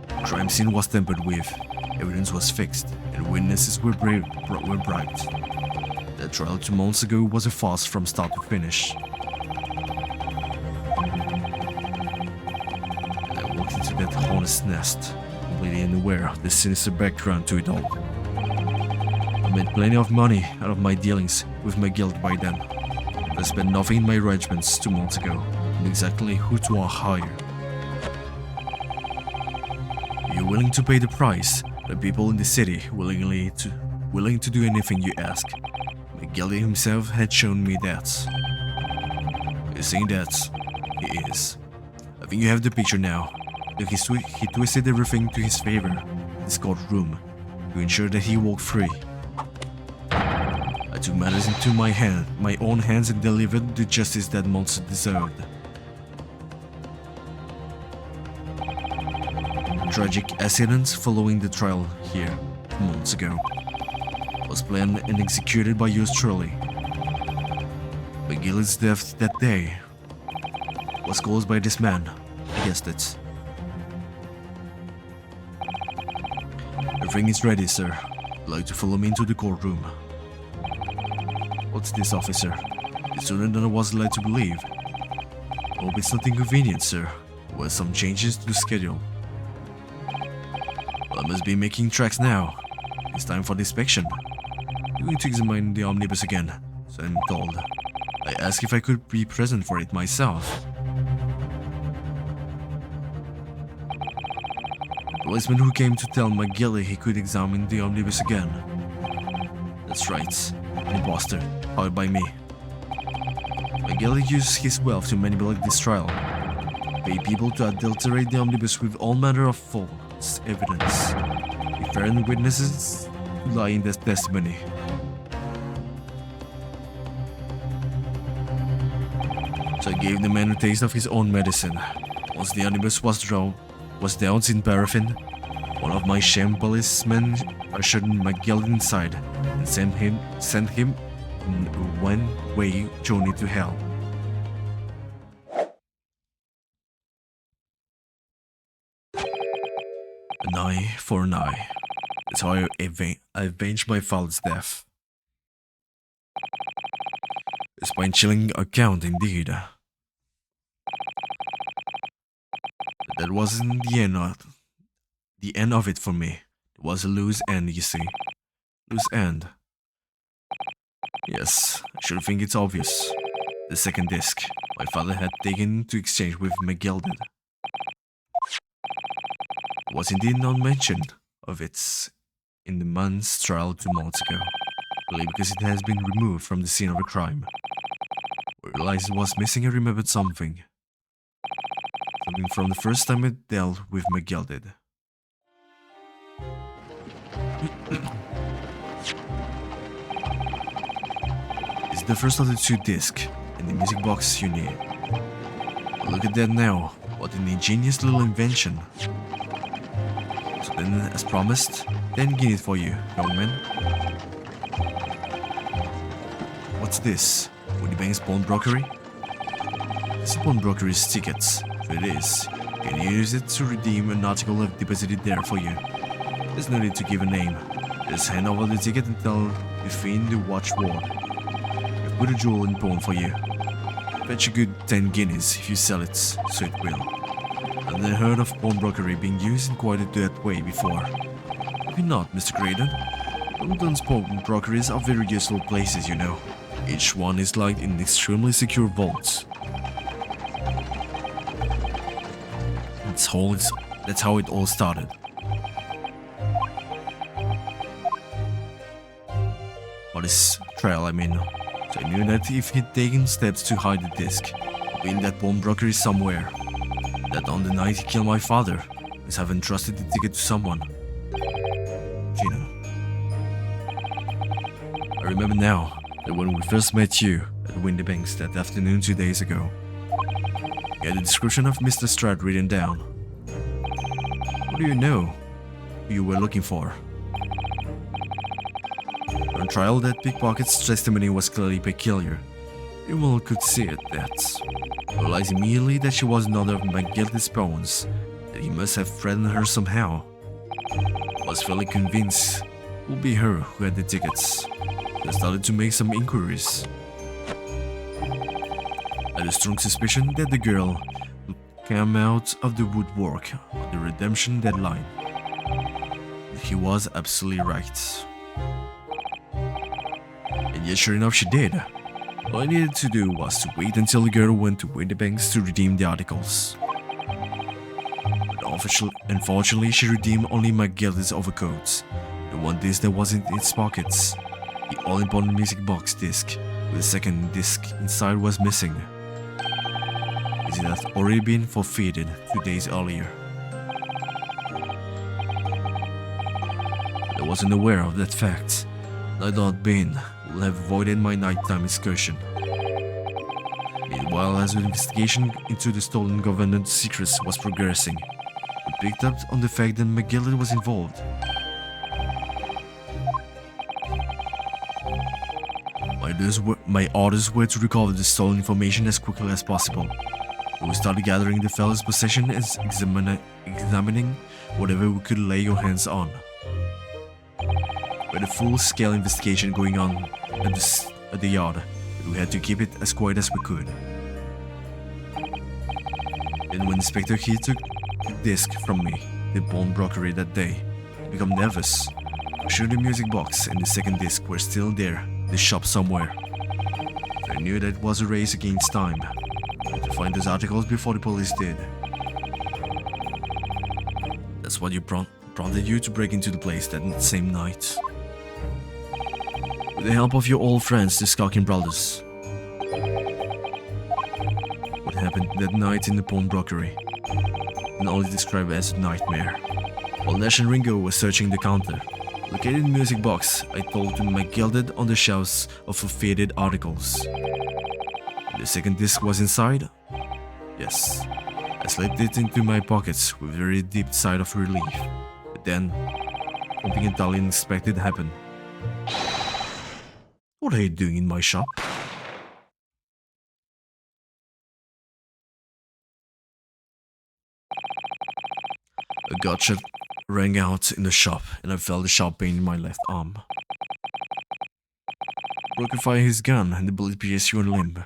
The crime scene was tampered with, evidence was fixed, and witnesses were bribed. The trial 2 months ago was a farce from start to finish. And I walked into that hornet's nest, completely unaware of the sinister background to it all. I made plenty of money out of my dealings with my guild by then. I spent nothing in my arrangements 2 months ago, and exactly who to hire. Are you willing to pay the price? The people in the city willing to do anything you ask. McGilly himself had shown me that. You saying that? He is. I think you have the picture now. He twisted everything to his favor in this courtroom to ensure that he walked free. I took matters into my own hands and delivered the justice that monster deserved. Tragic accidents following the trial here 2 months ago was planned and executed by yours truly. McGilly's death that day was caused by this man. I guessed it. Everything is ready, sir. I'd like to follow me into the courtroom. What's this, officer? It's sooner than I was led to believe. Hope it's not inconvenient, sir. There were some changes to the schedule. Well, I must be making tracks now. It's time for the inspection. I'm going to examine the omnibus again, so I'm told. I asked if I could be present for it myself. The policeman who came to tell McGilly he could examine the omnibus again. That's right, an imposter, hired by me. McGilly used his wealth to manipulate this trial, pay people to adulterate the omnibus with all manner of false evidence, deferring witnesses to lie in their testimony. So I gave the man a taste of his own medicine. Once the omnibus was doused in paraffin, one of my sham policemen ushered McGill inside and sent him on a one-way journey to hell. An eye for an eye. That's how I avenged my father's death. A spine-chilling account indeed. But that wasn't the end of it for me. It was a loose end, you see. Loose end. Yes, I should think it's obvious. The second disc my father had taken to exchange with McGilded. There was indeed no mention of it in the man's trial 2 months ago, probably because it has been removed from the scene of a crime. I realized it was missing. I remembered something. Something from the first time I dealt with McGilded. It's the first of the 2 discs and the music box you need. Look at that now. What an ingenious little invention. So then, as promised, 10 guineas for you, young man. What's this? Woody Bank's pawnbrokery? It's a pawnbrokery's tickets, so it is. You can use it to redeem an article I've deposited there for you. There's no need to give a name. Just hand over the ticket and tell the fiend the watch ward. I put a jewel in pawn for you. Bet you good 10 guineas if you sell it, so it will. I've never heard of pawnbrokery being used in quite that way before. Maybe not, Mr. Graydon. London's pawnbrokeries are very useful places, you know. Each one is locked in extremely secure vaults. That's how it all started. But his trial, I mean. So I knew that if he'd taken steps to hide the disc, he'd be in that pawnbrokery somewhere. That on the night he killed my father, he must have entrusted the ticket to someone. Gina. I remember now that when we first met you at Windybanks that afternoon 2 days ago, you had the description of Mr. Strad written down. What do you know who you were looking for? On trial, that pickpocket's testimony was clearly peculiar. Anyone could see it, that. I realized immediately that she was another of McGilty's pawns, that he must have threatened her somehow. I was fairly convinced it would be her who had the tickets. I started to make some inquiries. I had a strong suspicion that the girl would come out of the woodwork on the redemption deadline. He was absolutely right. And yet, sure enough, she did. All I needed to do was to wait until the girl went to Windybanks to redeem the articles. But unfortunately, she redeemed only McGilty's overcoat, the one disc that was in its pockets. The all-important music box disc, with the second disc inside, was missing. As it had already been forfeited 2 days earlier. I wasn't aware of that fact. I thought Ben would have avoided my nighttime excursion. Meanwhile, as the investigation into the stolen government secrets was progressing, we picked up on the fact that McGilty was involved. My orders were to recover the stolen information as quickly as possible. We started gathering the fellow's possession and examining whatever we could lay our hands on. We had a full-scale investigation going on at the yard, but we had to keep it as quiet as we could. Then when Inspector Key took the disc from me, the pawnbrokery that day, I became nervous. I'm sure the music box and the second disc were still there, in the shop somewhere. So I knew that it was a race against time, to find those articles before the police did. That's what prompted you to break into the place that same night. With the help of your old friends, the Skulking Brothers. What happened that night in the pawnbrokery can only describe it as a nightmare. While Nash and Ringo were searching the counter, located in the music box, I told them I gilded on the shelves of forfeited articles. And the second disc was inside? Yes. I slipped it into my pockets with a very deep sigh of relief. But then, something entirely unexpected happened. What are you doing in my shop? A gunshot rang out in the shop, and I felt a sharp pain in my left arm. Broken fire his gun, and the bullet pierced your limb.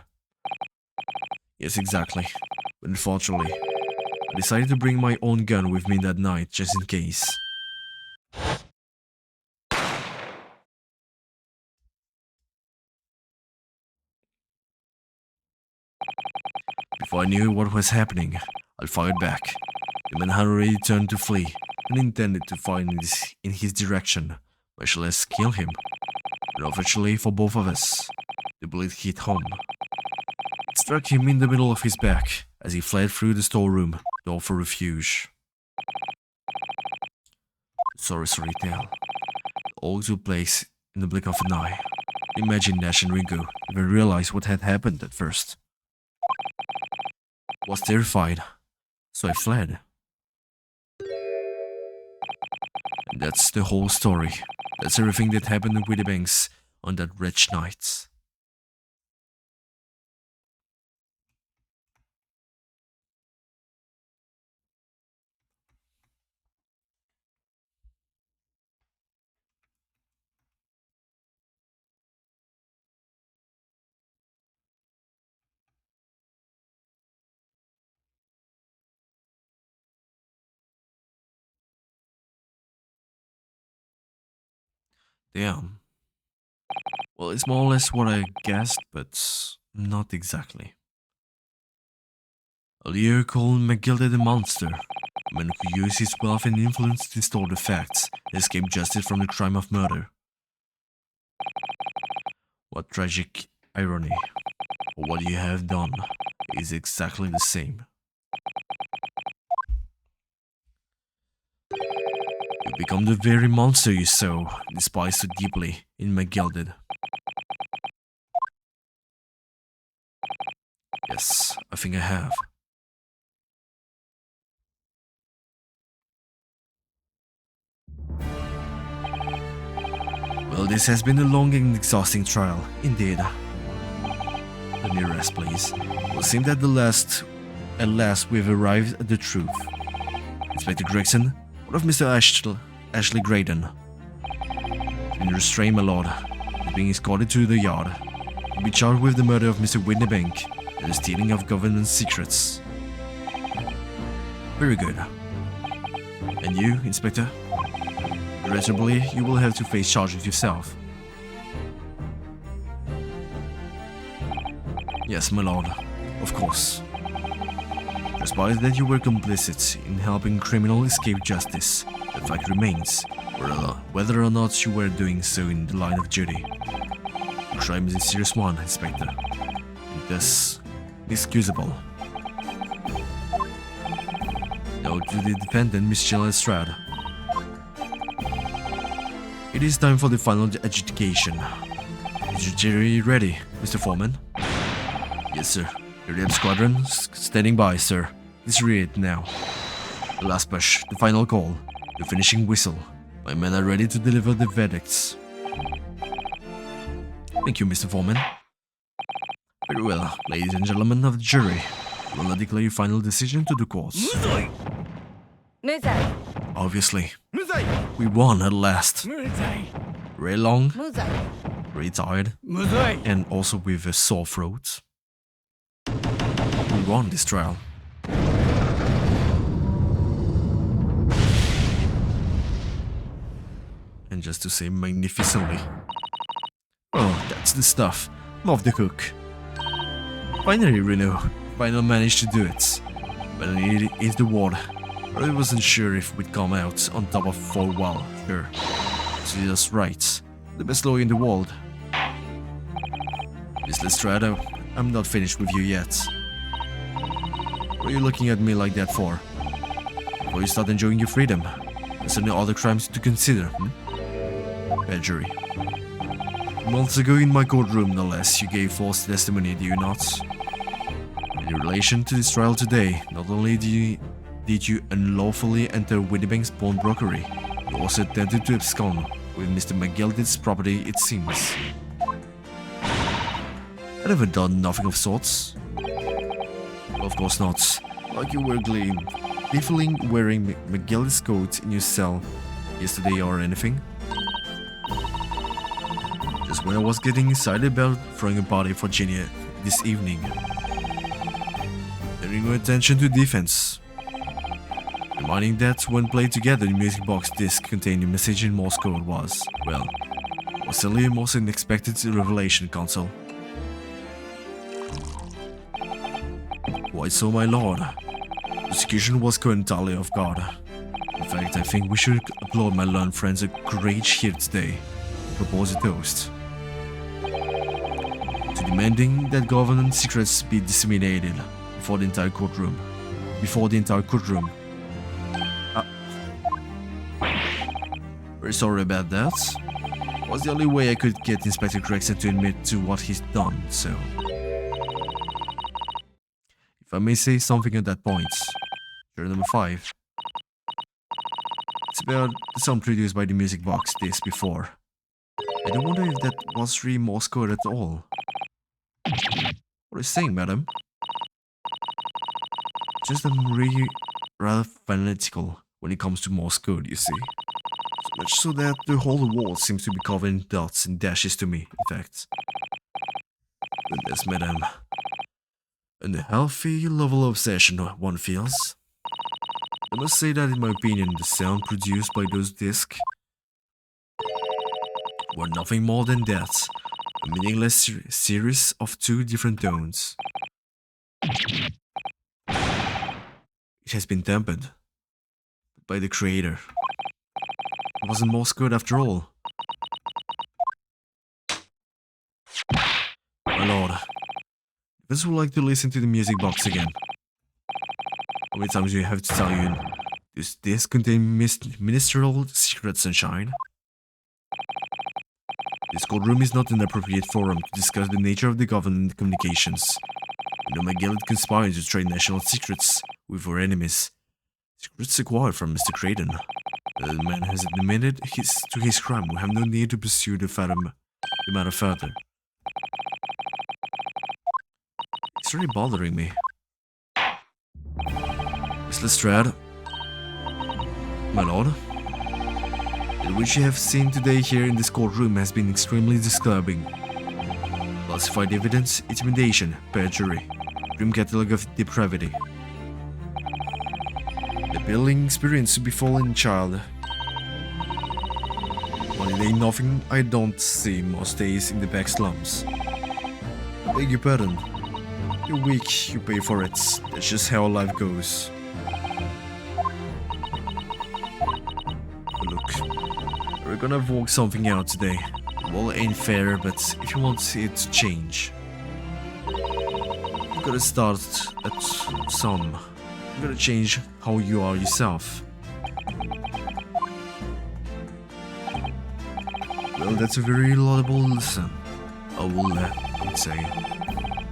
Yes, exactly. But unfortunately, I decided to bring my own gun with me that night, just in case. Before I knew what was happening, I fired back. The man had already turned to flee, and intended to fire in his direction, much less kill him. And unfortunately for both of us, the bullet hit home. It struck him in the middle of his back as he fled through the storeroom door for refuge. Sorry tale. All took place in the blink of an eye. Imagine Nash and Ringo even realized what had happened at first. I was terrified, so I fled. And that's the whole story. That's everything that happened in Windybanks on that wretched night. Damn. Well, it's more or less what I guessed, but not exactly. A leader called McGilda the Monster, a man who used his wealth and influence to distort the facts and escape justice from the crime of murder. What tragic irony. What you have done is exactly the same. You become the very monster you so despise so deeply in McGilded. Yes, I think I have. Well, this has been a long and exhausting trial, indeed. Let me rest, please. It will seem that at last we've arrived at the truth. Inspector Gregson, what of Mr. Ashley Graydon? He's been restrained, my lord. He's being escorted to the yard. He'll be charged with the murder of Mr. Whitneybank and the stealing of government secrets. Very good. And you, Inspector? Regrettably, you will have to face charges yourself. Yes, my lord. Of course. Despite that you were complicit in helping criminal escape justice, the fact remains whether or not you were doing so in the line of duty. The crime is a serious one, Inspector, and thus inexcusable. Now to the defendant, Miss Jill Lestrade. It is time for the final adjudication. Is your jury ready, Mr. Foreman? Yes, sir. Your Rep Squadron standing by, sir. Let's read it now. The last push, the final call, the finishing whistle. My men are ready to deliver the verdicts. Thank you, Mr. Foreman. Very well, ladies and gentlemen of the jury. I will now declare your final decision to the courts. 無罪 Obviously, 無罪 we won at last. 無罪 Very long, 無罪 very tired, 無罪 and also with a sore throat. We won this trial. And just to say magnificently. Oh, that's the stuff. I'm off the hook. Finally, Reno. Finally managed to do it. But I needed is the word. I wasn't sure if we'd come out on top of for a while. Sure. So just right. The best lawyer in the world. Miss Lestrade, I'm not finished with you yet. What are you looking at me like that for? Before you start enjoying your freedom? There's any other crimes to consider, Perjury. Months ago in my courtroom, no less, you gave false testimony, do you not? In relation to this trial today, not only did you unlawfully enter Winnibank's pawnbrokery, you also attempted to abscond with Mr. McGilden's property, it seems. I'd never done nothing of sorts. Of course not. Like you were gleefully wearing McGilden's coat in your cell yesterday or anything. Just when I was getting excited about throwing a party for Virginia this evening. Turning my attention to defense. Reminding that when played together, the music box disc containing a message in Morse code was, well, was certainly a most unexpected revelation, Consul. Quite so, my lord. The execution was caught entirely off guard. In fact, I think we should applaud my learned friends a great here today and propose a toast. To demanding that government secrets be disseminated before the entire courtroom. Very sorry about that. It was the only way I could get Inspector Gregson to admit to what he's done, so... If I may say something at that point. Jury number 5. It's about the sound produced by the music box disc before. I do wonder if that was really Morse code at all. What are you saying, madam? Just I'm really rather fanatical when it comes to Morse code, you see. So much so that the whole wall seems to be covered in dots and dashes to me, in fact. Goodness, madam. An healthy level of obsession one feels. I must say that in my opinion, the sound produced by those discs were nothing more than that, a meaningless series of two different tones. It has been tempered by the creator. It wasn't Morse code after all. My lord, this would like to listen to the music box again. How many times do you have to tell you, does this contain ministerial secret, Sunshine? This courtroom is not an appropriate forum to discuss the nature of the government communications. You know McGill conspired to trade national secrets with our enemies. Secrets acquired from Mr. Creighton. The man has admitted to his crime. We have no need to pursue the matter further. It's really bothering me. Miss Lestrade, my lord, which you have seen today here in this courtroom has been extremely disturbing. Classified evidence, intimidation, perjury, grim catalogue of depravity. The appalling experience to befallen a child. One day nothing I don't see most days in the back slums. I beg your pardon. You're weak, you pay for it. That's just how life goes. Look, we're gonna work something out today. Well, it ain't fair, but if you want it to change, you gotta start at some. You gotta change how you are yourself. Well, that's a very laudable lesson. I would say.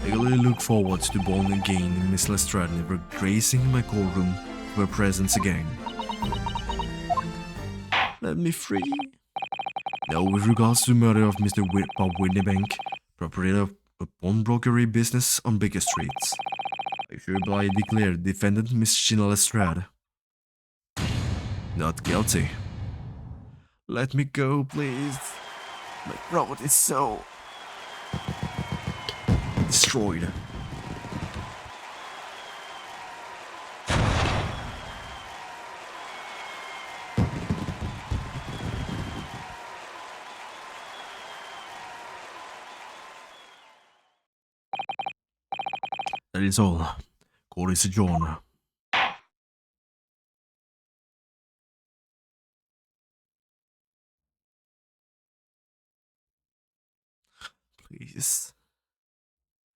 I really look forward to the born again Miss Lestrade never gracing my courtroom with her presence again. Let me free. Now, with regards to the murder of Mr. Bob Whitneybank, proprietor of a pawnbrokery business on Baker Street, I hereby declare defendant Miss Gina Lestrade not guilty. Let me go, please. My throat is so destroyed. That is all. Court is adjourned. Please.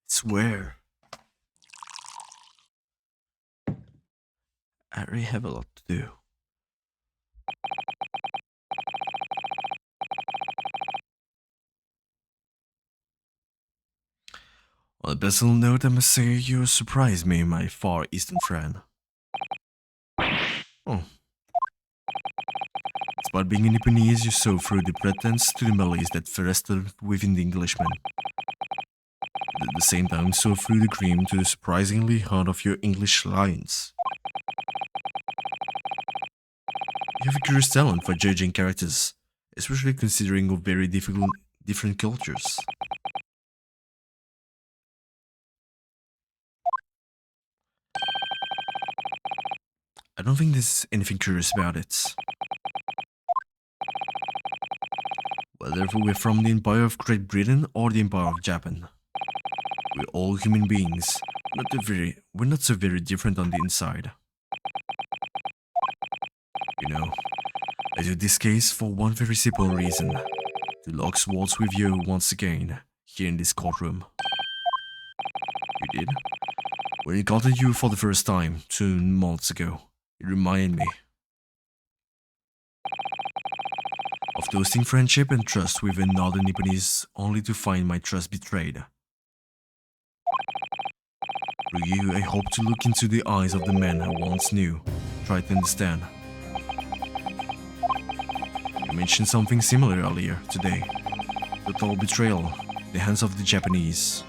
Swear. I really have a lot to do. On a personal note, I must say you surprised me, my far eastern friend. Oh. Despite being an Japanese, you saw through the pretense to the malice that festered within the Englishman. But at the same time, saw through the cream to the surprisingly heart of your English lines. You have a curious talent for judging characters, especially considering of very different cultures. I don't think there's anything curious about it. Whether we're from the Empire of Great Britain or the Empire of Japan, we're all human beings. We're not so very different on the inside. You know, I do this case for one very simple reason. To lock swords with you once again, here in this courtroom. You did? When I encountered you for the first time, 2 months ago, it reminded me of toasting friendship and trust with another Nipponese, only to find my trust betrayed. Through you, I hope to look into the eyes of the man I once knew, try to understand. You mentioned something similar earlier today. Total betrayal, the hands of the Japanese.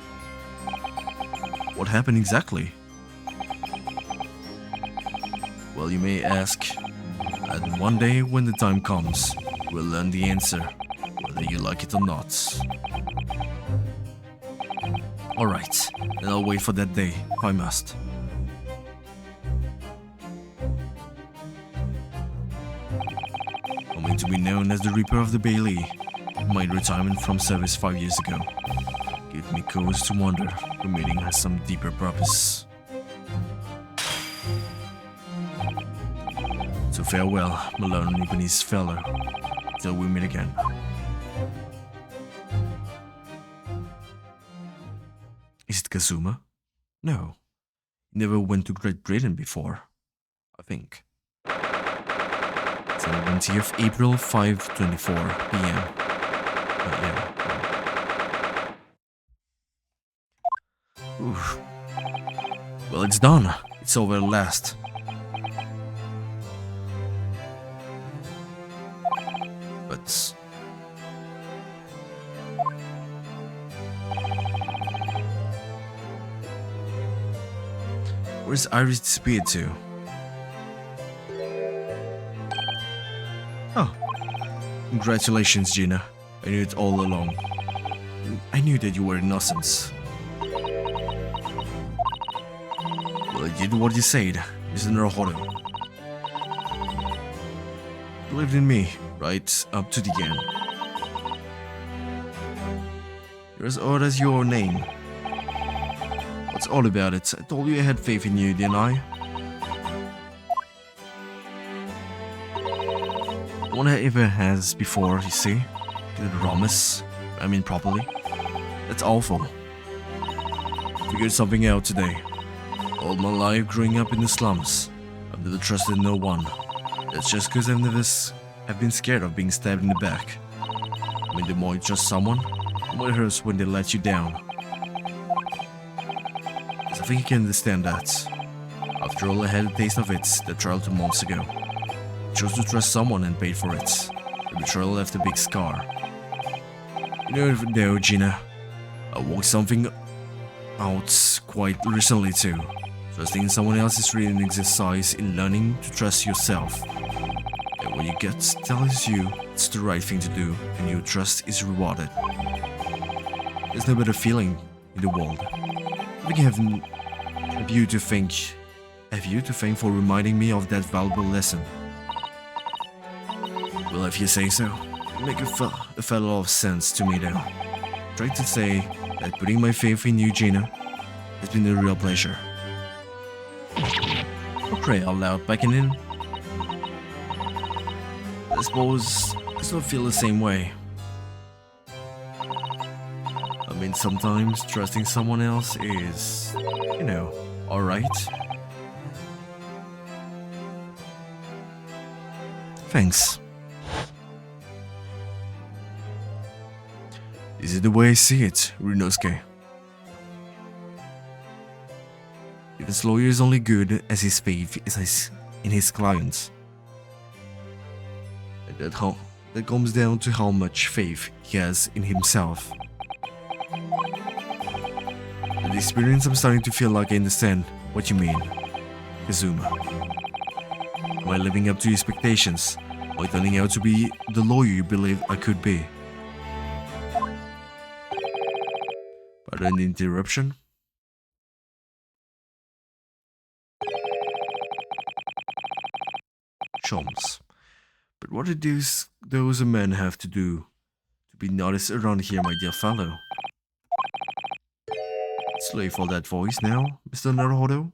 What happened exactly? Well, you may ask, and one day when the time comes, we'll learn the answer, whether you like it or not. Alright, then I'll wait for that day, if I must. Coming to be known as the Reaper of the Bailey, my retirement from service 5 years ago. Give me cause to wonder the meeting has some deeper purpose. So farewell, Malone Lebanese fellow, till we meet again. Is it Kazuma? No. He never went to Great Britain before, I think. 17th April, 5:24 p.m. Yeah. Oof. Well, it's done. It's over at last. But where's Iris disappeared to? Oh. Congratulations, Gina. I knew it all along. I knew that you were innocent. Well, I did what you said, Mr. Naruhodo. You believed in me, right up to the end. You're as odd as your name. What's odd about it? I told you I had faith in you, didn't I? No one ever has before, you see? Did promise. I mean properly. That's awful. Figured something out today. All my life growing up in the slums, I've never trusted no one. That's just cause I've been scared of being stabbed in the back. I mean, the more you trust someone, the more it hurts when they let you down. I think you can understand that. After all, I had a taste of it that trial 2 months ago. I chose to trust someone and paid for it. The betrayal left a big scar. You never know, Gina. I worked something out quite recently too. Trusting in someone else is really an exercise in learning to trust yourself. And when your gut tells you it's the right thing to do and your trust is rewarded, there's no better feeling in the world. I think I have you to thank for reminding me of that valuable lesson. Well, if you say so, it makes a felt lot of sense to me though. Trying to say that putting my faith in you, Gina, has been a real pleasure. I'll pray out loud backing in. I suppose I still feel the same way. I mean, sometimes trusting someone else is, you know, alright. Thanks. This is the way I see it, Ryunosuke. If his lawyer is only good as his faith is in his clients. And that comes down to how much faith he has in himself. With experience, I'm starting to feel like I understand what you mean, Kazuma. Am I living up to your expectations? Or turning out to be the lawyer you believed I could be? Pardon the interruption. Chums. But what did those men have to do to be noticed around here, my dear fellow? Slave for that voice now, Mr. Naruhodo?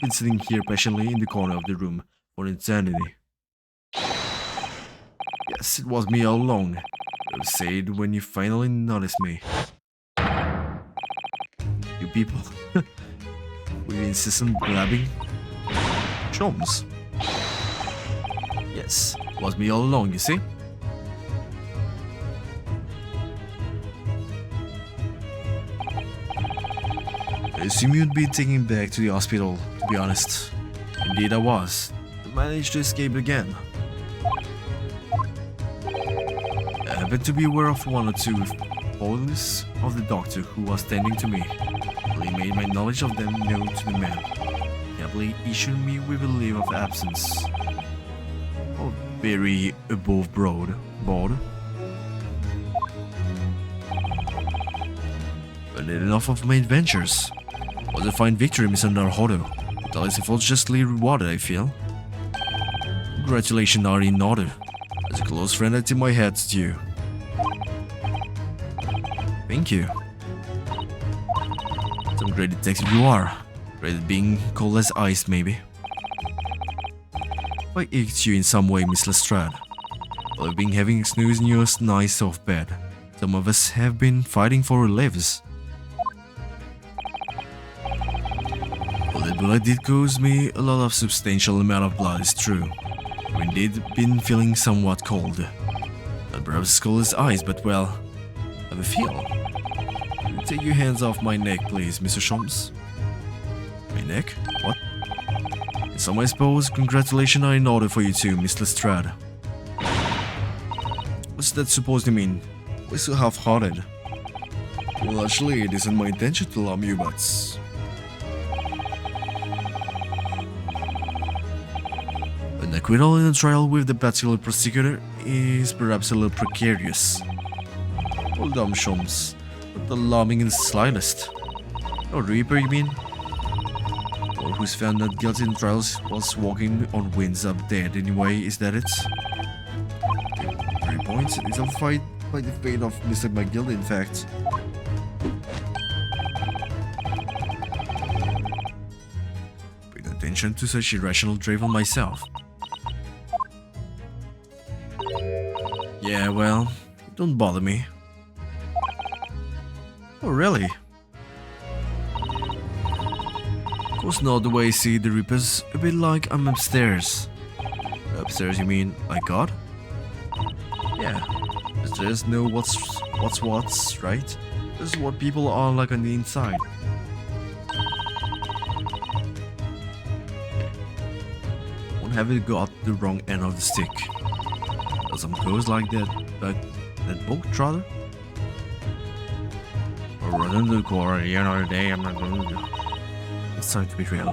Been sitting here patiently in the corner of the room for an eternity. Yes, it was me all along. You said when you finally noticed me. You people, with incessant blabbing. Chums. Yes, it was me all along, you see? I assume you'd be taken back to the hospital, to be honest. Indeed I was. I managed to escape again. I happened to be aware of 1 or 2 photos of the doctor who was tending to me. He made my knowledge of them known to the man. He happily issued me with a leave of absence. Oh, very above board. But enough of my adventures. Was a fine victory, Mr. Naruhodo. At least it was justly rewarded, I feel. Congratulations are in order. As a close friend, I tip my hat to you. Thank you. Some great detective you are. Great at being cold as ice, maybe. If I asked you in some way, Miss Lestrade, well, I've been having a snooze in your nice soft bed. Some of us have been fighting for our lives. Well, that blood did cause me a lot of substantial amount of blood, is true. I've indeed been feeling somewhat cold. Not perhaps as cold as ice, but well, have a feel. Take your hands off my neck, please, Mr. Shums. My neck? What? In some I suppose congratulations are in order for you too, Miss Lestrade. What's that supposed to mean? Why so half-hearted? Well, actually, it isn't my intention to alarm you, but... An acquittal in a trial with the particular prosecutor is perhaps a little precarious. Hold on, Shums. Not alarming in the slightest. Oh, Reaper, you mean? Or who's found not guilty in trials was walking on winds up dead anyway, is that it? 3 points? It's a fight by the fate of Mr. McGill, in fact. Paying attention to such irrational drivel myself. Yeah, well, don't bother me. Oh, really? Of course not, the way I see the Reapers, a bit like I'm upstairs. Upstairs, you mean like God? Yeah, upstairs know what's, right? This is what people are like on the inside. Won't have it got the wrong end of the stick. Got some goes like that book trotter? Or run to the core, at the end of the day, I'm not going to... It's time to be real.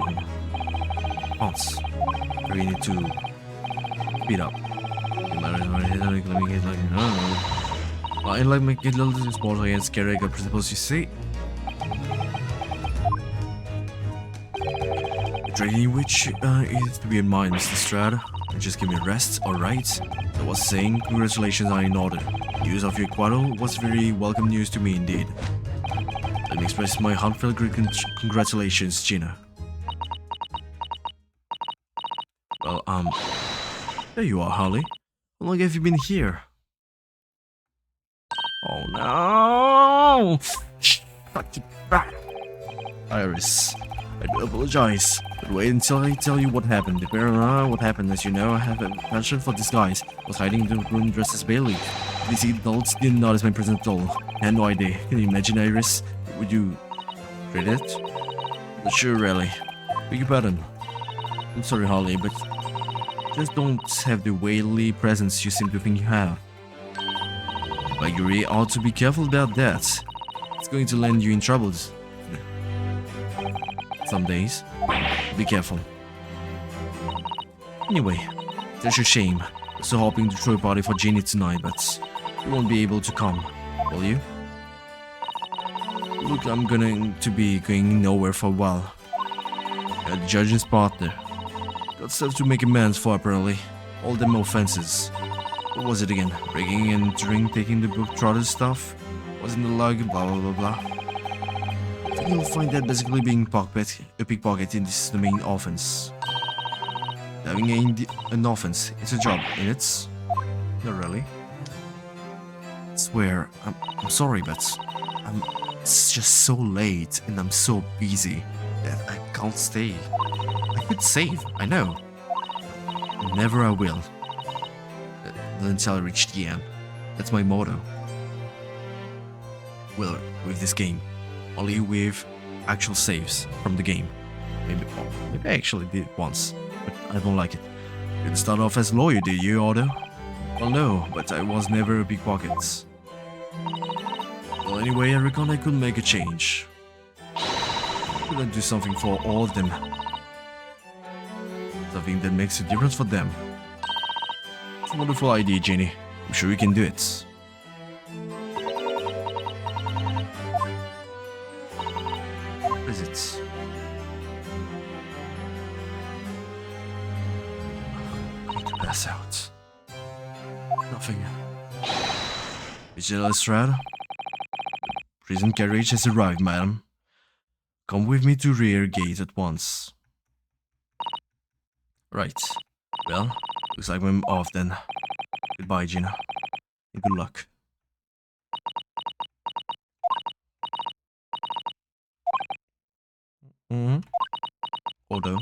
Hans, we need to speed up. I like making little sports against scary principles, you see. The training which is to be in mind, Mr. Strad. Just give me a rest, alright? I was saying, congratulations are in order. News of your quarrel was very welcome news to me indeed. Let me express my heartfelt congratulations, Gina. Well, there you are, Harley. How long have you been here? Oh no! Iris, I do apologize, but wait until I tell you what happened. What happened, as you know, I have a passion for this guys. I was hiding in the room dressed as Bailey. These adults didn't notice my presence at all. I had no idea. Can you imagine, Iris? Would you read it? Not sure, really. Beg your pardon. I'm sorry, Harley, but just don't have the Whaley presence you seem to think you have. But you really ought to be careful about that. It's going to land you in troubles. Some days. Be careful. Anyway, that's a shame. So hoping to throw a party for Jenny tonight, but you won't be able to come, will you? Look, I'm going to be going nowhere for a while. A judge's partner. Got stuff to make amends for, apparently. All them offenses. What was it again? Breaking and entering, taking the book trotter stuff? Wasn't the lug, blah blah blah blah. I think you'll find that basically being a pickpocketing is the main offense. Having an offense, it's a job, and it's... Not really. I swear, I'm sorry, but it's just so late and I'm so busy that I can't stay. I could save, I know. Never I will. Not until I reach the end. That's my motto. Well, with this game. Only with actual saves from the game. Maybe I actually did once, but I don't like it. You didn't start off as a lawyer, did you, Otto? Well, no, but I was never a pickpocket. Well, anyway, I reckon I could make a change. Could I do something for all of them? Something that makes a difference for them. It's a wonderful idea, Jenny. I'm sure you can do it. What is it? I'm going to pass out. Nothing. Is it Lestrade? Prison carriage has arrived, madam. Come with me to rear gate at once. Right. Well, looks like I'm off then. Goodbye, Gina. And good luck. Mm-hmm. Although.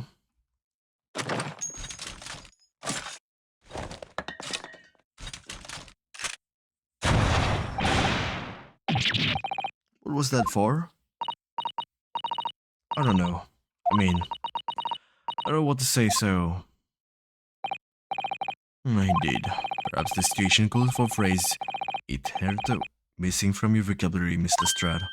What was that for? I don't know. I mean, I don't know what to say, so. Indeed. Perhaps the situation calls for phrase "iterto" missing from your vocabulary, Mr. Strad.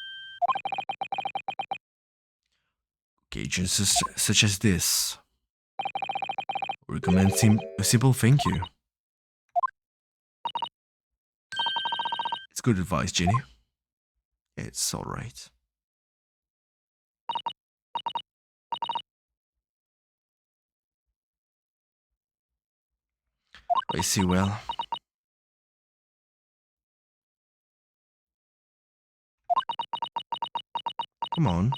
Occasions such as this recommend a simple thank you. It's good advice, Ginny. It's alright. I see well. Come on.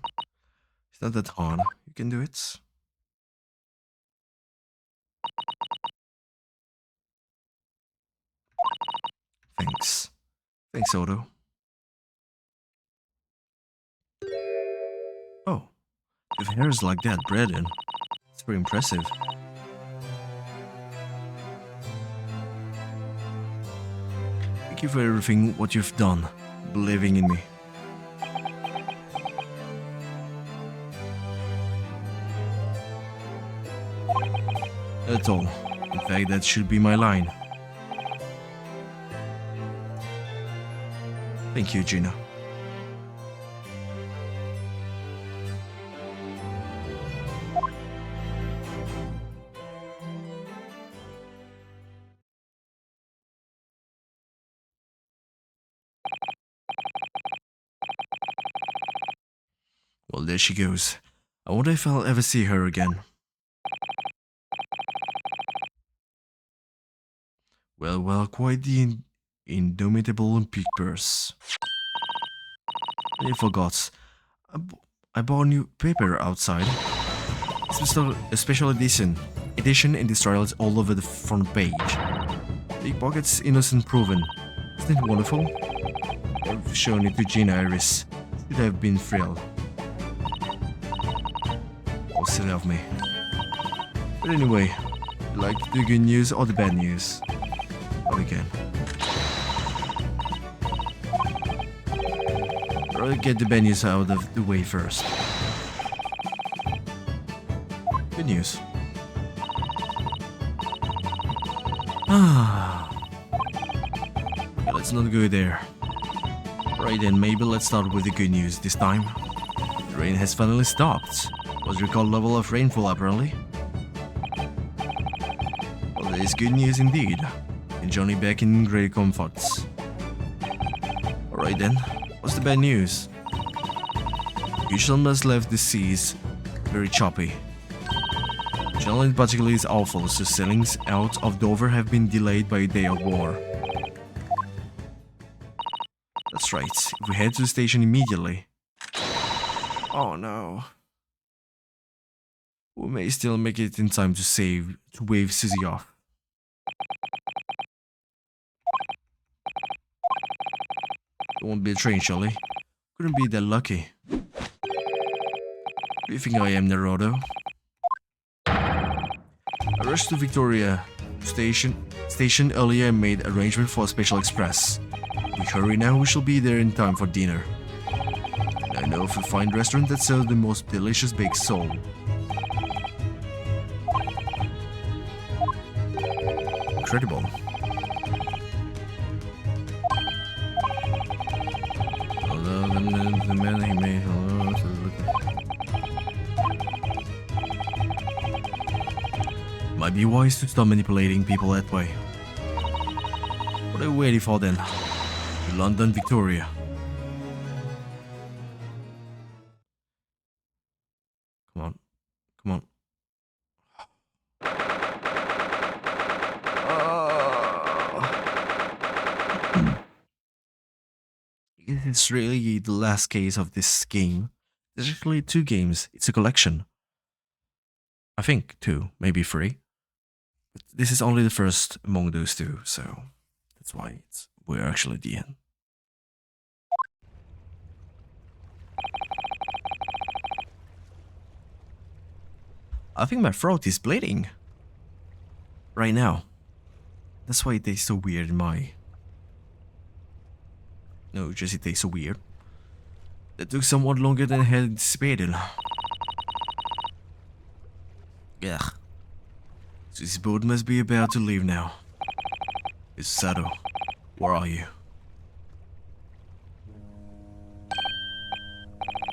It's not that hard. You can do it. Thanks. Thanks, Odo. Oh, if hair is like that, Braden. It's very impressive. Thank you for everything what you've done, believing in me. That's all. In fact, that should be my line. Thank you, Gina. Well, there she goes. I wonder if I'll ever see her again. Well, quite the indomitable pig purse. I forgot. I bought a new paper outside. A special edition and destroyed all over the front page. Big pockets, innocent proven. Isn't it wonderful? I've shown it to Gina Iris. Should have been thrilled. Oh, silly of me. But anyway, you like the good news or the bad news? Not again. I'll get the bad news out of the way first. Good news. Okay, let's not go there. Right then, maybe let's start with the good news this time. The rain has finally stopped. Was record level of rainfall apparently? Well, that is good news indeed. And Johnny back in great comforts. Alright then, what's the bad news? Usual has left the seas very choppy. Channel in particular is awful, so sailings out of Dover have been delayed by a day of war. That's right, if we head to the station immediately. Oh no. We may still make it in time to wave Susie off. It won't be a train, surely. Couldn't be that lucky. Do you think I am, Naruto? I rushed to Victoria station earlier and made arrangement for a special express. We hurry now, we shall be there in time for dinner. And I know of a fine restaurant that sells the most delicious baked sole. Incredible. The man he made. Might be wise to stop manipulating people that way. What are we waiting for then? To London, Victoria. Come on. Come on. it's really the last case of this game. There's actually two games. It's a collection. I think two, maybe three. But this is only the first among those two, so that's why we're actually at the end. I think my throat is bleeding. Right now. That's why it tastes so weird in my... No, just it tastes so weird. That took somewhat longer than I had anticipated. Yeah. So this boat must be about to leave now. Miss Sato, where are you?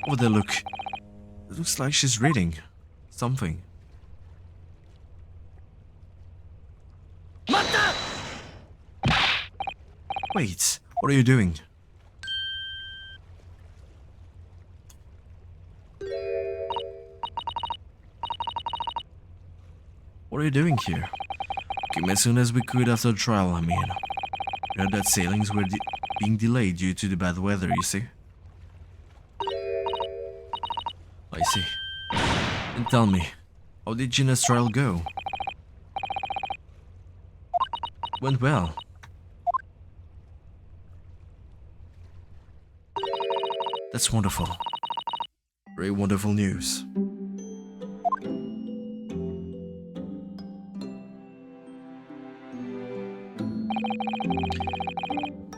Over there, look. It looks like she's reading something. Wait, what are you doing? What are you doing here? Came as soon as we could after the trial, I mean. You heard that sailings were being delayed due to the bad weather, you see? I see. And tell me, how did Gina's trial go? Went well. That's wonderful. Very wonderful news.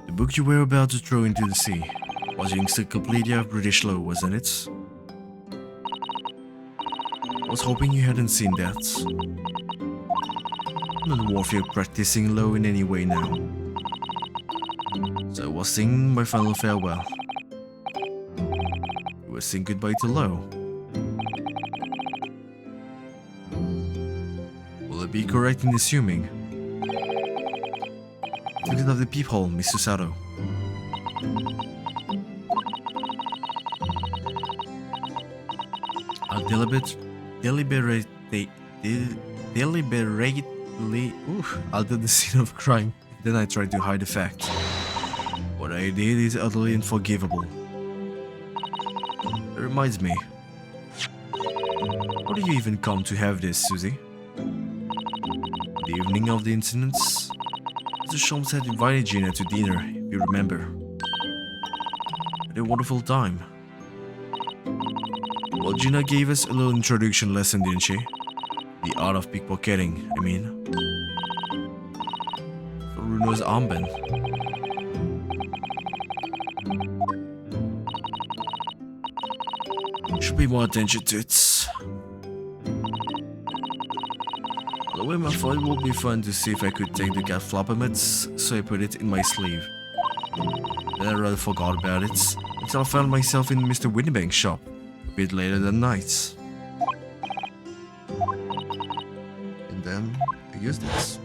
The book you were about to throw into the sea was the Encyclopedia of British Law, wasn't it? I was hoping you hadn't seen that. I'm not worth your practicing law in any way now. So I was saying my final farewell. You were saying goodbye to law. Will I be correct in assuming? Look at the peephole, Mr. Sato. I'll deliberately alter the scene of crime. Then I tried to hide the fact. What I did is utterly unforgivable. It reminds me. How do you even come to have this, Susie? The evening of the incidents, Mr. Sholmes had invited Gina to dinner, if you remember. We had a wonderful time. Well, Gina gave us a little introduction lesson, didn't she? The art of pickpocketing, I mean. For Runo's armband. Should pay more attention to it. Although I thought it would be fun to see if I could take the cat flopper mitts, so I put it in my sleeve. Then I rather forgot about it, until I found myself in Mr. Windibank's shop, a bit later that night. And then I used this.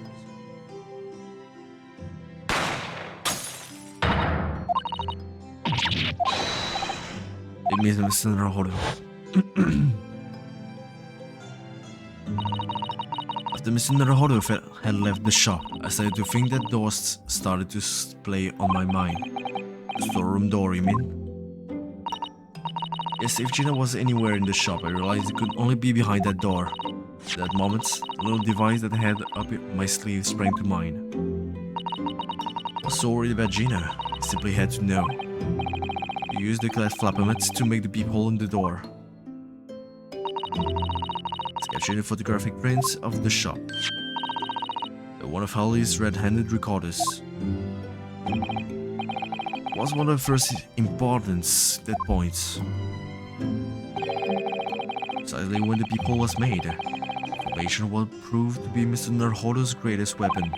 It means Mr. Naruhodo. After Mr. Naruhodo had left the shop, I started to think that doors started to play on my mind. The storeroom door, you mean? Yes, if Gina was anywhere in the shop, I realized it could only be behind that door. At that moment, the little device that I had up my sleeve sprang to mind. I was so worried about Gina, I simply had to know. I used the clad flappermet to make the peephole in the door. It's captured the photographic prints of the shop. One of Holly's red-handed recorders. It was one of the first importance at that point. Precisely when the peephole was made, information would prove to be Mr. Naruhodo's greatest weapon.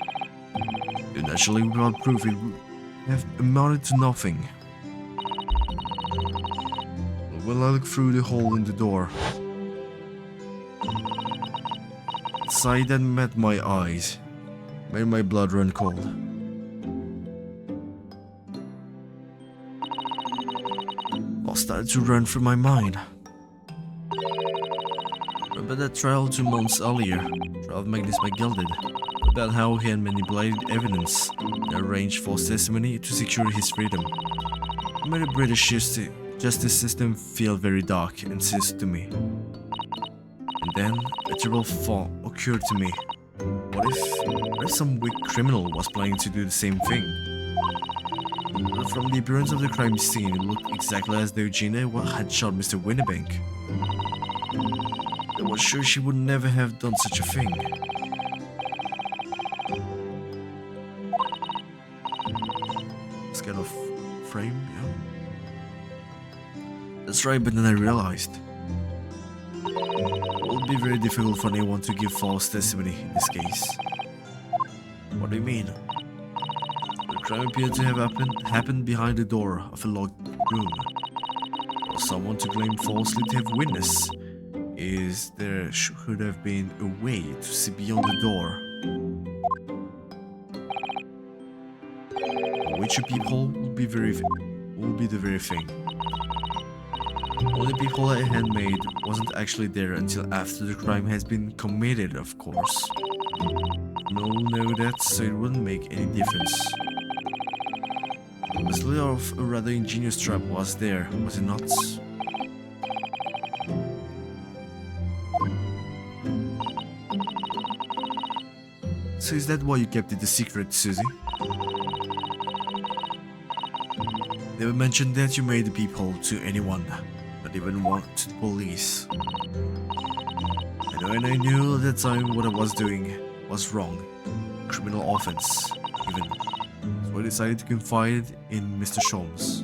And naturally, without proof, it would have amounted to nothing. But when I looked through the hole in the door, the sight that met my eyes made my blood run cold. All started to run through my mind. Remember that trial 2 months earlier, trial of Magnus McGilded, about how he had manipulated evidence and arranged false testimony to secure his freedom. made the British justice system feel very dark and sinister to me. And then a terrible thought occurred to me. What if some weak criminal was planning to do the same thing? But from the appearance of the crime scene, it looked exactly as though Gina had shot Mr. Winnebank. I was sure she would never have done such a thing. This kind of frame, yeah. That's right, but then I realized it would be very difficult for anyone to give false testimony in this case. What do you mean? The crime appeared to have happened behind the door of a locked room. For someone to claim falsely to have witnessed, there should have been a way to see beyond the door. A witcher peephole will be the very thing. Only peephole I had made wasn't actually there until after the crime has been committed, of course. No one know that, so it wouldn't make any difference. The slither of a rather ingenious trap was there, was it not? So is that why you kept it a secret, Susie? Never mentioned that you made the peephole to anyone, not even one to the police. I know, and I knew at that time what I was doing was wrong, criminal offense, even. So I decided to confide in Mr. Sholmes.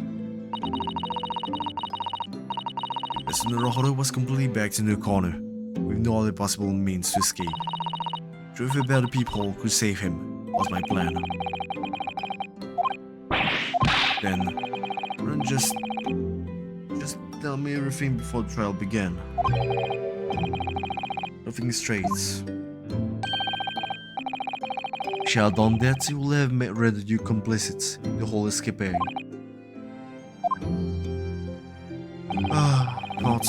Mr. Naruhodo was completely backed into a corner, with no other possible means to escape. Truth about the peephole could save him, was my plan. Then, wouldn't just tell me everything before the trial began. Nothing straight. If she had done that, he would have rendered you complicit in the whole escapade. Not.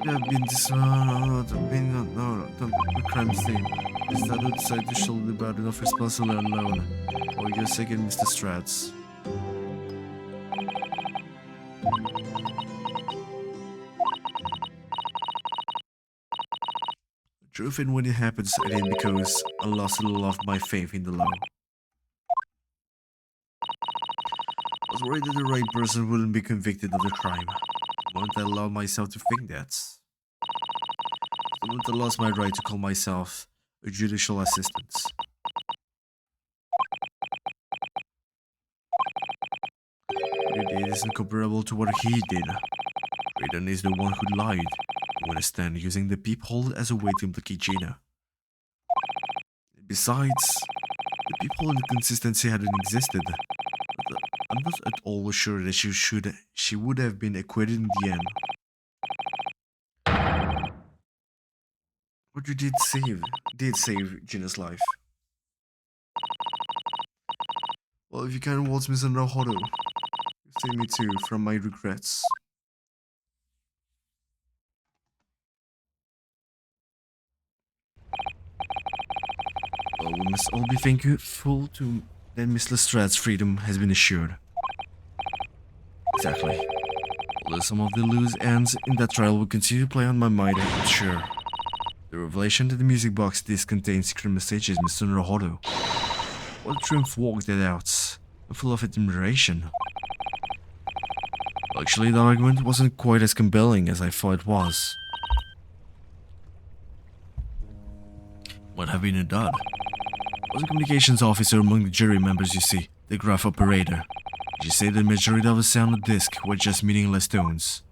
You have been the crime scene. Instead, I decided to shoulder the burden of responsibility alone. For your sake and Mr. Strad's. Truth, and when it happens, I didn't, because I lost a little of my faith in the law. I was worried that the right person wouldn't be convicted of the crime. The moment I allowed myself to think that, the moment I lost my right to call myself a judicial assistant. What he did isn't comparable to what he did. Raiden is the one who lied. I want to stand using the peephole as a way to implicate Gina. Besides, the peephole inconsistency hadn't existed. But I'm not at all sure that she would have been acquitted in the end. But you did save Gina's life. Well, if you can't waltz Mr. Naruhodo, you save me too from my regrets. Well, we must all be thankful to that Miss Lestrad's freedom has been assured. Exactly. Although some of the loose ends in that trial will continue to play on my mind, I'm sure. The revelation that the music box disc contains secret messages, Mr. Naruhodo. What a triumph walked that out. I'm full of admiration. Actually, the argument wasn't quite as compelling as I thought it was. What have been done? I was a communications officer among the jury members, you see, the graph operator. You say the majority of the sound on the disc were just meaningless tones.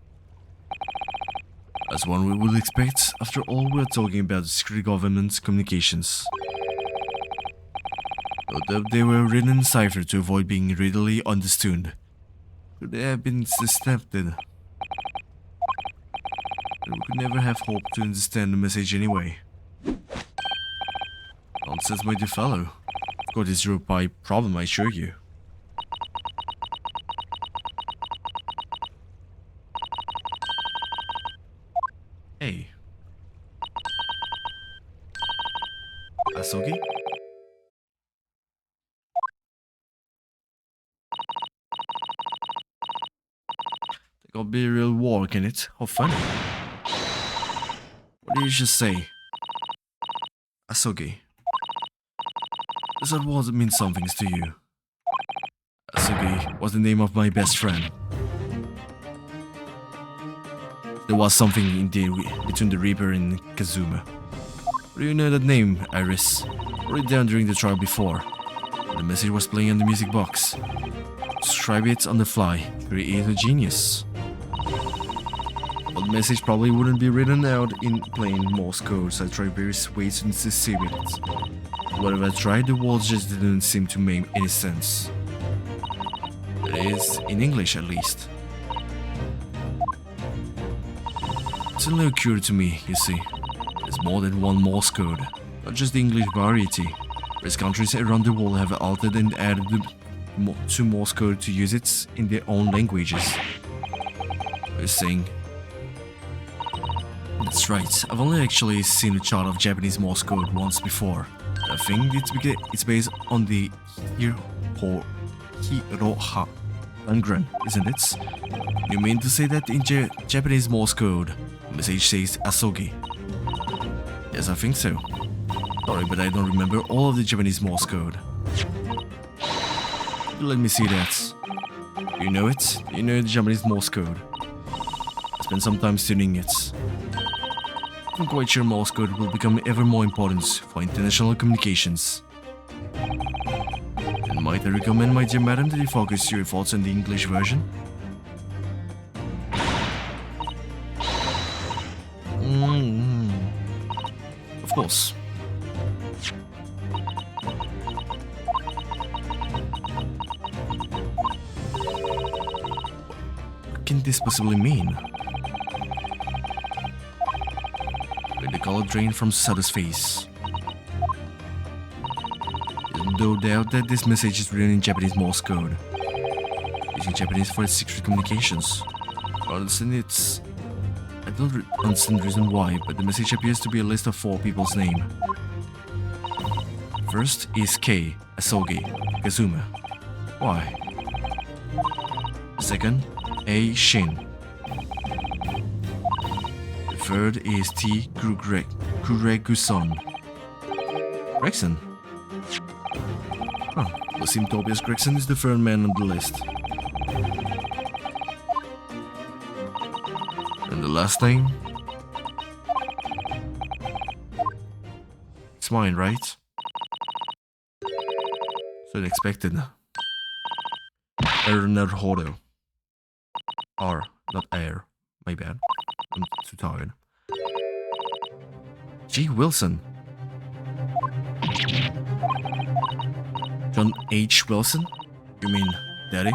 As one would expect, after all, we're talking about secret government communications. Although they were written in cipher to avoid being readily understood. Could they have been disrupted? And we could never have hoped to understand the message anyway. Nonsense, my dear fellow. Got this zero pi problem, I assure you. Hey. Asogi? Can't be a real war, can it? How funny. What did you just say? Asogi. Does that word mean something to you? Asogi was the name of my best friend. There was something indeed between the Reaper and Kazuma. Do you know that name, Iris? Wrote it down during the trial before. The message was playing on the music box. Describe it on the fly. Create a genius. But the message probably wouldn't be written out in plain Morse code, so I tried various ways to deceive it. Whatever I tried, the words just didn't seem to make any sense. That is, in English at least. It's a little curious to me, you see. There's more than one Morse code, not just the English variety. Various countries around the world have altered and added to Morse code to use it in their own languages. You're saying? That's right, I've only actually seen a chart of Japanese Morse code once before. I think it's based on the Hiroha Angren, isn't it? You mean to say that in Japanese Morse code, the message says Asogi? Yes, I think so. Sorry, but I don't remember all of the Japanese Morse code. Let me see that. You know it? You know the Japanese Morse code? I spent some time studying it. I'm quite sure Morse code will become ever more important for international communications. And might I recommend, my dear madam, that you focus your thoughts on the English version? Of course. What can this possibly mean? With the color drained from Sada's face. There's no doubt that this message is written in Japanese Morse code, using Japanese for its secret communications. I don't understand the reason why, but the message appears to be a list of 4 people's names. First is K, Asogi, Kazuma. Why? Second, A, Shin. The third is T, Kureguson. Gregson? Huh, well, seems Tobias Gregson is the third man on the list. And the last name? It's mine, right? So unexpected. Ernerhodo. R, not air. My bad. I'm too tired. G. Wilson. John H. Wilson? You mean Daddy?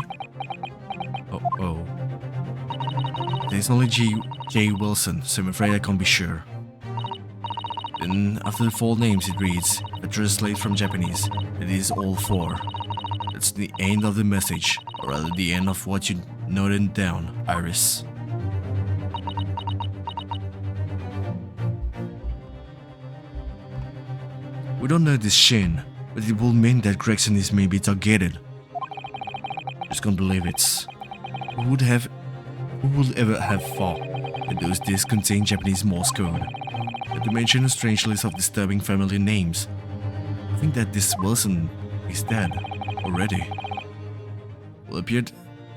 Oh. There's only J. Wilson, so I'm afraid I can't be sure. Then, after the 4 names, it reads, a translate from Japanese, it is all 4. That's the end of the message, or rather the end of what you noted down, Iris. We don't know this Shin, but it will mean that Gregson is maybe targeted. Just can't believe it. Who would ever have thought that those discs contain Japanese Morse code? Not to mention a strange list of disturbing family names. I think that this Wilson is dead already. Well, it appeared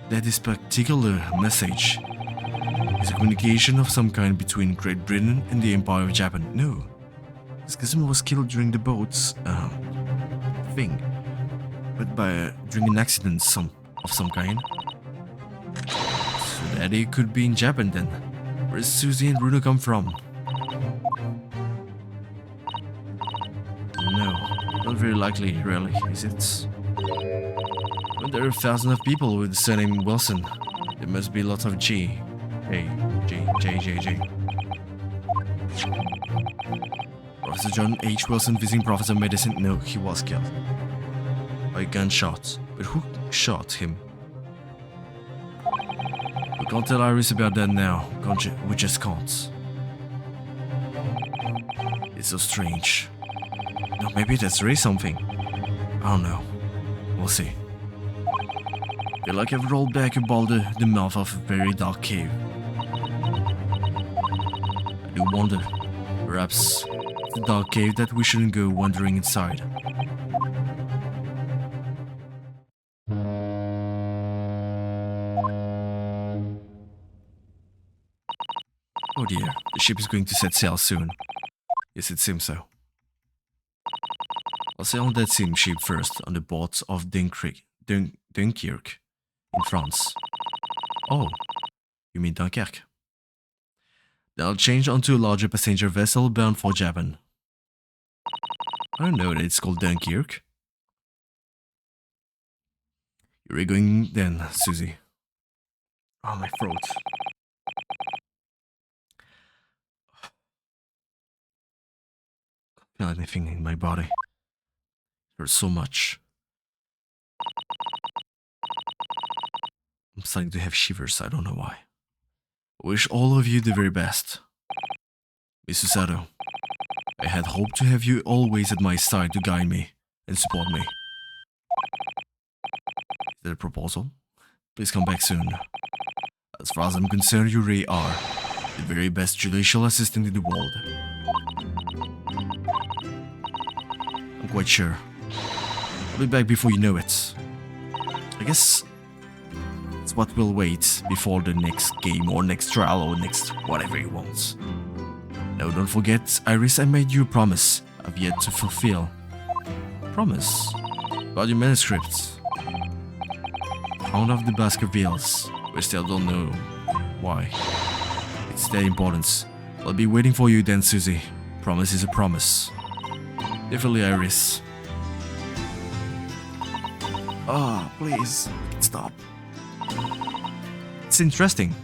that this particular message is a communication of some kind between Great Britain and the Empire of Japan. No, this Kazuma was killed during the boat's thing, but during an accident of some kind. So Daddy could be in Japan then. Where does Susie and Bruno come from? No, not very likely, really, is it? When there are thousands of people with the surname Wilson, there must be lots of G. Hey, J. Professor John H. Wilson, visiting professor of medicine. No, he was killed by a gunshot. But who shot him? We can't tell Iris about that now, can't you? We just can't. It's so strange. No, maybe that's really something. I don't know. We'll see. feel like I've rolled back about the mouth of a very dark cave. I do wonder, perhaps it's a dark cave that we shouldn't go wandering inside. Oh dear, the ship is going to set sail soon. Yes, it seems so. I'll sail on that same ship first, on the boat of Dunkirk in France. Oh, you mean Dunkirk? Then I'll change onto a larger passenger vessel bound for Japan. I don't know that it's called Dunkirk. You're going then, Susie. Oh, my throat. Can't feel anything in my body. It hurts so much. I'm starting to have shivers, I don't know why. I wish all of you the very best. Miss Susato, I had hoped to have you always at my side to guide me and support me. Is that a proposal? Please come back soon. As far as I'm concerned, you really are the very best judicial assistant in the world. I'm quite sure. I'll be back before you know it. I guess it's what will wait before the next game or next trial or next whatever you want. Now don't forget, Iris, I made you a promise I've yet to fulfill. Promise? About your manuscript. Hound of the Baskervilles. We still don't know why. It's that important. I'll be waiting for you then, Susie. Promise is a promise. Definitely, Iris. Ah, please, stop. It's interesting.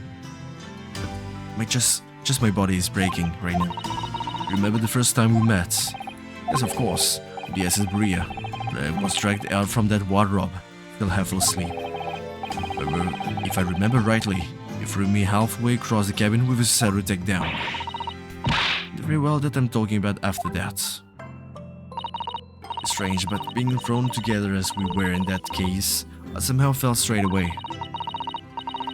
Just my body is breaking right now. Remember the first time we met? Yes, of course. The SS Berea. I was dragged out from that wardrobe, still half asleep. If I remember rightly, you threw me halfway across the cabin with a Sarutech down. Very well that I'm talking about after that. It's strange, but being thrown together as we were in that case, I somehow felt straight away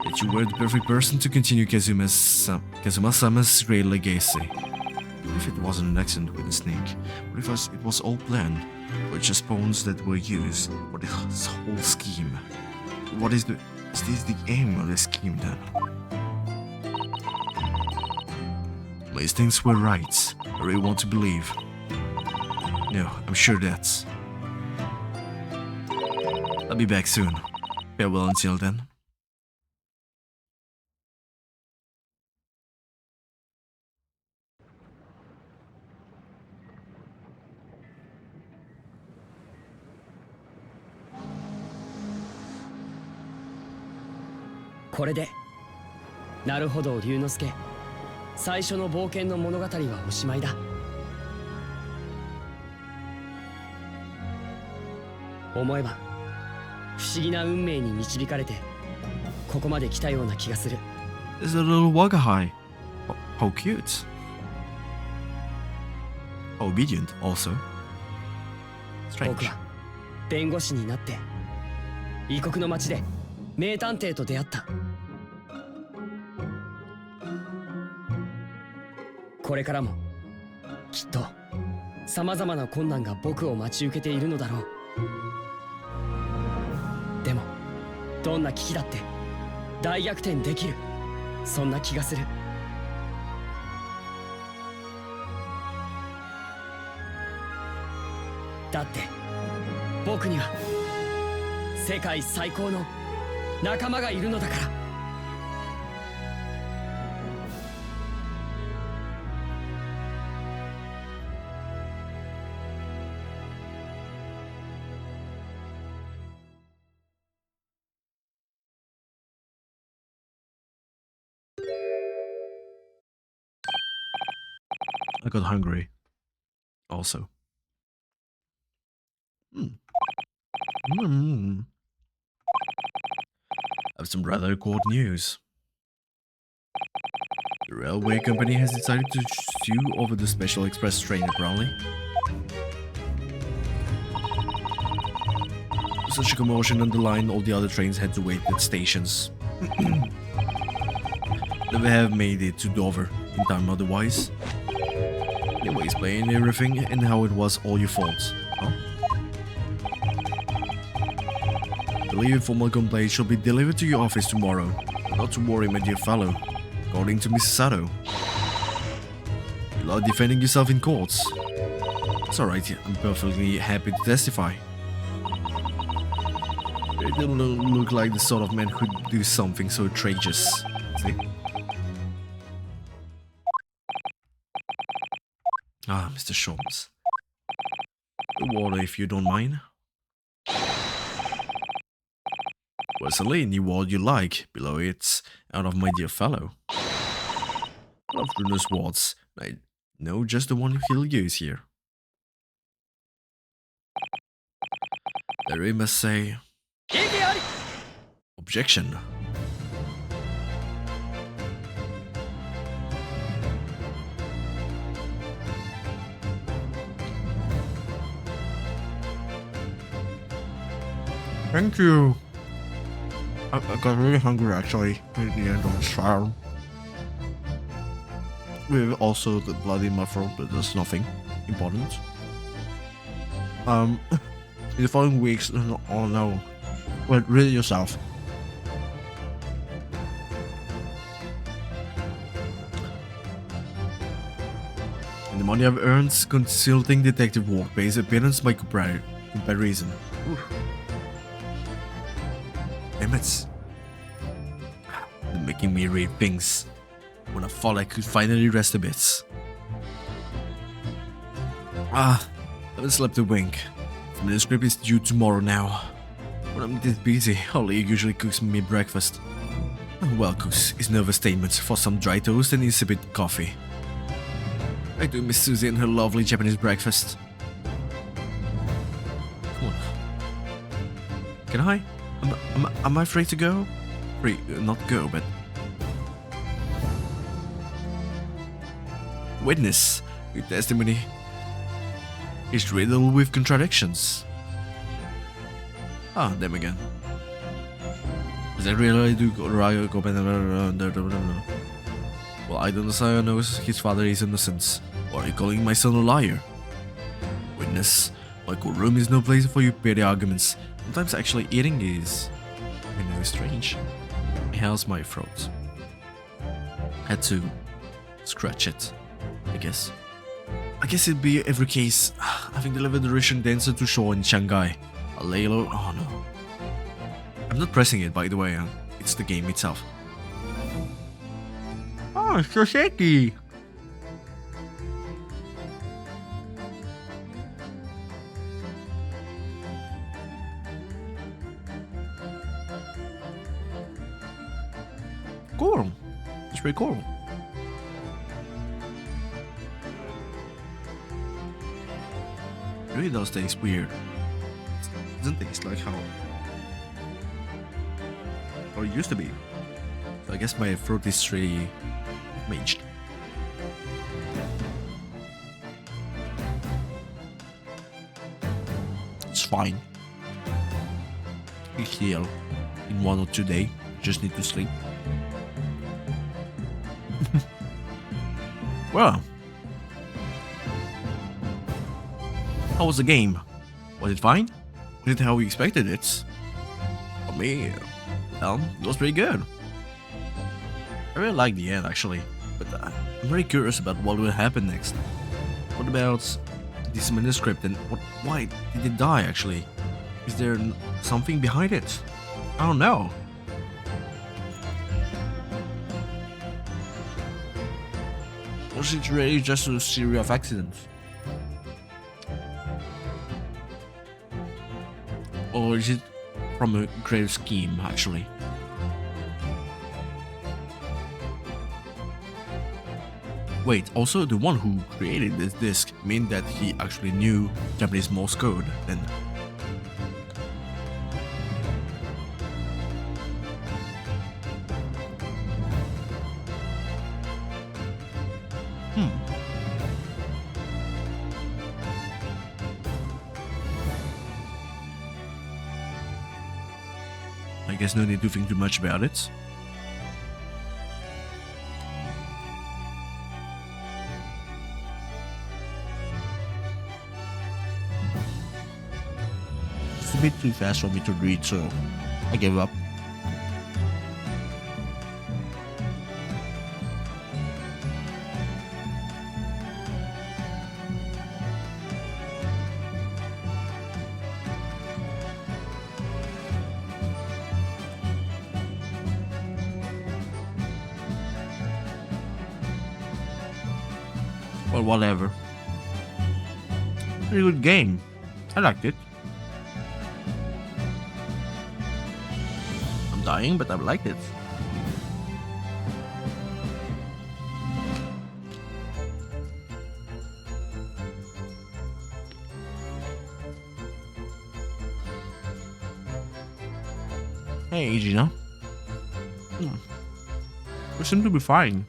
that you were the perfect person to continue Kazuma-sama's great legacy. What if it wasn't an accident with the snake? What if it was all planned? Or just pawns that were used for this whole scheme? Is this the aim of the scheme then? My instincts were right. I really want to believe. No, I'm sure that. I'll be back soon. Farewell until then.これでなるほど龍之介、最初の冒険の物語はおしまいだ。思えば不思議な運命に導かれてここまで来たような気がする。 There's a little wagahai. How cute. How obedient also. 僕 Strange. は弁護士になって異国の街で名探偵と出会った。これからもきっとさまざまな困難が僕を待ち受けているのだろう。でもどんな危機だって大逆転できる、そんな気がする。だって僕には世界最高の仲間がいるのだから。I got hungry. Also. I have some rather cold news. The railway company has decided to sue over the special express train apparently. To such a commotion on the line, all the other trains had to wait at stations. Never have made it to Dover in time otherwise. Anyways, playing everything and how it was all your fault. Huh? The leave formal complaint shall be delivered to your office tomorrow. Not to worry, my dear fellow. According to Mrs. Sato. You are defending yourself in courts. It's alright, I'm perfectly happy to testify. It don't look like the sort of man who'd do something so outrageous. See? Ah, Mr. Shorms. The water, if you don't mind. Well, certainly any ward you like. Below it's out of my dear fellow. I love Bruno's wards. I know just the one he'll use here. There we must say... Objection. Thank you. I got really hungry actually at the end of this trial. With also the blood in my throat, but there's nothing important. In the following weeks, oh no. Well, rid yourself. And the money I've earned consulting detective work pays appearance by comparison. Oof. Damn it. They're making me read things when I thought I could finally rest a bit. I haven't slept a wink. The manuscript is due tomorrow now. When I'm this busy, Holly usually cooks me breakfast. Well, cooks is no overstatement for some dry toast and insipid coffee. I do miss Susie and her lovely Japanese breakfast. Come on. Can I? Am I free to go? Free, not go, but... Witness, your testimony is riddled with contradictions. Ah, them again. Is that really do go? Well, I don't know his father is innocent. Or are you calling my son a liar? Witness, my courtroom is no place for you petty arguments. Sometimes actually eating is, strange. It hurts my throat. Had to scratch it, I guess. I guess it'd be every case. Having delivered the Russian dancer to shore in Shanghai. A lay low. Oh no. I'm not pressing it, by the way. It's the game itself. Oh, it's so shaky. Cool. It's pretty cool. It really does taste weird. It doesn't taste like how it used to be. So I guess my throat is really damaged. It's fine. It's heal in 1 or 2 days. Just need to sleep. Well, how was the game? Was it fine? Was it how we expected it? For me, well, it was pretty good. I really like the end actually, but I'm very curious about what will happen next. What about this manuscript and why did it die actually? Is there something behind it? I don't know. Was it really just a series of accidents? Or is it from a greater scheme, actually? Wait, also the one who created this disc mean that he actually knew Japanese Morse code then. guess no need to think too much about it. It's a bit too fast for me to read, so I gave up. Well, whatever. Pretty good game. I liked it. I'm dying, but I liked it. Hey, Gina. We seem to be fine.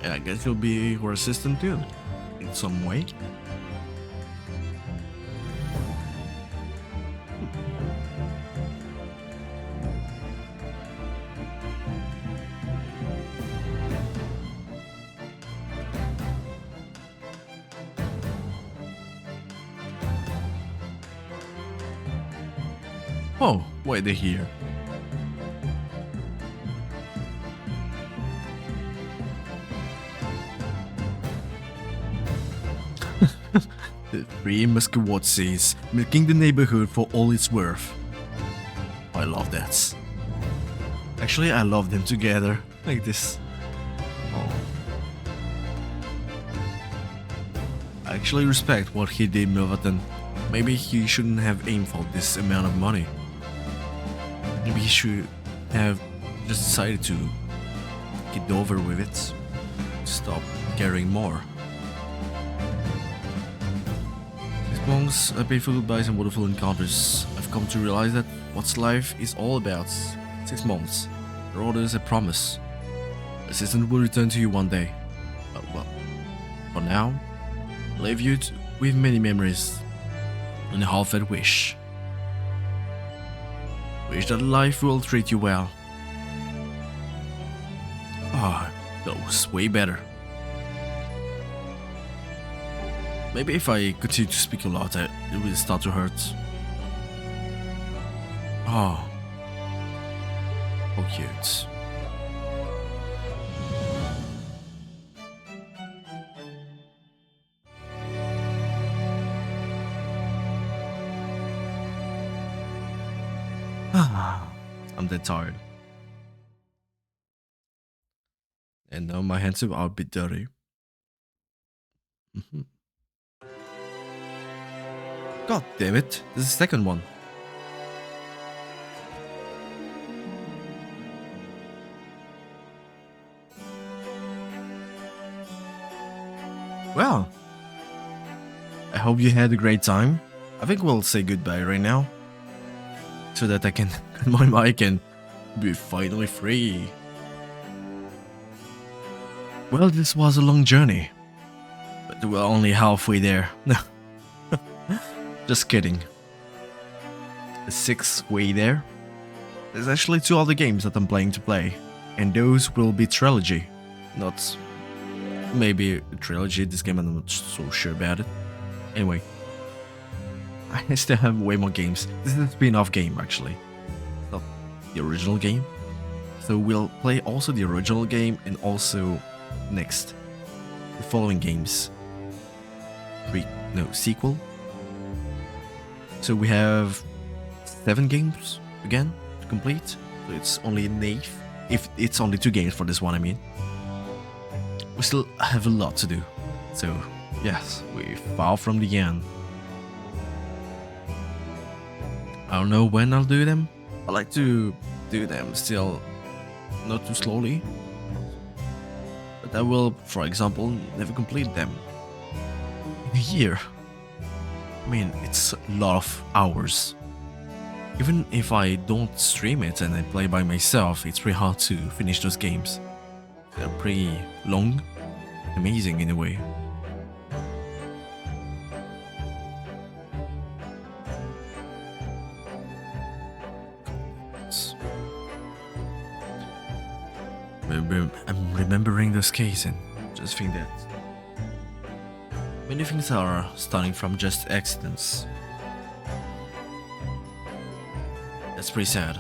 And I guess you'll be her assistant too, in some way. Oh, wait, they're here. The Three Musketeers, milking the neighborhood for all it's worth. I love that. Actually, I love them together, like this. Oh. I actually respect what he did, Milverton. Maybe he shouldn't have aimed for this amount of money. Maybe he should have just decided to get over with it. Stop caring more. Monks, I paid for goodbyes and wonderful encounters. I've come to realize that what's life is all about. 6 months. Your order is a promise. Assistant will return to you one day. Well, for now, I'll leave you with many memories and a half-fed wish. Wish that life will treat you well. Ah, that was way better. Maybe if I continue to speak a lot, it will start to hurt. Oh. How cute. I'm dead tired. And now my hands are a bit dirty. God damn it, this is the second one. Well, I hope you had a great time. I think we'll say goodbye right now, so that I can cut my mic and be finally free. Well, this was a long journey, but we're only halfway there. Just kidding. The 6th way there. There's actually 2 other games that I'm planning to play, and those will be trilogy. Not maybe a trilogy, this game I'm not so sure about it. Anyway, I still have way more games. This is a spin-off game actually, not the original game. So we'll play also the original game and also next, the following games. Sequel. So we have 7 games again to complete. So it's only an 8th. If it's only 2 games for this one, I mean. We still have a lot to do. So yes, we're far from the end. I don't know when I'll do them. I like to do them still not too slowly. But I will, for example, never complete them in a year. I mean, it's a lot of hours. Even if I don't stream it and I play by myself, it's pretty hard to finish those games. They're pretty long, amazing in a way. I'm remembering this case and just think that many things are starting from just accidents. That's pretty sad.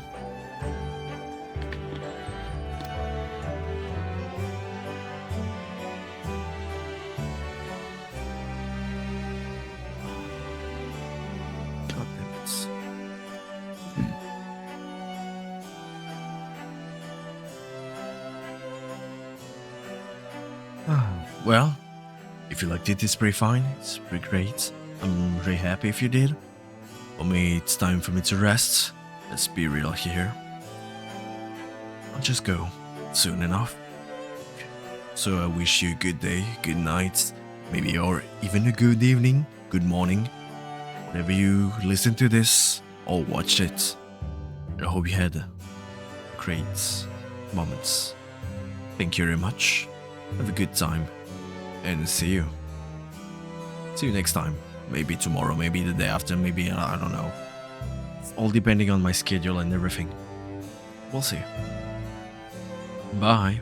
God damn it. Well, if you liked it, it's pretty fine. It's pretty great. I'm really happy if you did. For me, it's time for me to rest. Let's be real here. I'll just go soon enough. So I wish you a good day, good night, maybe or even a good evening, good morning. Whenever you listen to this or watch it, I hope you had great moments. Thank you very much. Have a good time. And see you. See you next time. Maybe tomorrow, maybe the day after, maybe I don't know. It's all depending on my schedule and everything. We'll see. Bye.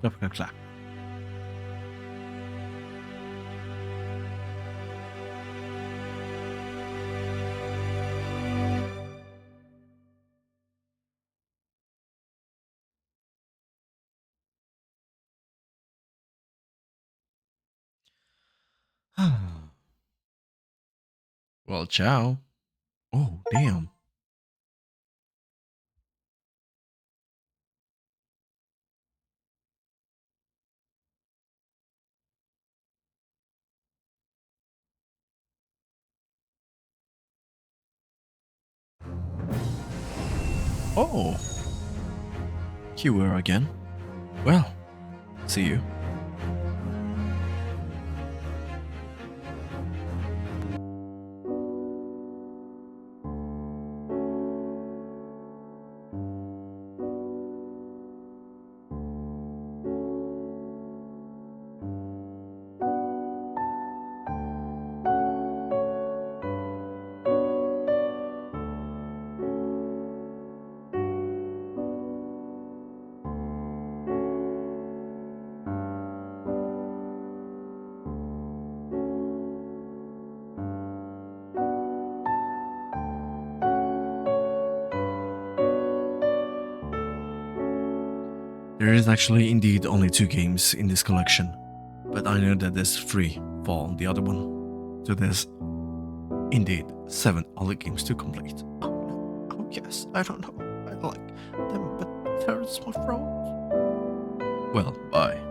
Clap, clap, clap. Well, ciao. Oh, damn. Oh, here we are again. Well, see you. There is actually indeed only 2 games in this collection, but I know that there's 3 for the other one. So there's indeed 7 other games to complete. Oh no, oh yes, I don't know. I like them, but it hurts my throat. Well, bye.